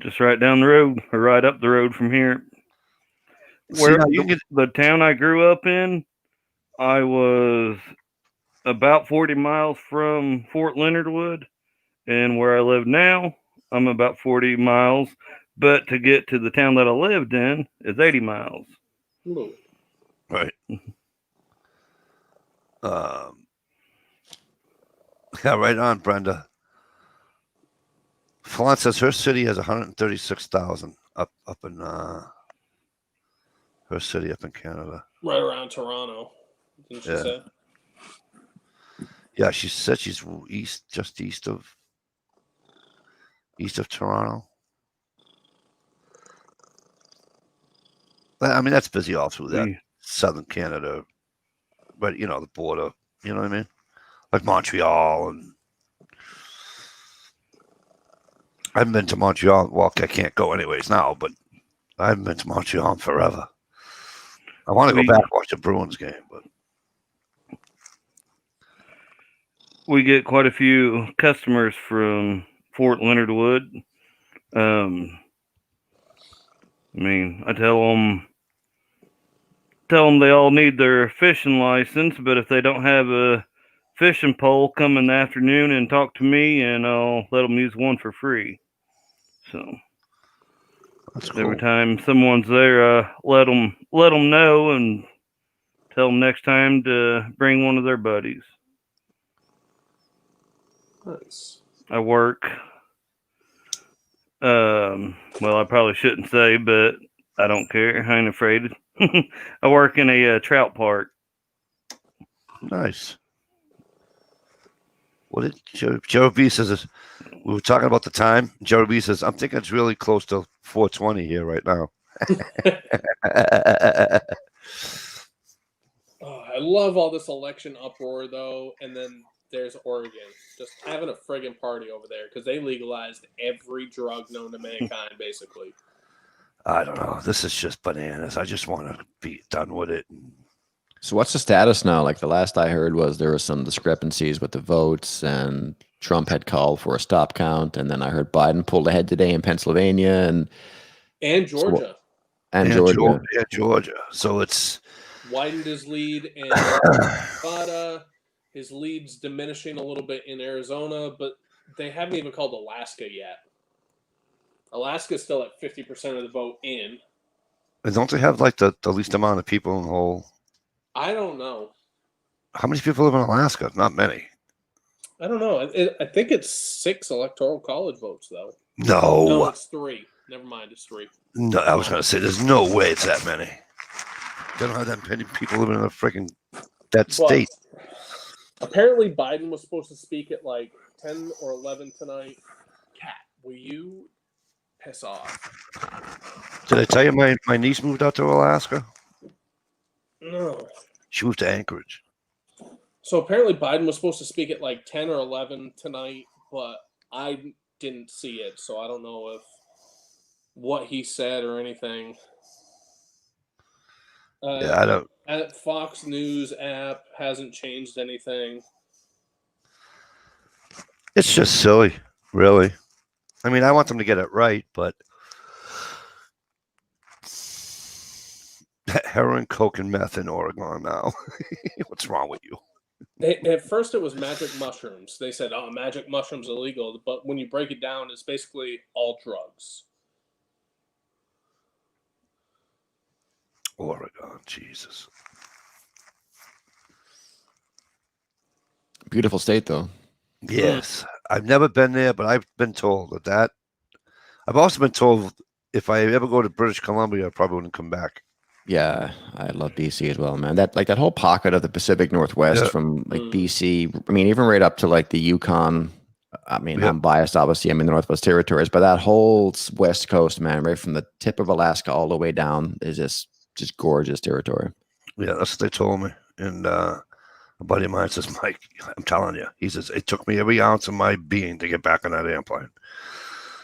Just right down the road, or right up the road from here. Where the town I grew up in, I was about 40 miles from Fort Leonard Wood, and where I live now, I'm about 40 miles. But to get to the town that I lived in is 80 miles. Ooh. Right. Yeah, right on, Brenda. Florence says her city has 136,000 up in her city up in Canada. Right around Toronto, didn't she say? Yeah, she said she's just east of Toronto. I mean, that's busy all through that southern Canada, but the border. You know what I mean? Like Montreal, and I haven't been to Montreal. Well, I can't go anyways now, but I haven't been to Montreal in forever. I want to go back and watch the Bruins game, but we get quite a few customers from Fort Leonard Wood. I mean, I tell them they all need their fishing license, but if they don't have a fishing pole, come in the afternoon and talk to me, and I'll let them use one for free. So that's cool. Every time someone's there, let them know and tell them next time to bring one of their buddies. Nice. I work. Well, I probably shouldn't say, but I don't care. I ain't afraid. I work in a trout park. Nice. What did Joe B says? We were talking about the time. Joe B says, I'm thinking it's really close to 4:20 here right now. I love all this election uproar, though, and then there's Oregon just having a friggin' party over there because they legalized every drug known to mankind, basically. I don't know. This is just bananas. I just want to be done with it. So what's the status now? Like the last I heard was there were some discrepancies with the votes, and Trump had called for a stop count, and then I heard Biden pulled ahead today in Pennsylvania and Georgia. Georgia. So it's widened his lead in Nevada. His lead's diminishing a little bit in Arizona, but they haven't even called Alaska yet. Alaska's still at 50% of the vote in. And don't they have like the least amount of people in the whole? I don't know. How many people live in Alaska? Not many. I don't know. I think it's 6 electoral college votes, though. No, it's 3. Never mind, it's 3. No, I was going to say there's no way it's that many. They don't have that many people living in a freaking state. Apparently, Biden was supposed to speak at like 10 or 11 tonight. Kat, will you piss off? Did I tell you my niece moved out to Alaska? No. She moved to Anchorage. So apparently Biden was supposed to speak at like 10 or 11 tonight, but I didn't see it, so I don't know if what he said or anything. Yeah, I don't. Fox News app hasn't changed anything. It's just silly, really. I mean, I want them to get it right, but heroin, coke, and meth in Oregon now. What's wrong with you? At first, it was magic mushrooms. They said, "Oh, magic mushrooms illegal," but when you break it down, it's basically all drugs. Oregon, Jesus. Beautiful state, though. Yes. I've never been there, but I've been told that. I've also been told if I ever go to British Columbia, I probably wouldn't come back. Yeah, I love BC as well, man. That whole pocket of the Pacific Northwest from like BC. I mean, even right up to like the Yukon. I mean, I'm biased, obviously. I'm in the Northwest Territories, but that whole West Coast, man, right from the tip of Alaska all the way down, is just gorgeous territory. Yeah, that's what they told me. And a buddy of mine says, Mike, I'm telling you, he says, it took me every ounce of my being to get back on that airplane.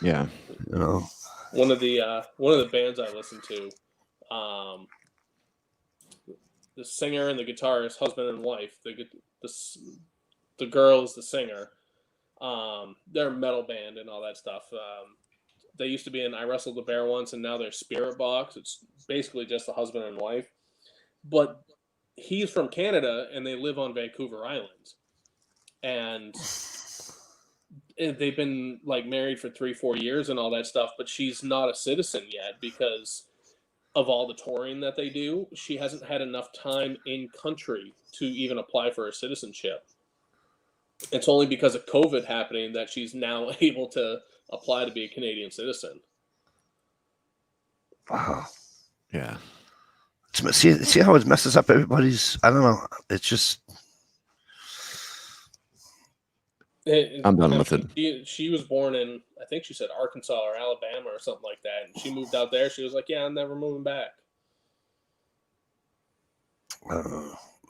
Yeah. You know, one of the bands I listen to, the singer and the guitarist, husband and wife, the girl is the singer. They're a metal band and all that stuff. They used to be in I Wrestled the Bear once, and now they're Spirit Box. It's basically just the husband and wife. But he's from Canada, and they live on Vancouver Island. And they've been like married for 3-4 years and all that stuff, but she's not a citizen yet because of all the touring that they do. She hasn't had enough time in country to even apply for her citizenship. It's only because of COVID happening that she's now able to apply to be a Canadian citizen. Wow. Yeah. See how it messes up everybody's. I don't know. It's just. I'm done with it. She was born in, I think she said Arkansas or Alabama or something like that. And she moved out there. She was like, yeah, I'm never moving back.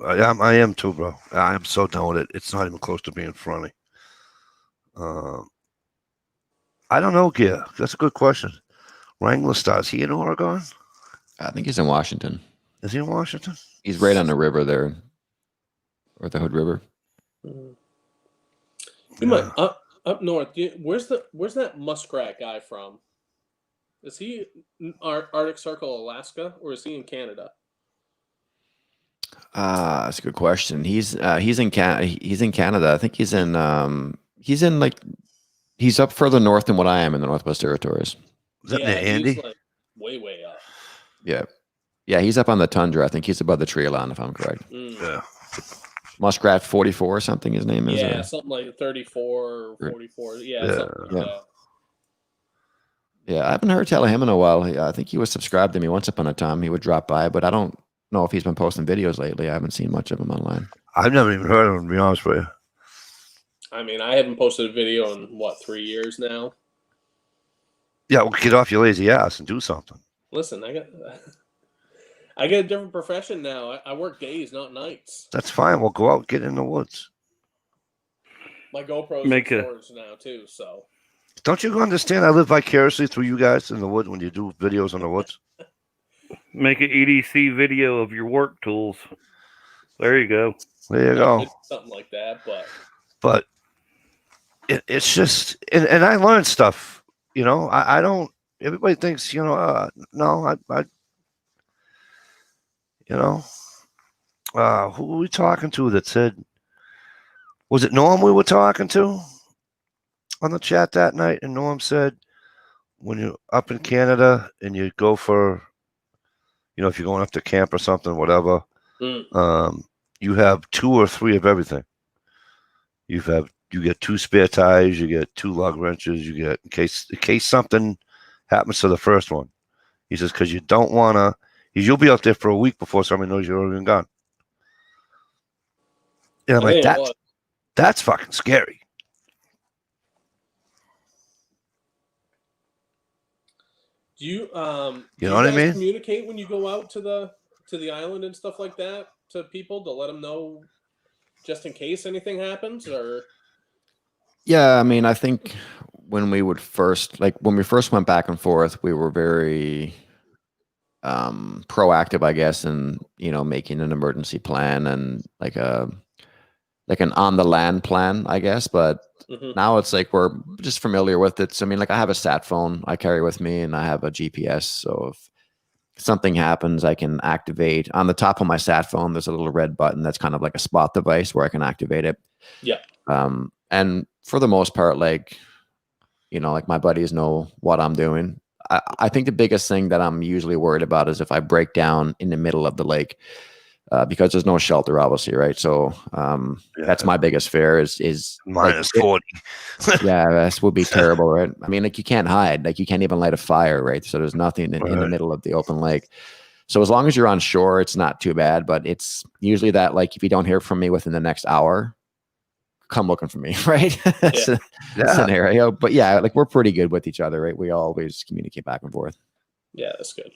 I am too, bro. I am so done with it. It's not even close to being funny. I don't know, Gear. That's a good question. Wrangler Star, is he in Oregon? I think he's in Washington. Is he in Washington? He's right on the river there, or the Hood River. Mm-hmm. You might up north. Where's that muskrat guy from? Is he in Arctic Circle, Alaska, or is he in Canada? That's a good question. He's in Canada. I think he's up further north than what I am in the Northwest Territories. Is that near Andy? He's like way up. Yeah, he's up on the tundra. I think he's above the tree line, if I'm correct. Yeah. Muskrat 44 or something. His name is. Yeah, something like 34 or 44. Yeah. Something like that. Yeah, I haven't heard tell of him in a while. I think he was subscribed to me once upon a time. He would drop by, but I don't know if he's been posting videos lately. I haven't seen much of him online. I've never even heard of him, to be honest with you. I mean, I haven't posted a video in 3 years now. Yeah, well, get off your lazy ass and do something. Listen, I get a different profession now. I work days, not nights. That's fine. We'll go out and get in the woods. My GoPro's in storage now too, so. Don't you understand? I live vicariously through you guys in the woods when you do videos in the woods. Make an EDC video of your work tools. There you go. There you go. Something like that, but it's just, and I learned stuff. You know, I don't. Everybody thinks, no, I who were we talking to that said, was it Norm we were talking to on the chat that night? And Norm said, when you're up in Canada and you go for, if you're going up to camp or something, whatever, you have 2 or 3 of everything. You get 2 spare tires, you get 2 lug wrenches, you get, in case something happens to the first one. He says, because you don't want to, you'll be out there for a week before somebody knows you're already gone. And I'm like, that's fucking scary. Do you know what I mean? Communicate when you go out to the island and stuff like that to people to let them know just in case anything happens, or? Yeah, I mean, I think when we first went back and forth, we were very proactive, I guess, in making an emergency plan and like an on the land plan, I guess. But now it's like we're just familiar with it. So I mean, like I have a sat phone I carry with me, and I have a GPS. So if something happens, I can activate on the top of my sat phone. There's a little red button that's kind of like a spot device where I can activate it. Yeah. And for the most part, like my buddies know what I'm doing. I think the biggest thing that I'm usually worried about is if I break down in the middle of the lake, because there's no shelter, obviously, right? So that's my biggest fear is minus 40. Yeah, this would be terrible, right? I mean, like you can't hide, like you can't even light a fire, right? So there's nothing in the middle of the open lake. So as long as you're on shore, it's not too bad. But it's usually that, like, if you don't hear from me within the next hour, come looking for me, right? Scenario. But yeah, like we're pretty good with each other, right? We always communicate back and forth. Yeah, that's good.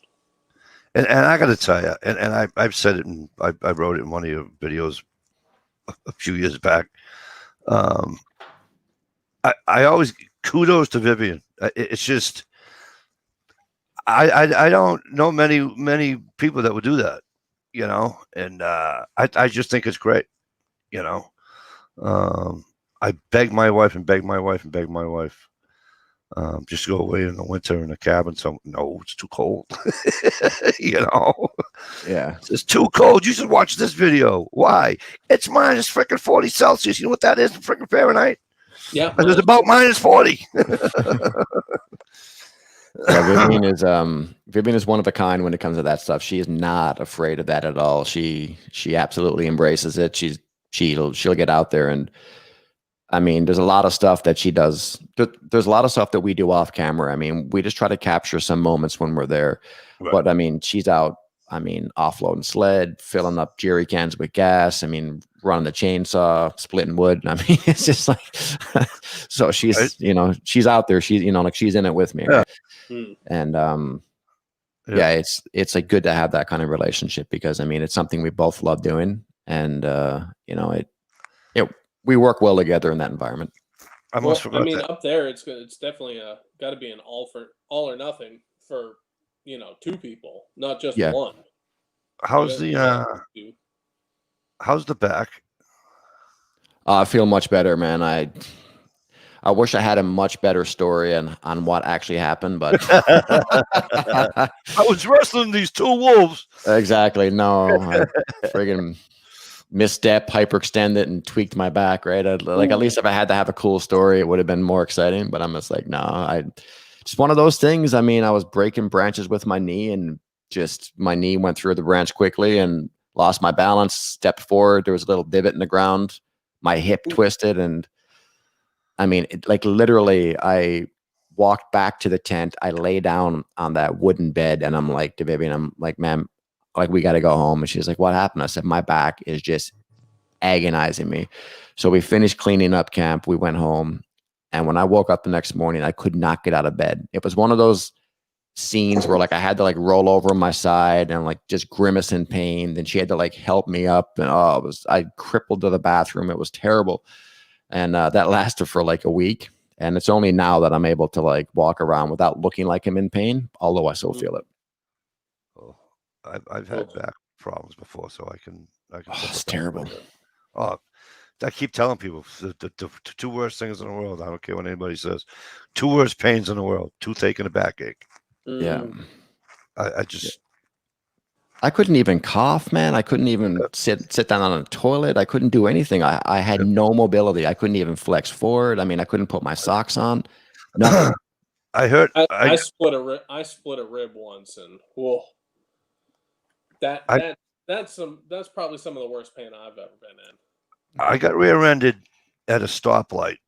And I got to tell you, and I've said it, and I wrote it in one of your videos a few years back. I always kudos to Vivian. It's just I don't know many people that would do that, and I just think it's great, I beg my wife just go away in the winter in a cabin. So no, it's too cold. Yeah, it's too cold. You should watch this video. Why? It's minus freaking 40 Celsius. You know what that is in freaking Fahrenheit? Yeah, It was about -40. Yeah, Vivian is one of a kind when it comes to that stuff. She is not afraid of that at all. She absolutely embraces it. She'll get out there, and I mean, there's a lot of stuff that she does. There's a lot of stuff that we do off camera. I mean, we just try to capture some moments when we're there. Right. But I mean, she's out. I mean, offloading sled, filling up jerry cans with gas. I mean, running the chainsaw, splitting wood. I mean, it's just like, so she's, Right. She's out there. She's, like she's in it with me. Yeah. And, yeah, it's like good to have that kind of relationship because I mean, it's something we both love doing. And, we work well together in that environment. I mean, up there, it's definitely got to be an all or nothing for, 2 people, not just one. How's the back? I feel much better, man. I wish I had a much better story on what actually happened, but I was wrestling these 2 wolves. Exactly. No, I friggin' misstep, hyperextended, and tweaked my back. Right. At least if I had to have a cool story, it would have been more exciting. But I'm just like, no, just one of those things. I mean, I was breaking branches with my knee, and just my knee went through the branch quickly and lost my balance. Stepped forward. There was a little divot in the ground. My hip twisted, and I mean, literally, I walked back to the tent. I lay down on that wooden bed, and I'm like to Vivian, I'm like, ma'am, like we got to go home. And she's like, what happened? I said, my back is just agonizing me. So we finished cleaning up camp. We went home. And when I woke up the next morning, I could not get out of bed. It was one of those scenes where I had to roll over on my side and just grimace in pain. Then she had to help me up. And I crippled to the bathroom. It was terrible. And that lasted for a week. And it's only now that I'm able to walk around without looking like I'm in pain, although I still feel it. Oh, I've had back problems before, so I can. It's terrible. Oh, I keep telling people the 2 worst things in the world. I don't care what anybody says. 2 worst pains in the world: toothache and a backache. Yeah. I couldn't even cough, man. I couldn't even sit down on a toilet. I couldn't do anything. I had no mobility. I couldn't even flex forward. I mean, I couldn't put my socks on. Nothing. I heard I split a rib once, and whoa, that's probably some of the worst pain I've ever been in. I got rear-ended at a stoplight.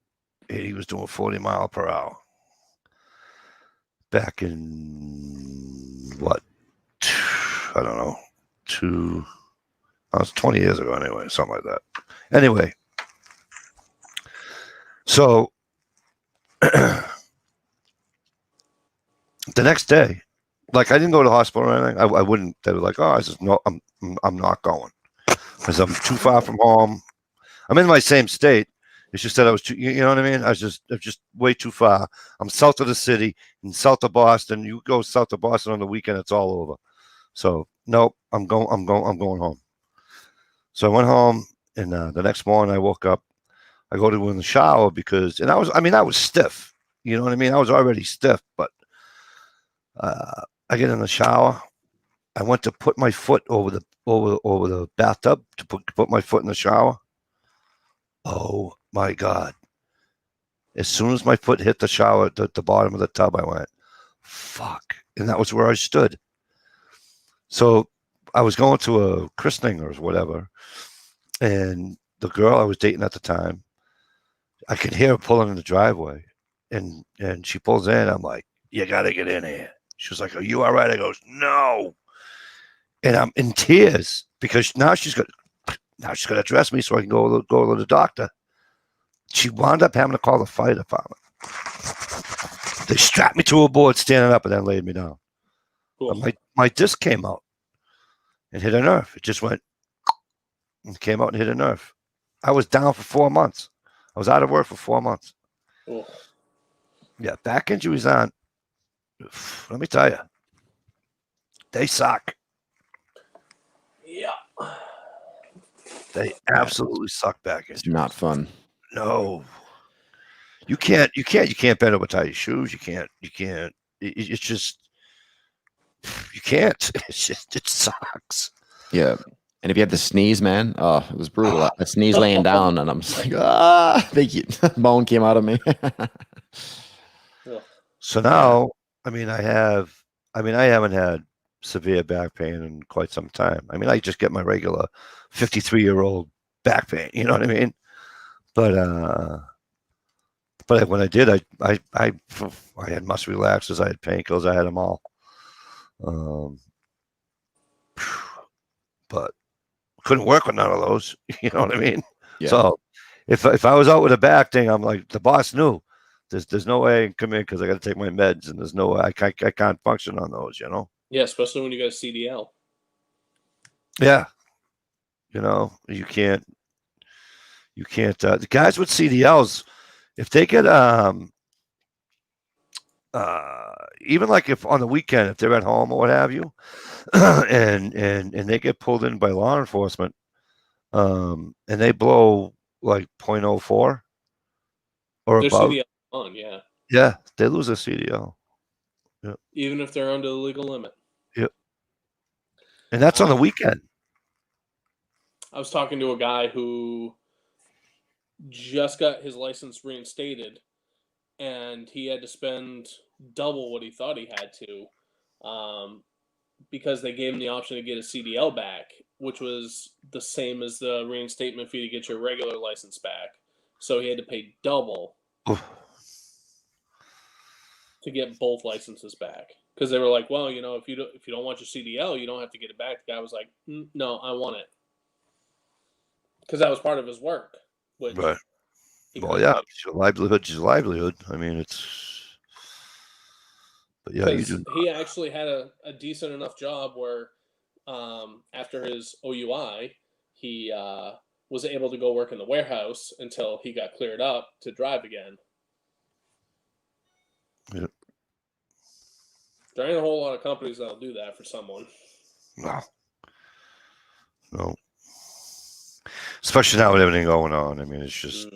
He was doing 40 miles per hour. Back in what? I don't know. I was 20 years ago anyway, something like that. Anyway, so the next day, I didn't go to the hospital or anything. I wouldn't. They were like, "Oh," I said, "No, I'm not going because I'm too far from home. I'm in my same state. It's just that I was too, you know what I mean? I was just way too far. I'm south of the city, in south of Boston. You go south of Boston on the weekend, it's all over. So nope, I'm going home. So I went home, and the next morning I woke up. I go to in the shower and I was stiff. You know what I mean? I was already stiff, but I get in the shower. I went to put my foot over the bathtub to put my foot in the shower. Oh my God. As soon as my foot hit the shower at the bottom of the tub, I went, fuck. And that was where I stood. So I was going to a christening or whatever. And the girl I was dating at the time, I could hear her pulling in the driveway. And she pulls in. I'm like, you got to get in here. She was like, are you all right? I goes, no. And I'm in tears because now she's got to dress me so I can go to the doctor. She wound up having to call the fire department. They strapped me to a board standing up and then laid me down. Cool. My disc came out and hit a nerve. It just went and came out and hit a nerve. I was down for 4 months. I was out of work for 4 months. Cool. Yeah, back injuries aren't, let me tell you, they suck. Yeah. They absolutely suck back injuries. It's not fun. No. You can't bend over, tie your shoes. You can't, it's just, you can't. It sucks. Yeah. And if you had to sneeze, man, oh, it was brutal. I sneezed laying down, and I'm just like, ah, bone came out of me. So now, I haven't had severe back pain in quite some time. I mean, I just get my regular 53-year-old back pain. You know what I mean? But when I did, I had muscle relaxers, I had painkillers, I had them all. But couldn't work with none of those. You know what I mean? Yeah. So if I was out with a back thing, I'm like, the boss knew. There's no way I can come in because I got to take my meds, and there's no way I can't function on those. You know? Yeah, especially when you got a CDL. Yeah. You know, you can't. The guys with CDLs, if they get even like if on the weekend, if they're at home or what have you, and they get pulled in by law enforcement, and they blow like 0.04 or Their above, CDL on, yeah. yeah, they lose a CDL. Yep. Even if they're under the legal limit. Yep. And that's on the weekend. I was talking to a guy who just got his license reinstated, and he had to spend double what he thought he had to, because they gave him the option to get a CDL back, which was the same as the reinstatement fee to get your regular license back. So he had to pay double to get both licenses back, because they were like, well, you know, if you don't want your CDL, you don't have to get it back. The guy was like, no, I want it, because that was part of his work. Which right. Well, yeah, your livelihood is your livelihood. I mean, but yeah, you do. He actually had a decent enough job where, after his OUI, he was able to go work in the warehouse until he got cleared up to drive again. Yep. There ain't a whole lot of companies that'll do that for someone. No. Especially now with everything going on. I mean, it's just,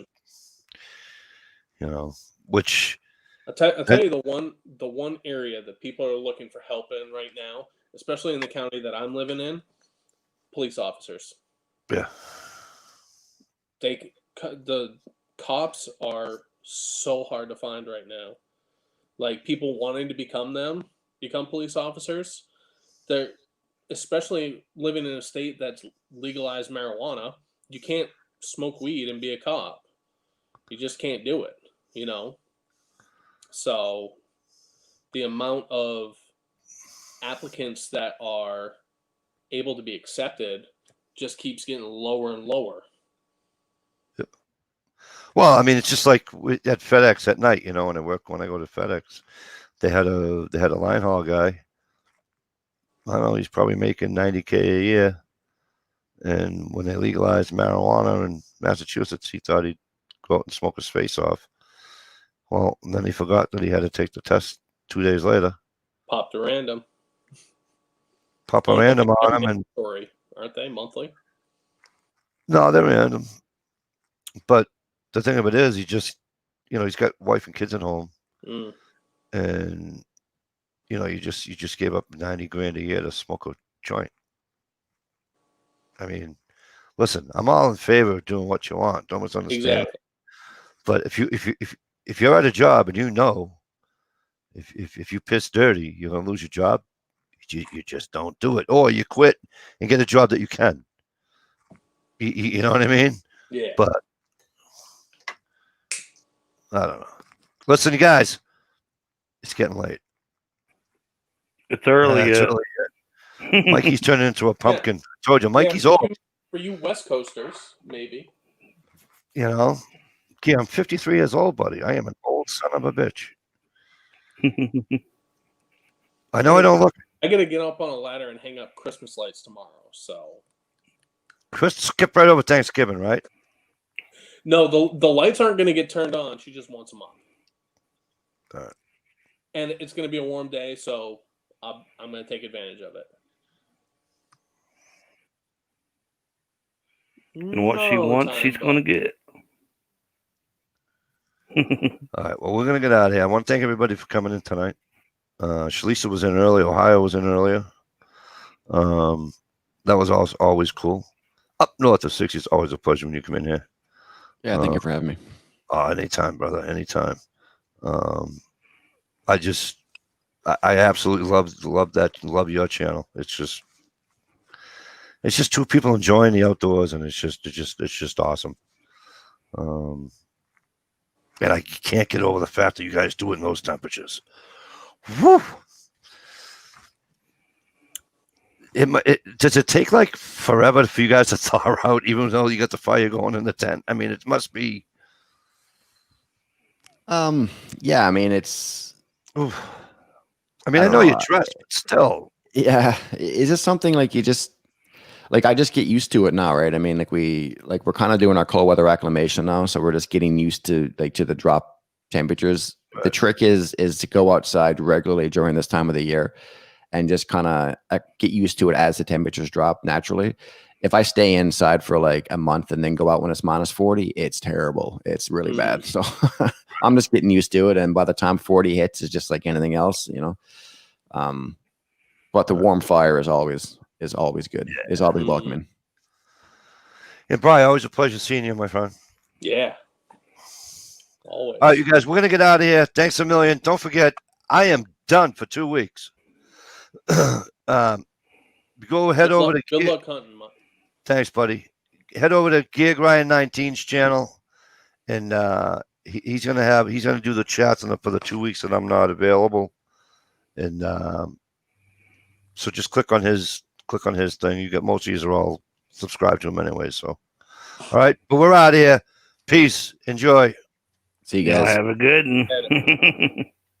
you know, which. I'll tell you the one area that people are looking for help in right now, especially in the county that I'm living in, police officers. Yeah. The cops are so hard to find right now. Like, people wanting to become police officers. They're, especially living in a state that's legalized marijuana, you can't smoke weed and be a cop. You just can't do it, you know? So the amount of applicants that are able to be accepted just keeps getting lower and lower. Yep. Well, I mean, it's just like at FedEx at night, you know, when I go to FedEx, they had a line haul guy. I don't know, he's probably making $90K a year. And when they legalized marijuana in Massachusetts, he thought he'd go out and smoke his face off. Well, then he forgot that he had to take the test 2 days later. Popped a random. Pop a random on him. And story, aren't they monthly? No, they're random. But the thing of it is, he just, you know, he's got wife and kids at home. And, you know, you just gave up $90,000 a year to smoke a joint. I mean, listen, I'm all in favor of doing what you want. Don't misunderstand. Exactly. But if you're at a job and you know, if you piss dirty, you're gonna lose your job, you just don't do it, or you quit and get a job that you can. You know what I mean? Yeah. But I don't know. Listen, you guys, it's getting late. It's early It's yet. early yet. Mikey's turning into a pumpkin. I told you, Mikey's old. For you West Coasters, maybe. You know, yeah, I'm 53 years old, buddy. I am an old son of a bitch. I know I don't look. I got to get up on a ladder and hang up Christmas lights tomorrow. So, skip right over Thanksgiving, right? No, the lights aren't going to get turned on. She just wants them on. All right. And it's going to be a warm day, so I'm going to take advantage of it. And what she wants, she's going to get. All right. Well, we're going to get out of here. I want to thank everybody for coming in tonight. Shalisa was in early. Ohio was in earlier. that was also always cool. Up north of 60 is always a pleasure when you come in here. Yeah, thank you for having me. Oh, anytime, brother, anytime. I absolutely love your channel. It's just two people enjoying the outdoors, and it's just awesome. And I can't get over the fact that you guys do it in those temperatures. Woo! Does it take like forever for you guys to thaw out, even though you got the fire going in the tent? I mean, it must be. Yeah, I mean, it's. Oof. I mean, I know you're dressed, but still. Yeah, is this something like you just like I just get used to it now, right? I mean, we're kind of doing our cold weather acclimation now, so we're just getting used to the drop temperatures. Right. The trick is to go outside regularly during this time of the year, and just kind of get used to it as the temperatures drop naturally. If I stay inside for like a month and then go out when it's minus 40, it's terrible. It's really bad. So I'm just getting used to it, and by the time 40 hits, it's just like anything else, you know. But the warm fire is always good. Yeah. Is always welcoming. Yeah, Brian, always a pleasure seeing you, my friend. Yeah. Always. All right, you guys, we're gonna get out of here. Thanks a million. Don't forget, I am done for 2 weeks. Go head over to good luck hunting. Thanks, buddy. Head over to Gear Grind 19's channel, and he's gonna do the chats for the 2 weeks that I'm not available, and so just click on his thing. You get most of these are all subscribed to him anyway. So, all right, but we're out here. Peace. Enjoy. See you guys. Have a good one.